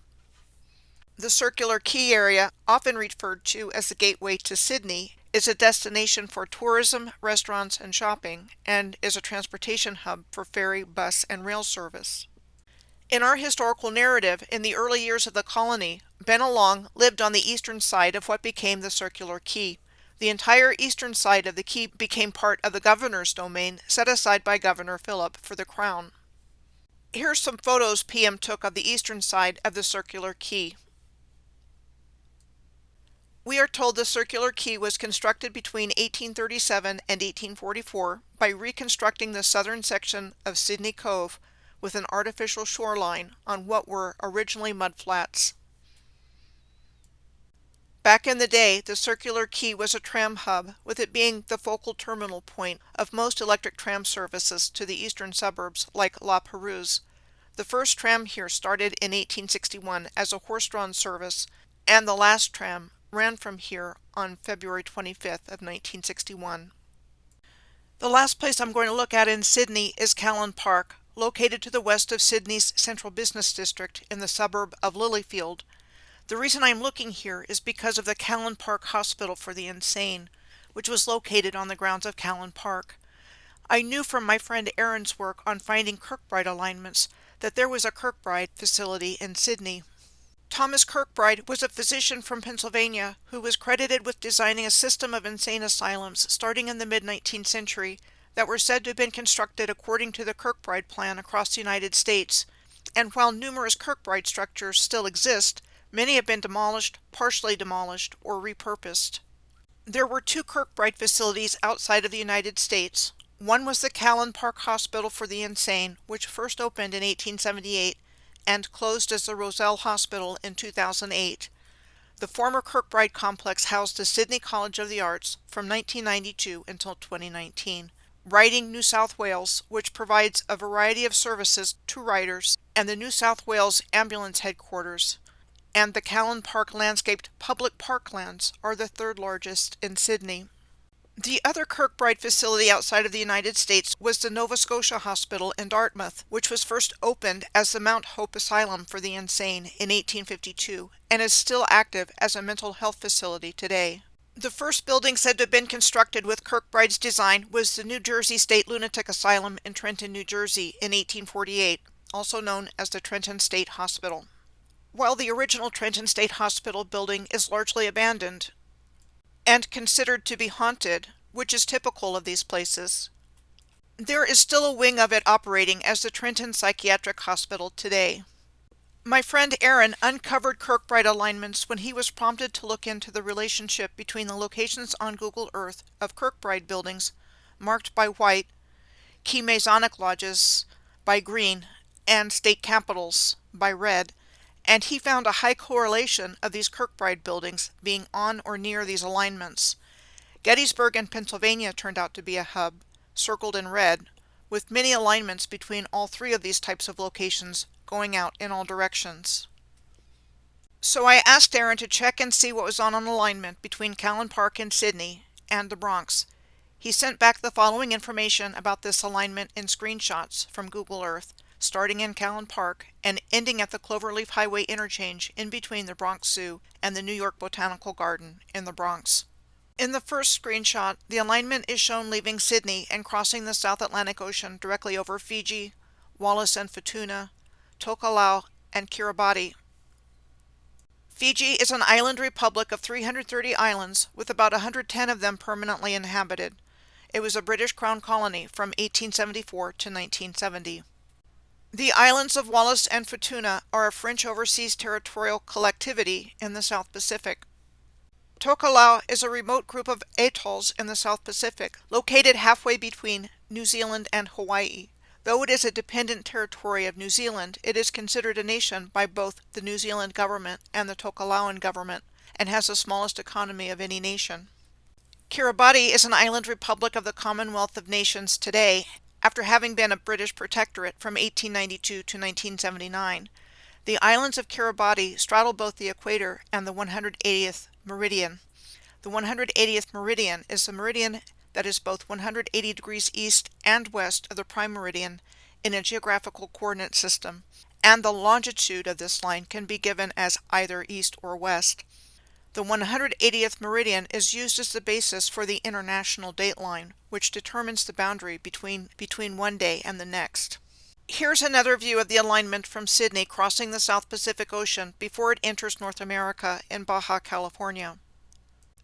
The Circular Quay area, often referred to as the gateway to Sydney, is a destination for tourism, restaurants, and shopping, and is a transportation hub for ferry, bus, and rail service. In our historical narrative, in the early years of the colony, Bennelong lived on the eastern side of what became the Circular Quay. The entire eastern side of the quay became part of the governor's domain set aside by Governor Phillip for the Crown. Here's some photos PM took of the eastern side of the Circular Quay. We are told the Circular Quay was constructed between 1837 and 1844 by reconstructing the southern section of Sydney Cove with an artificial shoreline on what were originally mudflats. Back in the day, the Circular Quay was a tram hub, with it being the focal terminal point of most electric tram services to the eastern suburbs like La Peruse. The first tram here started in 1861 as a horse-drawn service, and the last tram ran from here on February 25th of 1961. The last place I'm going to look at in Sydney is Claremont Park, located to the west of Sydney's central business district in the suburb of Lilyfield. The reason I'm looking here is because of the Claremont Park Hospital for the Insane, which was located on the grounds of Claremont Park. I knew from my friend Aaron's work on finding Kirkbride alignments that there was a Kirkbride facility in Sydney. Thomas Kirkbride was a physician from Pennsylvania who was credited with designing a system of insane asylums starting in the mid-19th century that were said to have been constructed according to the Kirkbride plan across the United States, and while numerous Kirkbride structures still exist, many have been demolished, partially demolished, or repurposed. There were two Kirkbride facilities outside of the United States. One was the Claremont Park Hospital for the Insane, which first opened in 1878 and closed as the Roselle Hospital in 2008. The former Kirkbride complex housed the Sydney College of the Arts from 1992 until 2019. Writing New South Wales, which provides a variety of services to writers, and the New South Wales Ambulance Headquarters, and the Claremont Park landscaped public parklands are the third largest in Sydney. The other Kirkbride facility outside of the United States was the Nova Scotia Hospital in Dartmouth, which was first opened as the Mount Hope Asylum for the Insane in 1852 and is still active as a mental health facility today. The first building said to have been constructed with Kirkbride's design was the New Jersey State Lunatic Asylum in Trenton, New Jersey in 1848, also known as the Trenton State Hospital. While the original Trenton State Hospital building is largely abandoned and considered to be haunted, which is typical of these places, there is still a wing of it operating as the Trenton Psychiatric Hospital today. My friend Aaron uncovered Kirkbride alignments when he was prompted to look into the relationship between the locations on Google Earth of Kirkbride buildings marked by white, key Masonic lodges by green, and state capitals by red, and he found a high correlation of these Kirkbride buildings being on or near these alignments. Gettysburg in Pennsylvania turned out to be a hub, circled in red, with many alignments between all three of these types of locations going out in all directions. So I asked Aaron to check and see what was on an alignment between Claremont Park in Sydney and the Bronx. He sent back the following information about this alignment in screenshots from Google Earth, starting in Claremont Park and ending at the Cloverleaf Highway interchange in between the Bronx Zoo and the New York Botanical Garden in the Bronx. In the first screenshot, the alignment is shown leaving Sydney and crossing the South Atlantic Ocean directly over Fiji, Wallis and Futuna, Tokelau, and Kiribati. Fiji is an island republic of 330 islands, with about 110 of them permanently inhabited. It was a British Crown colony from 1874 to 1970. The islands of Wallis and Futuna are a French overseas territorial collectivity in the South Pacific. Tokelau is a remote group of atolls in the South Pacific, located halfway between New Zealand and Hawaii. Though it is a dependent territory of New Zealand, it is considered a nation by both the New Zealand government and the Tokelauan government, and has the smallest economy of any nation. Kiribati is an island republic of the Commonwealth of Nations today, after having been a British protectorate from 1892 to 1979. The islands of Kiribati straddle both the equator and the 180th meridian. The 180th meridian is the meridian that is both 180 degrees east and west of the prime meridian in a geographical coordinate system, and the longitude of this line can be given as either east or west. The 180th meridian is used as the basis for the international dateline, which determines the boundary between one day and the next. Here's another view of the alignment from Sydney crossing the South Pacific Ocean before it enters North America in Baja California.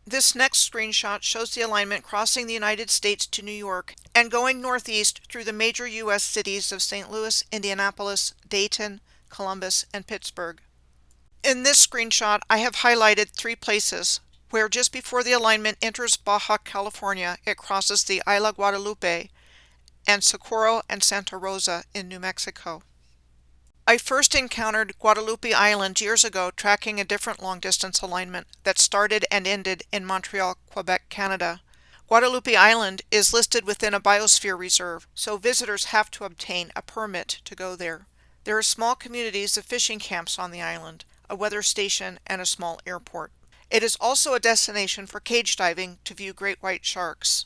This next screenshot shows the alignment crossing the United States to New York and going northeast through the major U.S. cities of St. Louis, Indianapolis, Dayton, Columbus, and Pittsburgh. In this screenshot, I have highlighted three places where just before the alignment enters Baja California, it crosses the Isla Guadalupe and Socorro and Santa Rosa in New Mexico. I first encountered Guadalupe Island years ago tracking a different long-distance alignment that started and ended in Montreal, Quebec, Canada. Guadalupe Island is listed within a biosphere reserve, so visitors have to obtain a permit to go there. There are small communities of fishing camps on the island, a weather station, and a small airport. It is also a destination for cage diving to view great white sharks.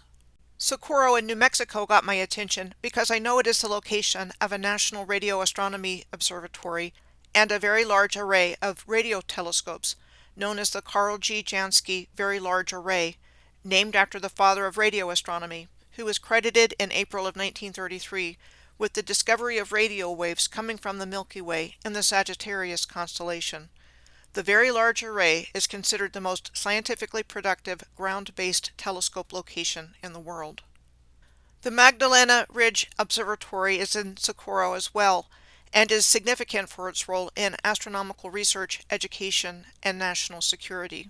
Socorro in New Mexico got my attention because I know it is the location of a National Radio Astronomy Observatory and a very large array of radio telescopes, known as the Carl G. Jansky Very Large Array, named after the father of radio astronomy, who was credited in April of 1933 with the discovery of radio waves coming from the Milky Way in the Sagittarius constellation. The Very Large Array is considered the most scientifically productive ground-based telescope location in the world. The Magdalena Ridge Observatory is in Socorro as well, and is significant for its role in astronomical research, education, and national security.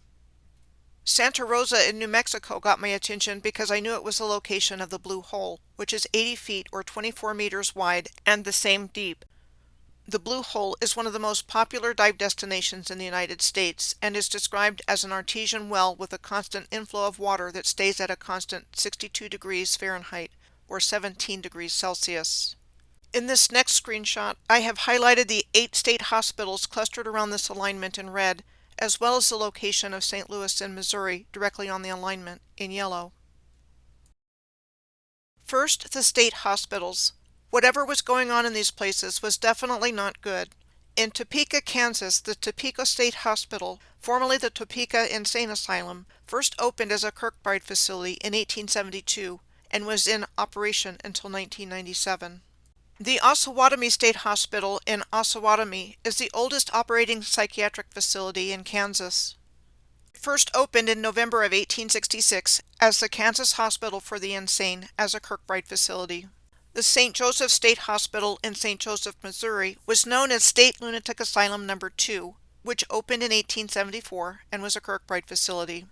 Santa Rosa in New Mexico got my attention because I knew it was the location of the Blue Hole, which is 80 feet or 24 meters wide and the same deep. The Blue Hole is one of the most popular dive destinations in the United States and is described as an artesian well with a constant inflow of water that stays at a constant 62 degrees Fahrenheit or 17 degrees Celsius. In this next screenshot, I have highlighted the 8 state hospitals clustered around this alignment in red, as well as the location of St. Louis in Missouri directly on the alignment in yellow. First, the state hospitals. Whatever was going on in these places was definitely not good. In Topeka, Kansas, the Topeka State Hospital, formerly the Topeka Insane Asylum, first opened as a Kirkbride facility in 1872 and was in operation until 1997. The Osawatomie State Hospital in Osawatomie is the oldest operating psychiatric facility in Kansas. It first opened in November of 1866 as the Kansas Hospital for the Insane as a Kirkbride facility. The St. Joseph State Hospital in St. Joseph, Missouri was known as State Lunatic Asylum No. 2, which opened in 1874 and was a Kirkbride facility.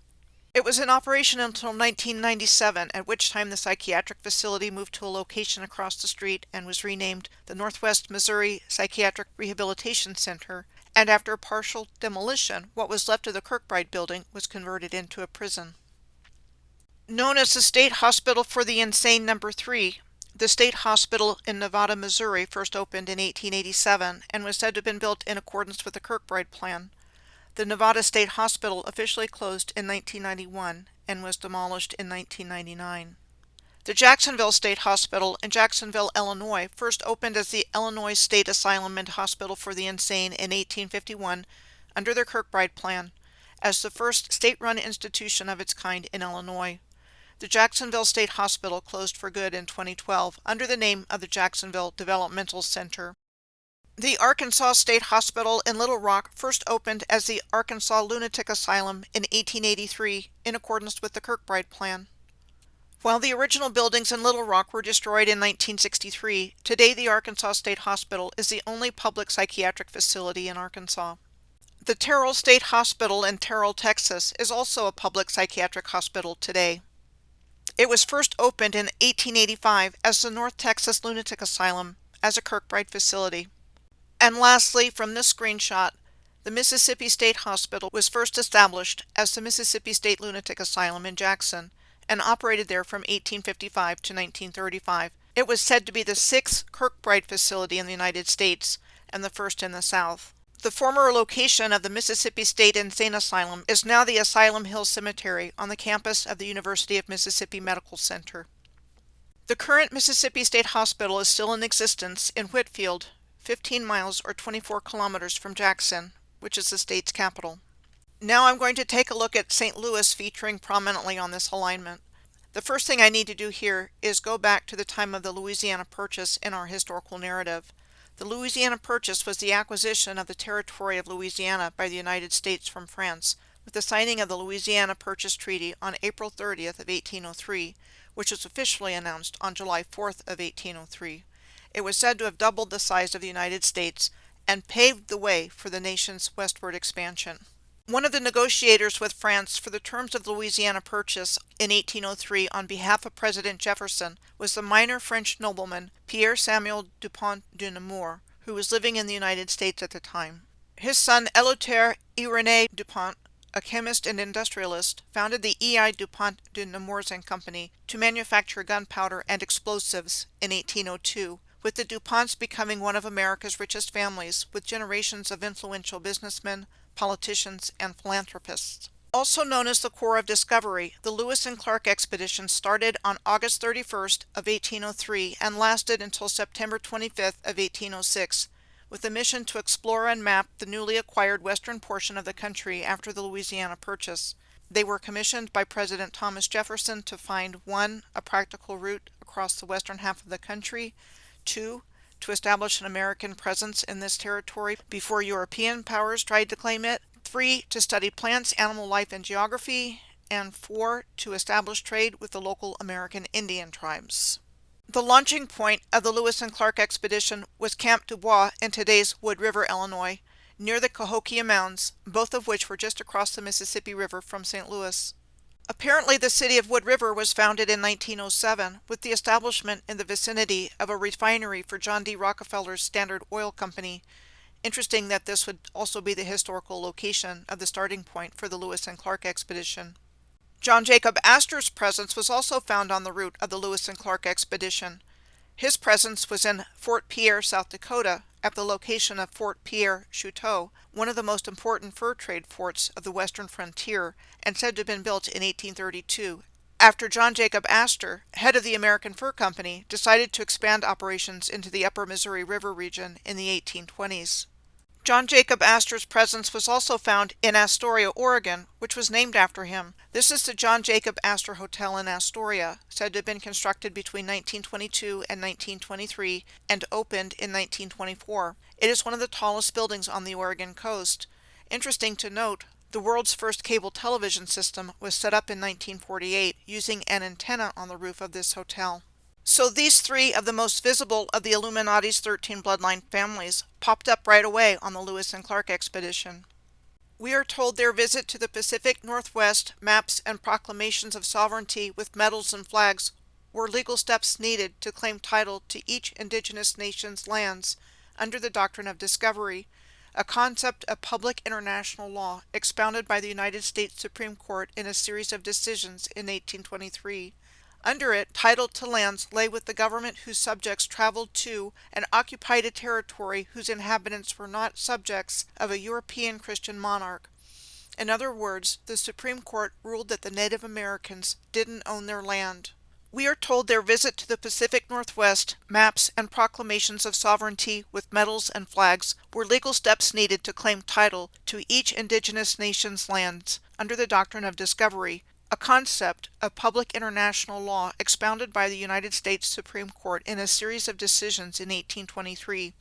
It was in operation until 1997, at which time the psychiatric facility moved to a location across the street and was renamed the Northwest Missouri Psychiatric Rehabilitation Center, and after partial demolition, what was left of the Kirkbride building was converted into a prison. Known as the State Hospital for the Insane No. 3, the State Hospital in Nevada, Missouri first opened in 1887 and was said to have been built in accordance with the Kirkbride plan. The Nevada State Hospital officially closed in 1991 and was demolished in 1999. The Jacksonville State Hospital in Jacksonville, Illinois first opened as the Illinois State Asylum and Hospital for the Insane in 1851 under the Kirkbride plan, as the first state-run institution of its kind in Illinois. The Jacksonville State Hospital closed for good in 2012 under the name of the Jacksonville Developmental Center. The Arkansas State Hospital in Little Rock first opened as the Arkansas Lunatic Asylum in 1883 in accordance with the Kirkbride plan. While the original buildings in Little Rock were destroyed in 1963, today the Arkansas State Hospital is the only public psychiatric facility in Arkansas. The Terrell State Hospital in Terrell, Texas is also a public psychiatric hospital today. It was first opened in 1885 as the North Texas Lunatic Asylum as a Kirkbride facility. And lastly, from this screenshot, the Mississippi State Hospital was first established as the Mississippi State Lunatic Asylum in Jackson and operated there from 1855 to 1935. It was said to be the 6th Kirkbride facility in the United States and the first in the South. The former location of the Mississippi State Insane Asylum is now the Asylum Hill Cemetery on the campus of the University of Mississippi Medical Center. The current Mississippi State Hospital is still in existence in Whitfield, 15 miles or 24 kilometers from Jackson, which is the state's capital. Now I'm going to take a look at St. Louis featuring prominently on this alignment. The first thing I need to do here is go back to the time of the Louisiana Purchase in our historical narrative. The Louisiana Purchase was the acquisition of the territory of Louisiana by the United States from France, with the signing of the Louisiana Purchase Treaty on April 30th of 1803, which was officially announced on July 4th of 1803. It was said to have doubled the size of the United States and paved the way for the nation's westward expansion. One of the negotiators with France for the terms of the Louisiana Purchase in 1803 on behalf of President Jefferson was the minor French nobleman Pierre Samuel Dupont de Nemours, who was living in the United States at the time. His son Eleuthère Irénée Dupont, a chemist and industrialist, founded the E.I. Dupont de Nemours and Company to manufacture gunpowder and explosives in 1802, with the DuPonts becoming one of America's richest families, with generations of influential businessmen, politicians, and philanthropists. Also known as the Corps of Discovery, the Lewis and Clark expedition started on August 31st of 1803 and lasted until September 25th of 1806, with a mission to explore and map the newly acquired western portion of the country after the Louisiana Purchase. They were commissioned by President Thomas Jefferson to find 1. A practical route across the western half of the country, 2. To establish an American presence in this territory before European powers tried to claim it, 3. To study plants, animal life, and geography, and 4. To establish trade with the local American Indian tribes. The launching point of the Lewis and Clark expedition was Camp Dubois in today's Wood River, Illinois, near the Cahokia Mounds, both of which were just across the Mississippi River from St. Louis. Apparently the city of Wood River was founded in 1907 with the establishment in the vicinity of a refinery for John D. Rockefeller's Standard Oil Company. Interesting that this would also be the historical location of the starting point for the Lewis and Clark expedition. John Jacob Astor's presence was also found on the route of the Lewis and Clark expedition. His presence was in Fort Pierre, South Dakota, at the location of Fort Pierre Chouteau, one of the most important fur trade forts of the western frontier, and said to have been built in 1832, after John Jacob Astor, head of the American Fur Company, decided to expand operations into the upper Missouri River region in the 1820s. John Jacob Astor's presence was also found in Astoria, Oregon, which was named after him. This is the John Jacob Astor Hotel in Astoria, said to have been constructed between 1922 and 1923 and opened in 1924. It is one of the tallest buildings on the Oregon coast. Interesting to note, the world's first cable television system was set up in 1948 using an antenna on the roof of this hotel. So these three of the most visible of the Illuminati's 13 bloodline families popped up right away on the Lewis and Clark expedition. We are told their visit to the Pacific Northwest, maps and proclamations of sovereignty with medals and flags, were legal steps needed to claim title to each indigenous nation's lands under the doctrine of discovery, a concept of public international law expounded by the United States Supreme Court in a series of decisions in 1823. Under it, title to lands lay with the government whose subjects traveled to and occupied a territory whose inhabitants were not subjects of a European Christian monarch. In other words, the Supreme Court ruled that the Native Americans didn't own their land. We are told their visit to the Pacific Northwest, maps and proclamations of sovereignty with medals and flags, were legal steps needed to claim title to each indigenous nation's lands under the doctrine of discovery, a concept of public international law expounded by the United States Supreme Court in a series of decisions in 1823.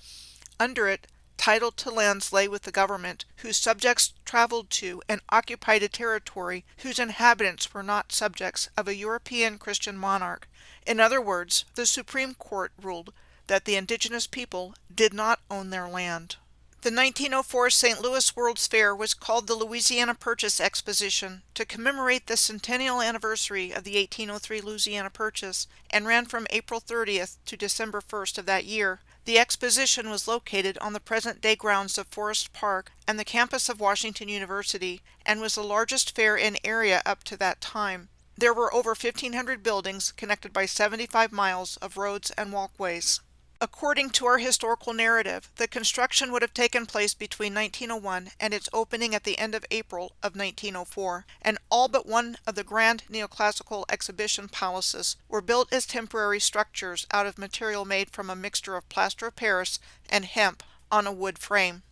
Under it, title to lands lay with the government whose subjects traveled to and occupied a territory whose inhabitants were not subjects of a European Christian monarch. In other words, the Supreme Court ruled that the indigenous people did not own their land. The 1904 St. Louis World's Fair was called the Louisiana Purchase Exposition to commemorate the centennial anniversary of the 1803 Louisiana Purchase and ran from April 30th to December 1st of that year. The exposition was located on the present-day grounds of Forest Park and the campus of Washington University and was the largest fair in area up to that time. There were over 1,500 buildings connected by 75 miles of roads and walkways. According to our historical narrative, the construction would have taken place between 1901 and its opening at the end of April of 1904, and all but one of the grand neoclassical exhibition palaces were built as temporary structures out of material made from a mixture of plaster of Paris and hemp on a wood frame.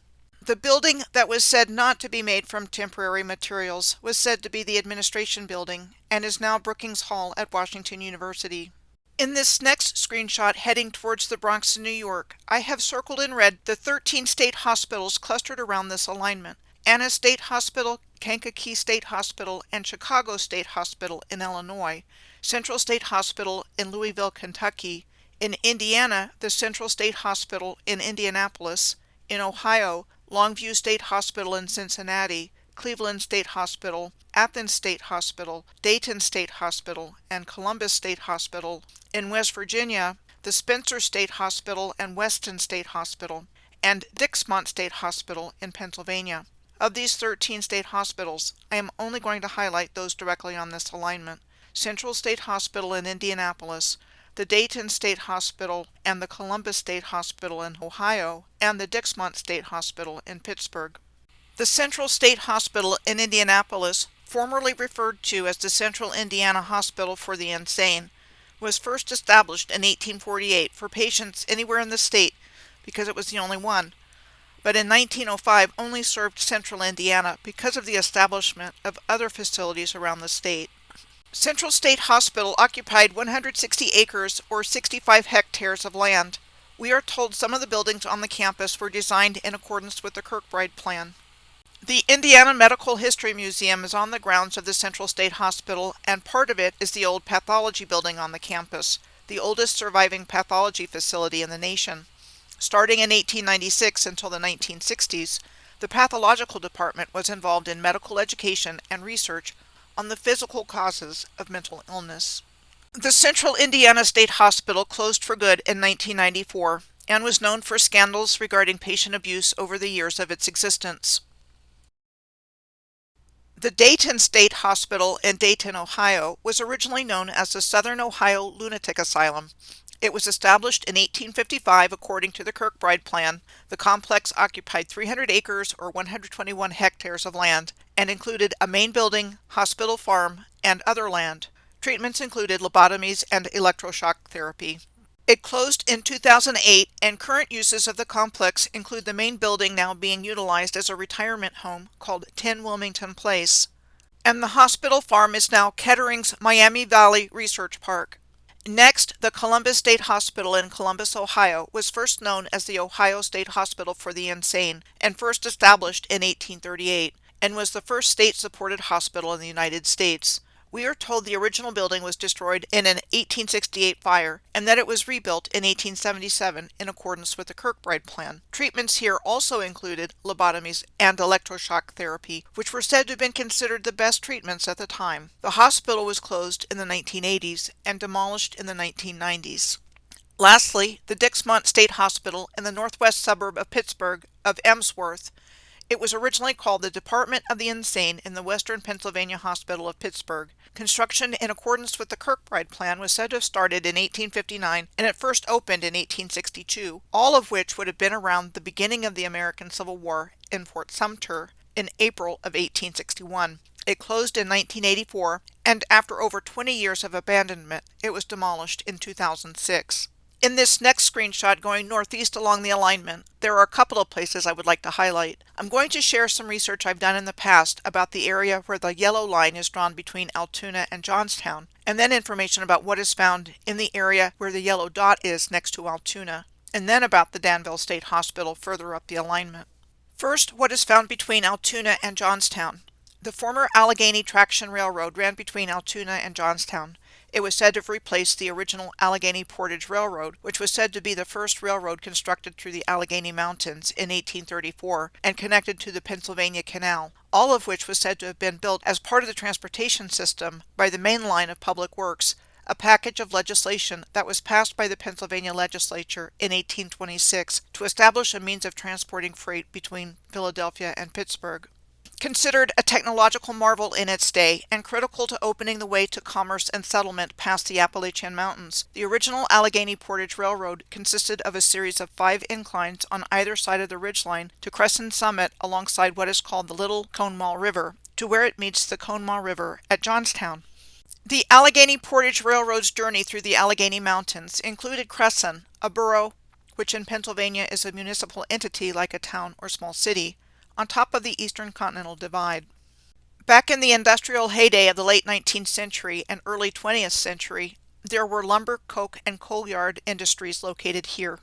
The building that was said not to be made from temporary materials was said to be the administration building and is now Brookings Hall at Washington University. In this next screenshot heading towards the Bronx, New York, I have circled in red the 13 state hospitals clustered around this alignment: Anna State Hospital, Kankakee State Hospital, and Chicago State Hospital in Illinois, Central State Hospital in Louisville, Kentucky, in Indiana, the Central State Hospital in Indianapolis, in Ohio, Longview State Hospital in Cincinnati, Cleveland State Hospital, Athens State Hospital, Dayton State Hospital, and Columbus State Hospital. In West Virginia, the Spencer State Hospital and Weston State Hospital, and Dixmont State Hospital in Pennsylvania. Of these 13 state hospitals, I am only going to highlight those directly on this alignment: Central State Hospital in Indianapolis, the Dayton State Hospital and the Columbus State Hospital in Ohio, and the Dixmont State Hospital in Pittsburgh. The Central State Hospital in Indianapolis, formerly referred to as the Central Indiana Hospital for the Insane, was first established in 1848 for patients anywhere in the state because it was the only one, but in 1905 only served Central Indiana because of the establishment of other facilities around the state. Central State Hospital occupied 160 acres or 65 hectares of land. We are told some of the buildings on the campus were designed in accordance with the Kirkbride plan. The Indiana Medical History Museum is on the grounds of the Central State Hospital, and part of it is the old pathology building on the campus. the oldest surviving pathology facility in the nation. Starting in 1896 until the 1960s, the pathological department was involved in medical education and research on the physical causes of mental illness. The Central Indiana State Hospital closed for good in 1994 and was known for scandals regarding patient abuse over the years of its existence. The Dayton State Hospital in Dayton, Ohio, was originally known as the Southern Ohio Lunatic Asylum. It was established in 1855 according to the Kirkbride plan. The complex occupied 300 acres or 121 hectares of land and included a main building, hospital farm, and other land. Treatments included lobotomies and electroshock therapy. It closed in 2008, and current uses of the complex include the main building now being utilized as a retirement home called 10 Wilmington Place. And the hospital farm is now Kettering's Miami Valley Research Park. Next, the Columbus State Hospital in Columbus, Ohio, was first known as the Ohio State Hospital for the Insane and first established in 1838, and was the first state-supported hospital in the United States. We are told the original building was destroyed in an 1868 fire and that it was rebuilt in 1877 in accordance with the Kirkbride plan. Treatments here also included lobotomies and electroshock therapy, which were said to have been considered the best treatments at the time. The hospital was closed in the 1980s and demolished in the 1990s. Lastly, the Dixmont State Hospital in the northwest suburb of Pittsburgh of Emsworth. It was originally called the Department of the Insane in the Western Pennsylvania Hospital of Pittsburgh. Construction in accordance with the Kirkbride plan was said to have started in 1859 and it first opened in 1862, all of which would have been around the beginning of the American Civil War in Fort Sumter in April of 1861. It closed in 1984, and after over 20 years of abandonment, it was demolished in 2006. In this next screenshot going northeast along the alignment, there are a couple of places I would like to highlight. I'm going to share some research I've done in the past about the area where the yellow line is drawn between Altoona and Johnstown, and then information about what is found in the area where the yellow dot is next to Altoona, and then about the Danville State Hospital further up the alignment. First, what is found between Altoona and Johnstown. The former Allegheny Traction Railroad ran between Altoona and Johnstown. It was said to have replaced the original Allegheny Portage Railroad, which was said to be the first railroad constructed through the Allegheny Mountains in 1834 and connected to the Pennsylvania Canal, all of which was said to have been built as part of the transportation system by the Main Line of Public Works, a package of legislation that was passed by the Pennsylvania legislature in 1826 to establish a means of transporting freight between Philadelphia and Pittsburgh. Considered a technological marvel in its day and critical to opening the way to commerce and settlement past the Appalachian Mountains, the original Allegheny Portage Railroad consisted of a series of 5 inclines on either side of the ridgeline to Crescent Summit alongside what is called the Little Conemaugh River, to where it meets the Conemaugh River at Johnstown. The Allegheny Portage Railroad's journey through the Allegheny Mountains included Crescent, a borough, which in Pennsylvania is a municipal entity like a town or small city, on top of the Eastern Continental Divide. Back in the industrial heyday of the late 19th century and early 20th century, there were lumber, coke, and coal yard industries located here.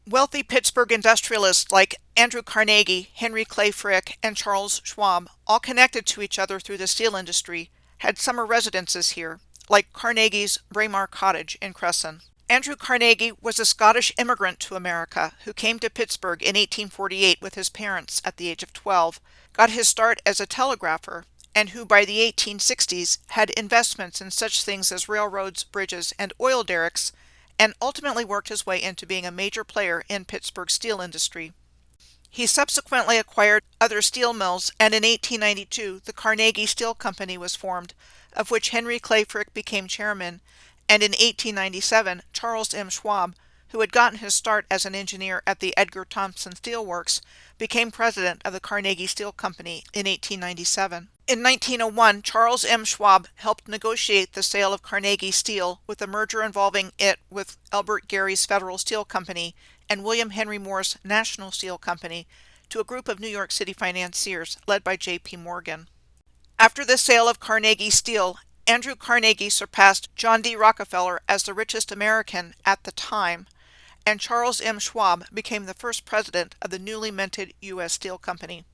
Wealthy Pittsburgh industrialists like Andrew Carnegie, Henry Clay Frick, and Charles Schwab, all connected to each other through the steel industry, had summer residences here, like Carnegie's Braemar Cottage in Crescent. Andrew Carnegie was a Scottish immigrant to America who came to Pittsburgh in 1848 with his parents at the age of 12, got his start as a telegrapher, and who by the 1860s had investments in such things as railroads, bridges, and oil derricks, and ultimately worked his way into being a major player in Pittsburgh's steel industry. He subsequently acquired other steel mills, and in 1892 the Carnegie Steel Company was formed, of which Henry Clay Frick became chairman, and in 1897 Charles M. Schwab, who had gotten his start as an engineer at the Edgar Thomson Steel Works, became president of the Carnegie Steel Company in 1897. In 1901, Charles M. Schwab helped negotiate the sale of Carnegie Steel with a merger involving it with Albert Gary's Federal Steel Company and William Henry Moore's National Steel Company to a group of New York City financiers led by J.P. Morgan. After the sale of Carnegie Steel, Andrew Carnegie surpassed John D. Rockefeller as the richest American at the time, and Charles M. Schwab became the first president of the newly minted U.S. Steel Company.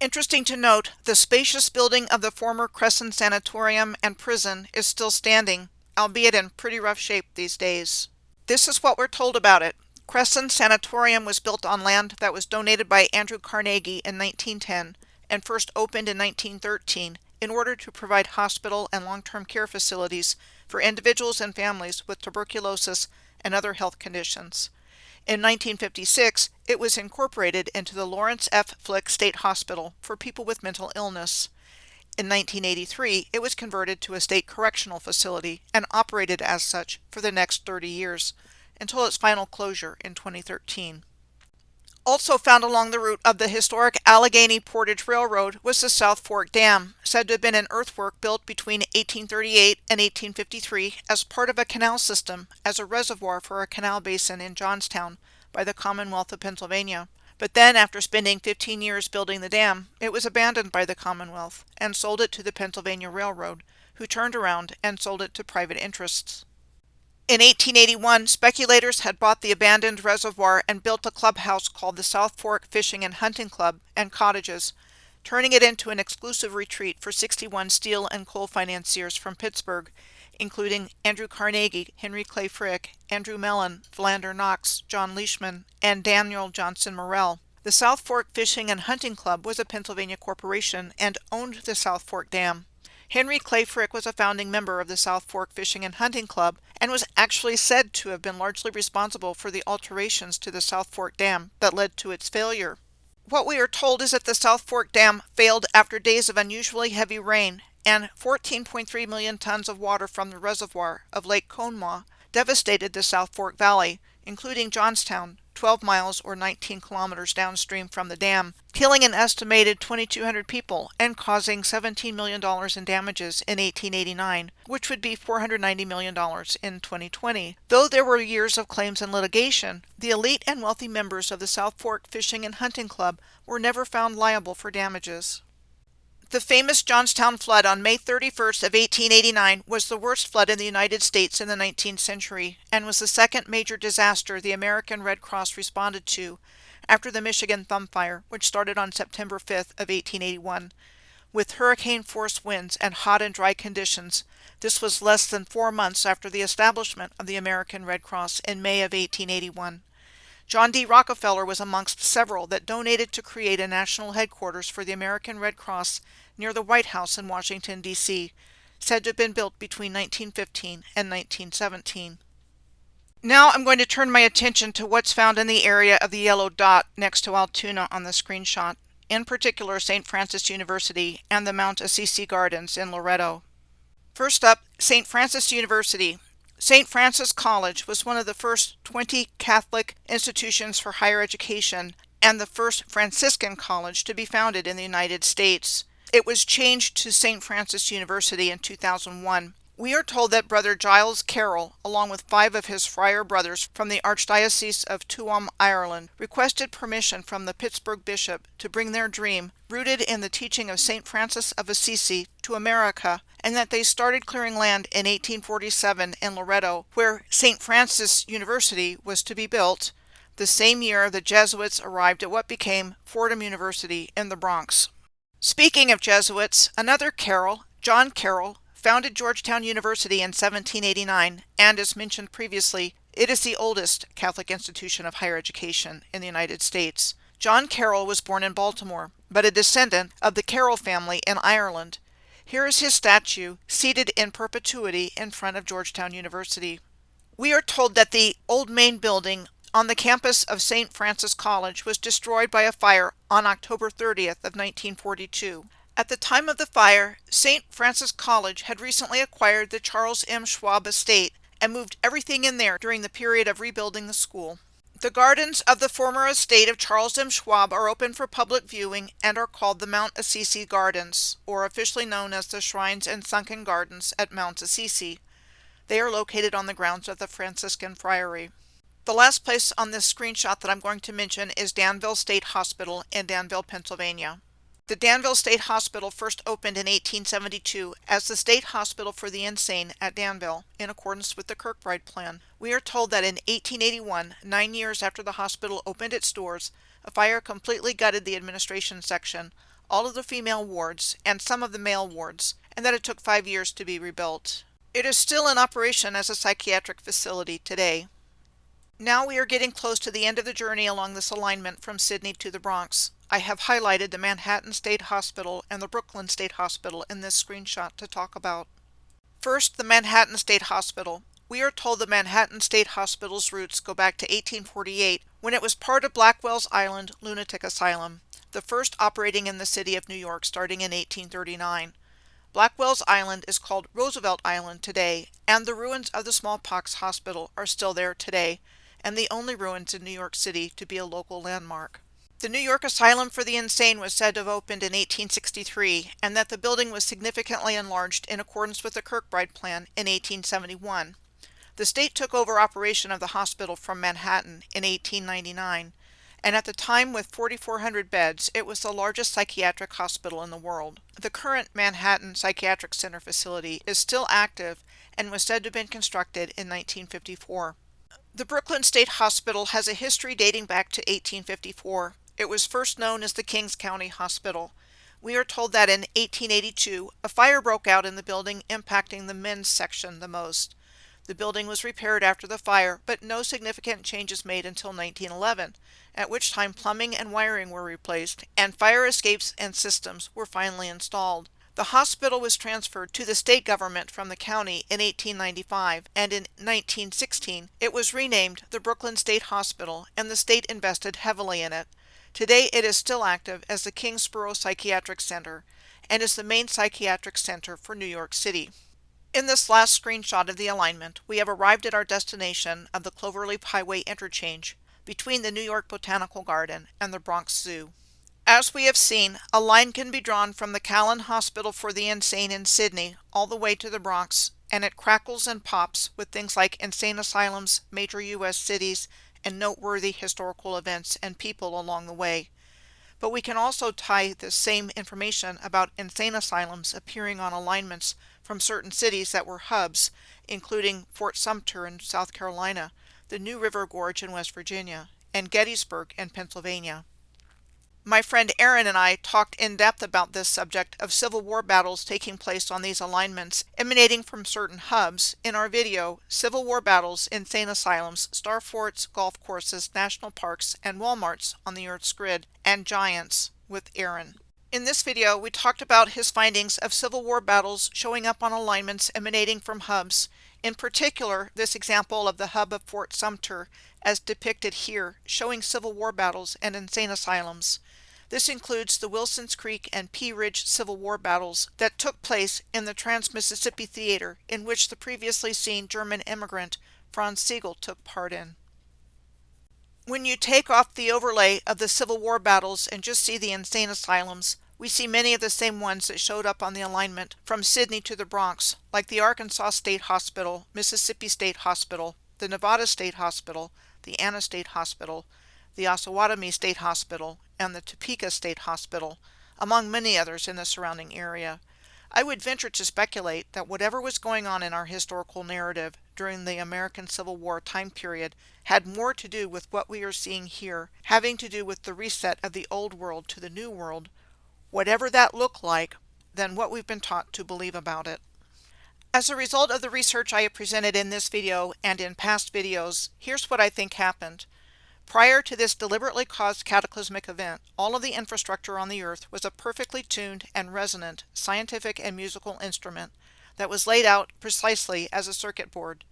Interesting to note, the spacious building of the former Crescent Sanatorium and Prison is still standing, albeit in pretty rough shape these days. This is what we're told about it. Crescent Sanatorium was built on land that was donated by Andrew Carnegie in 1910 and first opened in 1913 in order to provide hospital and long-term care facilities for individuals and families with tuberculosis and other health conditions. In 1956, it was incorporated into the Lawrence F. Flick State Hospital for people with mental illness. In 1983, it was converted to a state correctional facility and operated as such for the next 30 years, until its final closure in 2013. Also found along the route of the historic Allegheny Portage Railroad was the South Fork Dam, said to have been an earthwork built between 1838 and 1853 as part of a canal system as a reservoir for a canal basin in Johnstown by the Commonwealth of Pennsylvania. But then, after spending 15 years building the dam, it was abandoned by the Commonwealth and sold it to the Pennsylvania Railroad, who turned around and sold it to private interests. In 1881, speculators had bought the abandoned reservoir and built a clubhouse called the South Fork Fishing and Hunting Club and cottages, turning it into an exclusive retreat for 61 steel and coal financiers from Pittsburgh, including Andrew Carnegie, Henry Clay Frick, Andrew Mellon, Philander Knox, John Leishman, and Daniel Johnson Morrell. The South Fork Fishing and Hunting Club was a Pennsylvania corporation and owned the South Fork Dam. Henry Clay Frick was a founding member of the South Fork Fishing and Hunting Club and was actually said to have been largely responsible for the alterations to the South Fork Dam that led to its failure. What we are told is that the South Fork Dam failed after days of unusually heavy rain, and 14.3 million tons of water from the reservoir of Lake Conemaugh devastated the South Fork Valley, including Johnstown, 12 miles or 19 kilometers downstream from the dam, killing an estimated 2,200 people and causing $17 million in damages in 1889, which would be $490 million in 2020. Though there were years of claims and litigation, the elite and wealthy members of the South Fork Fishing and Hunting Club were never found liable for damages. The famous Johnstown flood on May 31st of 1889 was the worst flood in the United States in the 19th century and was the second major disaster the American Red Cross responded to after the Michigan Thumb Fire, which started on September 5th of 1881. With hurricane-force winds and hot and dry conditions, this was less than 4 months after the establishment of the American Red Cross in May of 1881. John D. Rockefeller was amongst several that donated to create a national headquarters for the American Red Cross near the White House in Washington, D.C., said to have been built between 1915 and 1917. Now I'm going to turn my attention to what's found in the area of the yellow dot next to Altoona on the screenshot, in particular St. Francis University and the Mount Assisi Gardens in Loretto. First up, St. Francis University. St. Francis College was one of the first 20 Catholic institutions for higher education and the first Franciscan college to be founded in the United States. It was changed to St. Francis University in 2001. We are told that Brother Giles Carroll, along with 5 of his friar brothers from the Archdiocese of Tuam, Ireland, requested permission from the Pittsburgh bishop to bring their dream, rooted in the teaching of St. Francis of Assisi, to America, and that they started clearing land in 1847 in Loretto, where St. Francis University was to be built, the same year the Jesuits arrived at what became Fordham University in the Bronx. Speaking of Jesuits, another Carroll, John Carroll, founded Georgetown University in 1789, and as mentioned previously, it is the oldest Catholic institution of higher education in the United States. John Carroll was born in Baltimore, but a descendant of the Carroll family in Ireland. Here is his statue, seated in perpetuity in front of Georgetown University. We are told that the old main building on the campus of St. Francis College was destroyed by a fire on October 30th of 1942. At the time of the fire, St. Francis College had recently acquired the Charles M. Schwab estate and moved everything in there during the period of rebuilding the school. The gardens of the former estate of Charles M. Schwab are open for public viewing and are called the Mount Assisi Gardens, or officially known as the Shrines and Sunken Gardens at Mount Assisi. They are located on the grounds of the Franciscan Friary. The last place on this screenshot that I'm going to mention is Danville State Hospital in Danville, Pennsylvania. The Danville State Hospital first opened in 1872 as the State Hospital for the Insane at Danville, in accordance with the Kirkbride plan. We are told that in 1881, 9 years after the hospital opened its doors, a fire completely gutted the administration section, all of the female wards, and some of the male wards, and that it took 5 years to be rebuilt. It is still in operation as a psychiatric facility today. Now we are getting close to the end of the journey along this alignment from Sydney to the Bronx. I have highlighted the Manhattan State Hospital and the Brooklyn State Hospital in this screenshot to talk about. First, the Manhattan State Hospital. We are told the Manhattan State Hospital's roots go back to 1848, when it was part of Blackwell's Island Lunatic Asylum, the first operating in the city of New York starting in 1839. Blackwell's Island is called Roosevelt Island today, and the ruins of the smallpox hospital are still there today, and the only ruins in New York City to be a local landmark. The New York Asylum for the Insane was said to have opened in 1863, and that the building was significantly enlarged in accordance with the Kirkbride plan in 1871. The state took over operation of the hospital from Manhattan in 1899, and at the time with 4,400 beds, it was the largest psychiatric hospital in the world. The current Manhattan Psychiatric Center facility is still active and was said to have been constructed in 1954. The Brooklyn State Hospital has a history dating back to 1854. It was first known as the Kings County Hospital. We are told that in 1882, a fire broke out in the building, impacting the men's section the most. The building was repaired after the fire, but no significant changes made until 1911, at which time plumbing and wiring were replaced, and fire escapes and systems were finally installed. The hospital was transferred to the state government from the county in 1895, and in 1916 it was renamed the Brooklyn State Hospital, and the state invested heavily in it. Today it is still active as the Kingsborough Psychiatric Center, and is the main psychiatric center for New York City. In this last screenshot of the alignment, we have arrived at our destination of the Cloverleaf Highway interchange between the New York Botanical Garden and the Bronx Zoo. As we have seen, a line can be drawn from the Callan Hospital for the Insane in Sydney all the way to the Bronx, and it crackles and pops with things like insane asylums, major U.S. cities, and noteworthy historical events and people along the way. But we can also tie the same information about insane asylums appearing on alignments from certain cities that were hubs, including Fort Sumter in South Carolina, the New River Gorge in West Virginia, and Gettysburg in Pennsylvania. My friend Aaron and I talked in depth about this subject of Civil War battles taking place on these alignments emanating from certain hubs in our video, Civil War Battles, Insane Asylums, Star Forts, Golf Courses, National Parks, and Walmarts on the Earth's Grid, and Giants, with Aaron. In this video, we talked about his findings of Civil War battles showing up on alignments emanating from hubs, in particular this example of the hub of Fort Sumter, as depicted here, showing Civil War battles and insane asylums. This includes the Wilsons Creek and Pea Ridge Civil War battles that took place in the Trans-Mississippi Theater, in which the previously seen German immigrant Franz Sigel took part in. When you take off the overlay of the Civil War battles and just see the insane asylums, we see many of the same ones that showed up on the alignment from Sydney to the Bronx, like the Arkansas State Hospital, Mississippi State Hospital, the Nevada State Hospital, the Anna State Hospital, the Osawatomie State Hospital, and the Topeka State Hospital, among many others in the surrounding area. I would venture to speculate that whatever was going on in our historical narrative during the American Civil War time period had more to do with what we are seeing here, having to do with the reset of the old world to the new world, whatever that looked like, than what we've been taught to believe about it. As a result of the research I have presented in this video and in past videos, here's what I think happened. Prior to this deliberately caused cataclysmic event, all of the infrastructure on the Earth was a perfectly tuned and resonant scientific and musical instrument that was laid out precisely as a circuit board.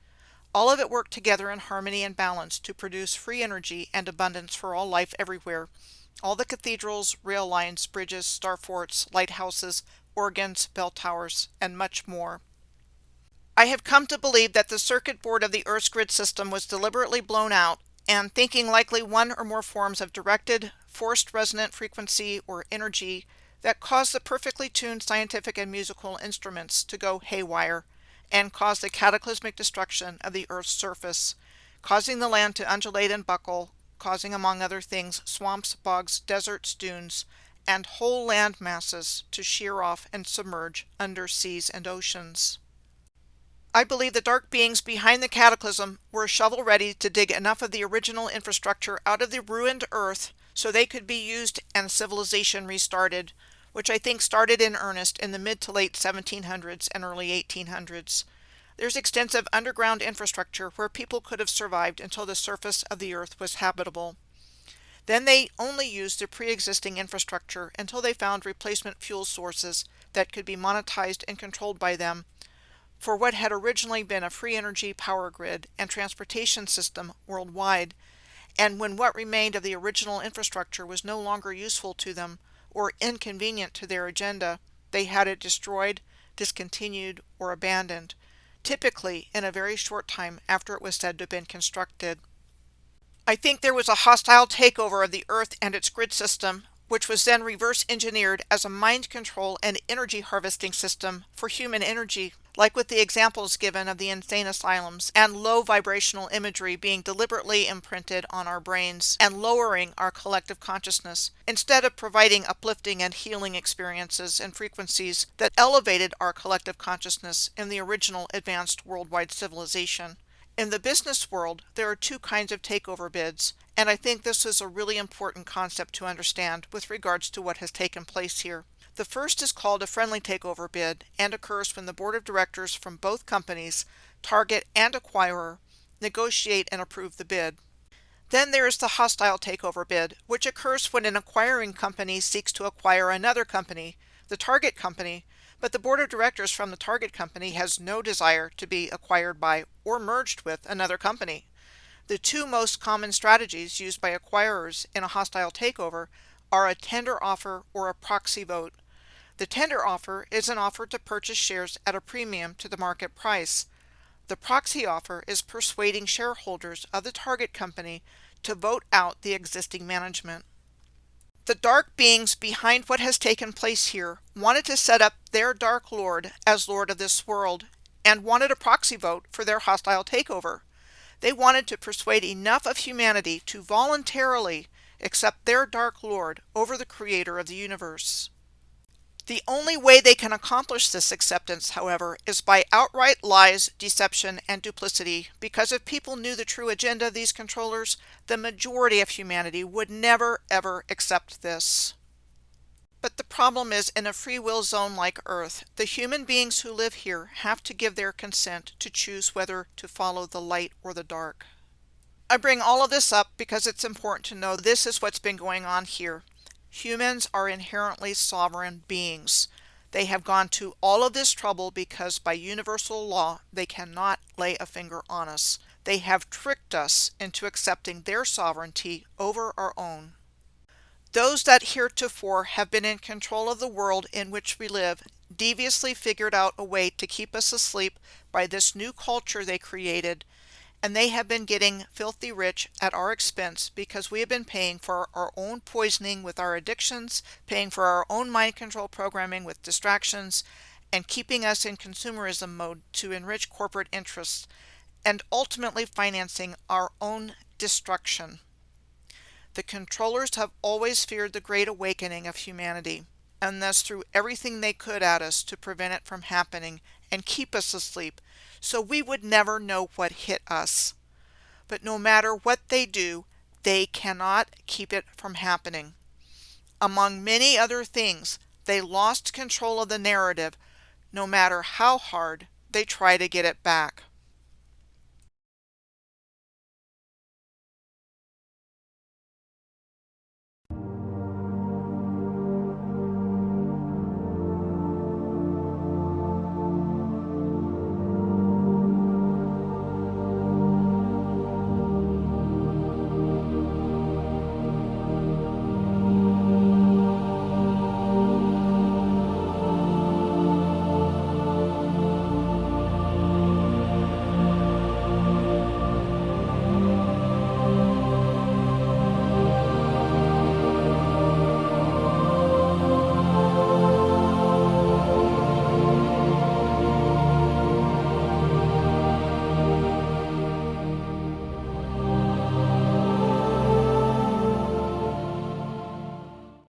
All of it worked together in harmony and balance to produce free energy and abundance for all life everywhere. All the cathedrals, rail lines, bridges, star forts, lighthouses, organs, bell towers, and much more. I have come to believe that the circuit board of the Earth's grid system was deliberately blown out, and thinking likely one or more forms of directed, forced resonant frequency or energy that caused the perfectly tuned scientific and musical instruments to go haywire and cause the cataclysmic destruction of the Earth's surface, causing the land to undulate and buckle, causing among other things swamps, bogs, deserts, dunes, and whole land masses to shear off and submerge under seas and oceans. I believe the dark beings behind the cataclysm were shovel-ready to dig enough of the original infrastructure out of the ruined Earth so they could be used and civilization restarted, which I think started in earnest in the mid to late 1700s and early 1800s. There's extensive underground infrastructure where people could have survived until the surface of the earth was habitable. Then they only used the pre-existing infrastructure until they found replacement fuel sources that could be monetized and controlled by them for what had originally been a free energy power grid and transportation system worldwide. And when what remained of the original infrastructure was no longer useful to them or inconvenient to their agenda, they had it destroyed, discontinued, or abandoned, typically in a very short time after it was said to have been constructed. I think there was a hostile takeover of the Earth and its grid system, which was then reverse engineered as a mind control and energy harvesting system for human energy, like with the examples given of the insane asylums and low vibrational imagery being deliberately imprinted on our brains and lowering our collective consciousness, instead of providing uplifting and healing experiences and frequencies that elevated our collective consciousness in the original advanced worldwide civilization. In the business world, there are two kinds of takeover bids, and I think this is a really important concept to understand with regards to what has taken place here. The first is called a friendly takeover bid and occurs when the board of directors from both companies, target and acquirer, negotiate and approve the bid. Then there is the hostile takeover bid, which occurs when an acquiring company seeks to acquire another company, the target company, but the board of directors from the target company has no desire to be acquired by or merged with another company. The two most common strategies used by acquirers in a hostile takeover are a tender offer or a proxy vote. The tender offer is an offer to purchase shares at a premium to the market price. The proxy offer is persuading shareholders of the target company to vote out the existing management. The dark beings behind what has taken place here wanted to set up their Dark Lord as Lord of this world and wanted a proxy vote for their hostile takeover. They wanted to persuade enough of humanity to voluntarily accept their Dark Lord over the creator of the universe. The only way they can accomplish this acceptance, however, is by outright lies, deception, and duplicity, because if people knew the true agenda of these controllers, the majority of humanity would never ever accept this. But the problem is, in a free will zone like Earth, the human beings who live here have to give their consent to choose whether to follow the light or the dark. I bring all of this up because it's important to know this is what's been going on here. Humans are inherently sovereign beings. They have gone to all of this trouble because by universal law they cannot lay a finger on us. They have tricked us into accepting their sovereignty over our own. Those that heretofore have been in control of the world in which we live deviously figured out a way to keep us asleep by this new culture they created, and they have been getting filthy rich at our expense because we have been paying for our own poisoning with our addictions, paying for our own mind control programming with distractions, and keeping us in consumerism mode to enrich corporate interests, and ultimately financing our own destruction. The controllers have always feared the great awakening of humanity, and thus threw everything they could at us to prevent it from happening and keep us asleep, so we would never know what hit us. But no matter what they do, they cannot keep it from happening. Among many other things, they lost control of the narrative, no matter how hard they try to get it back.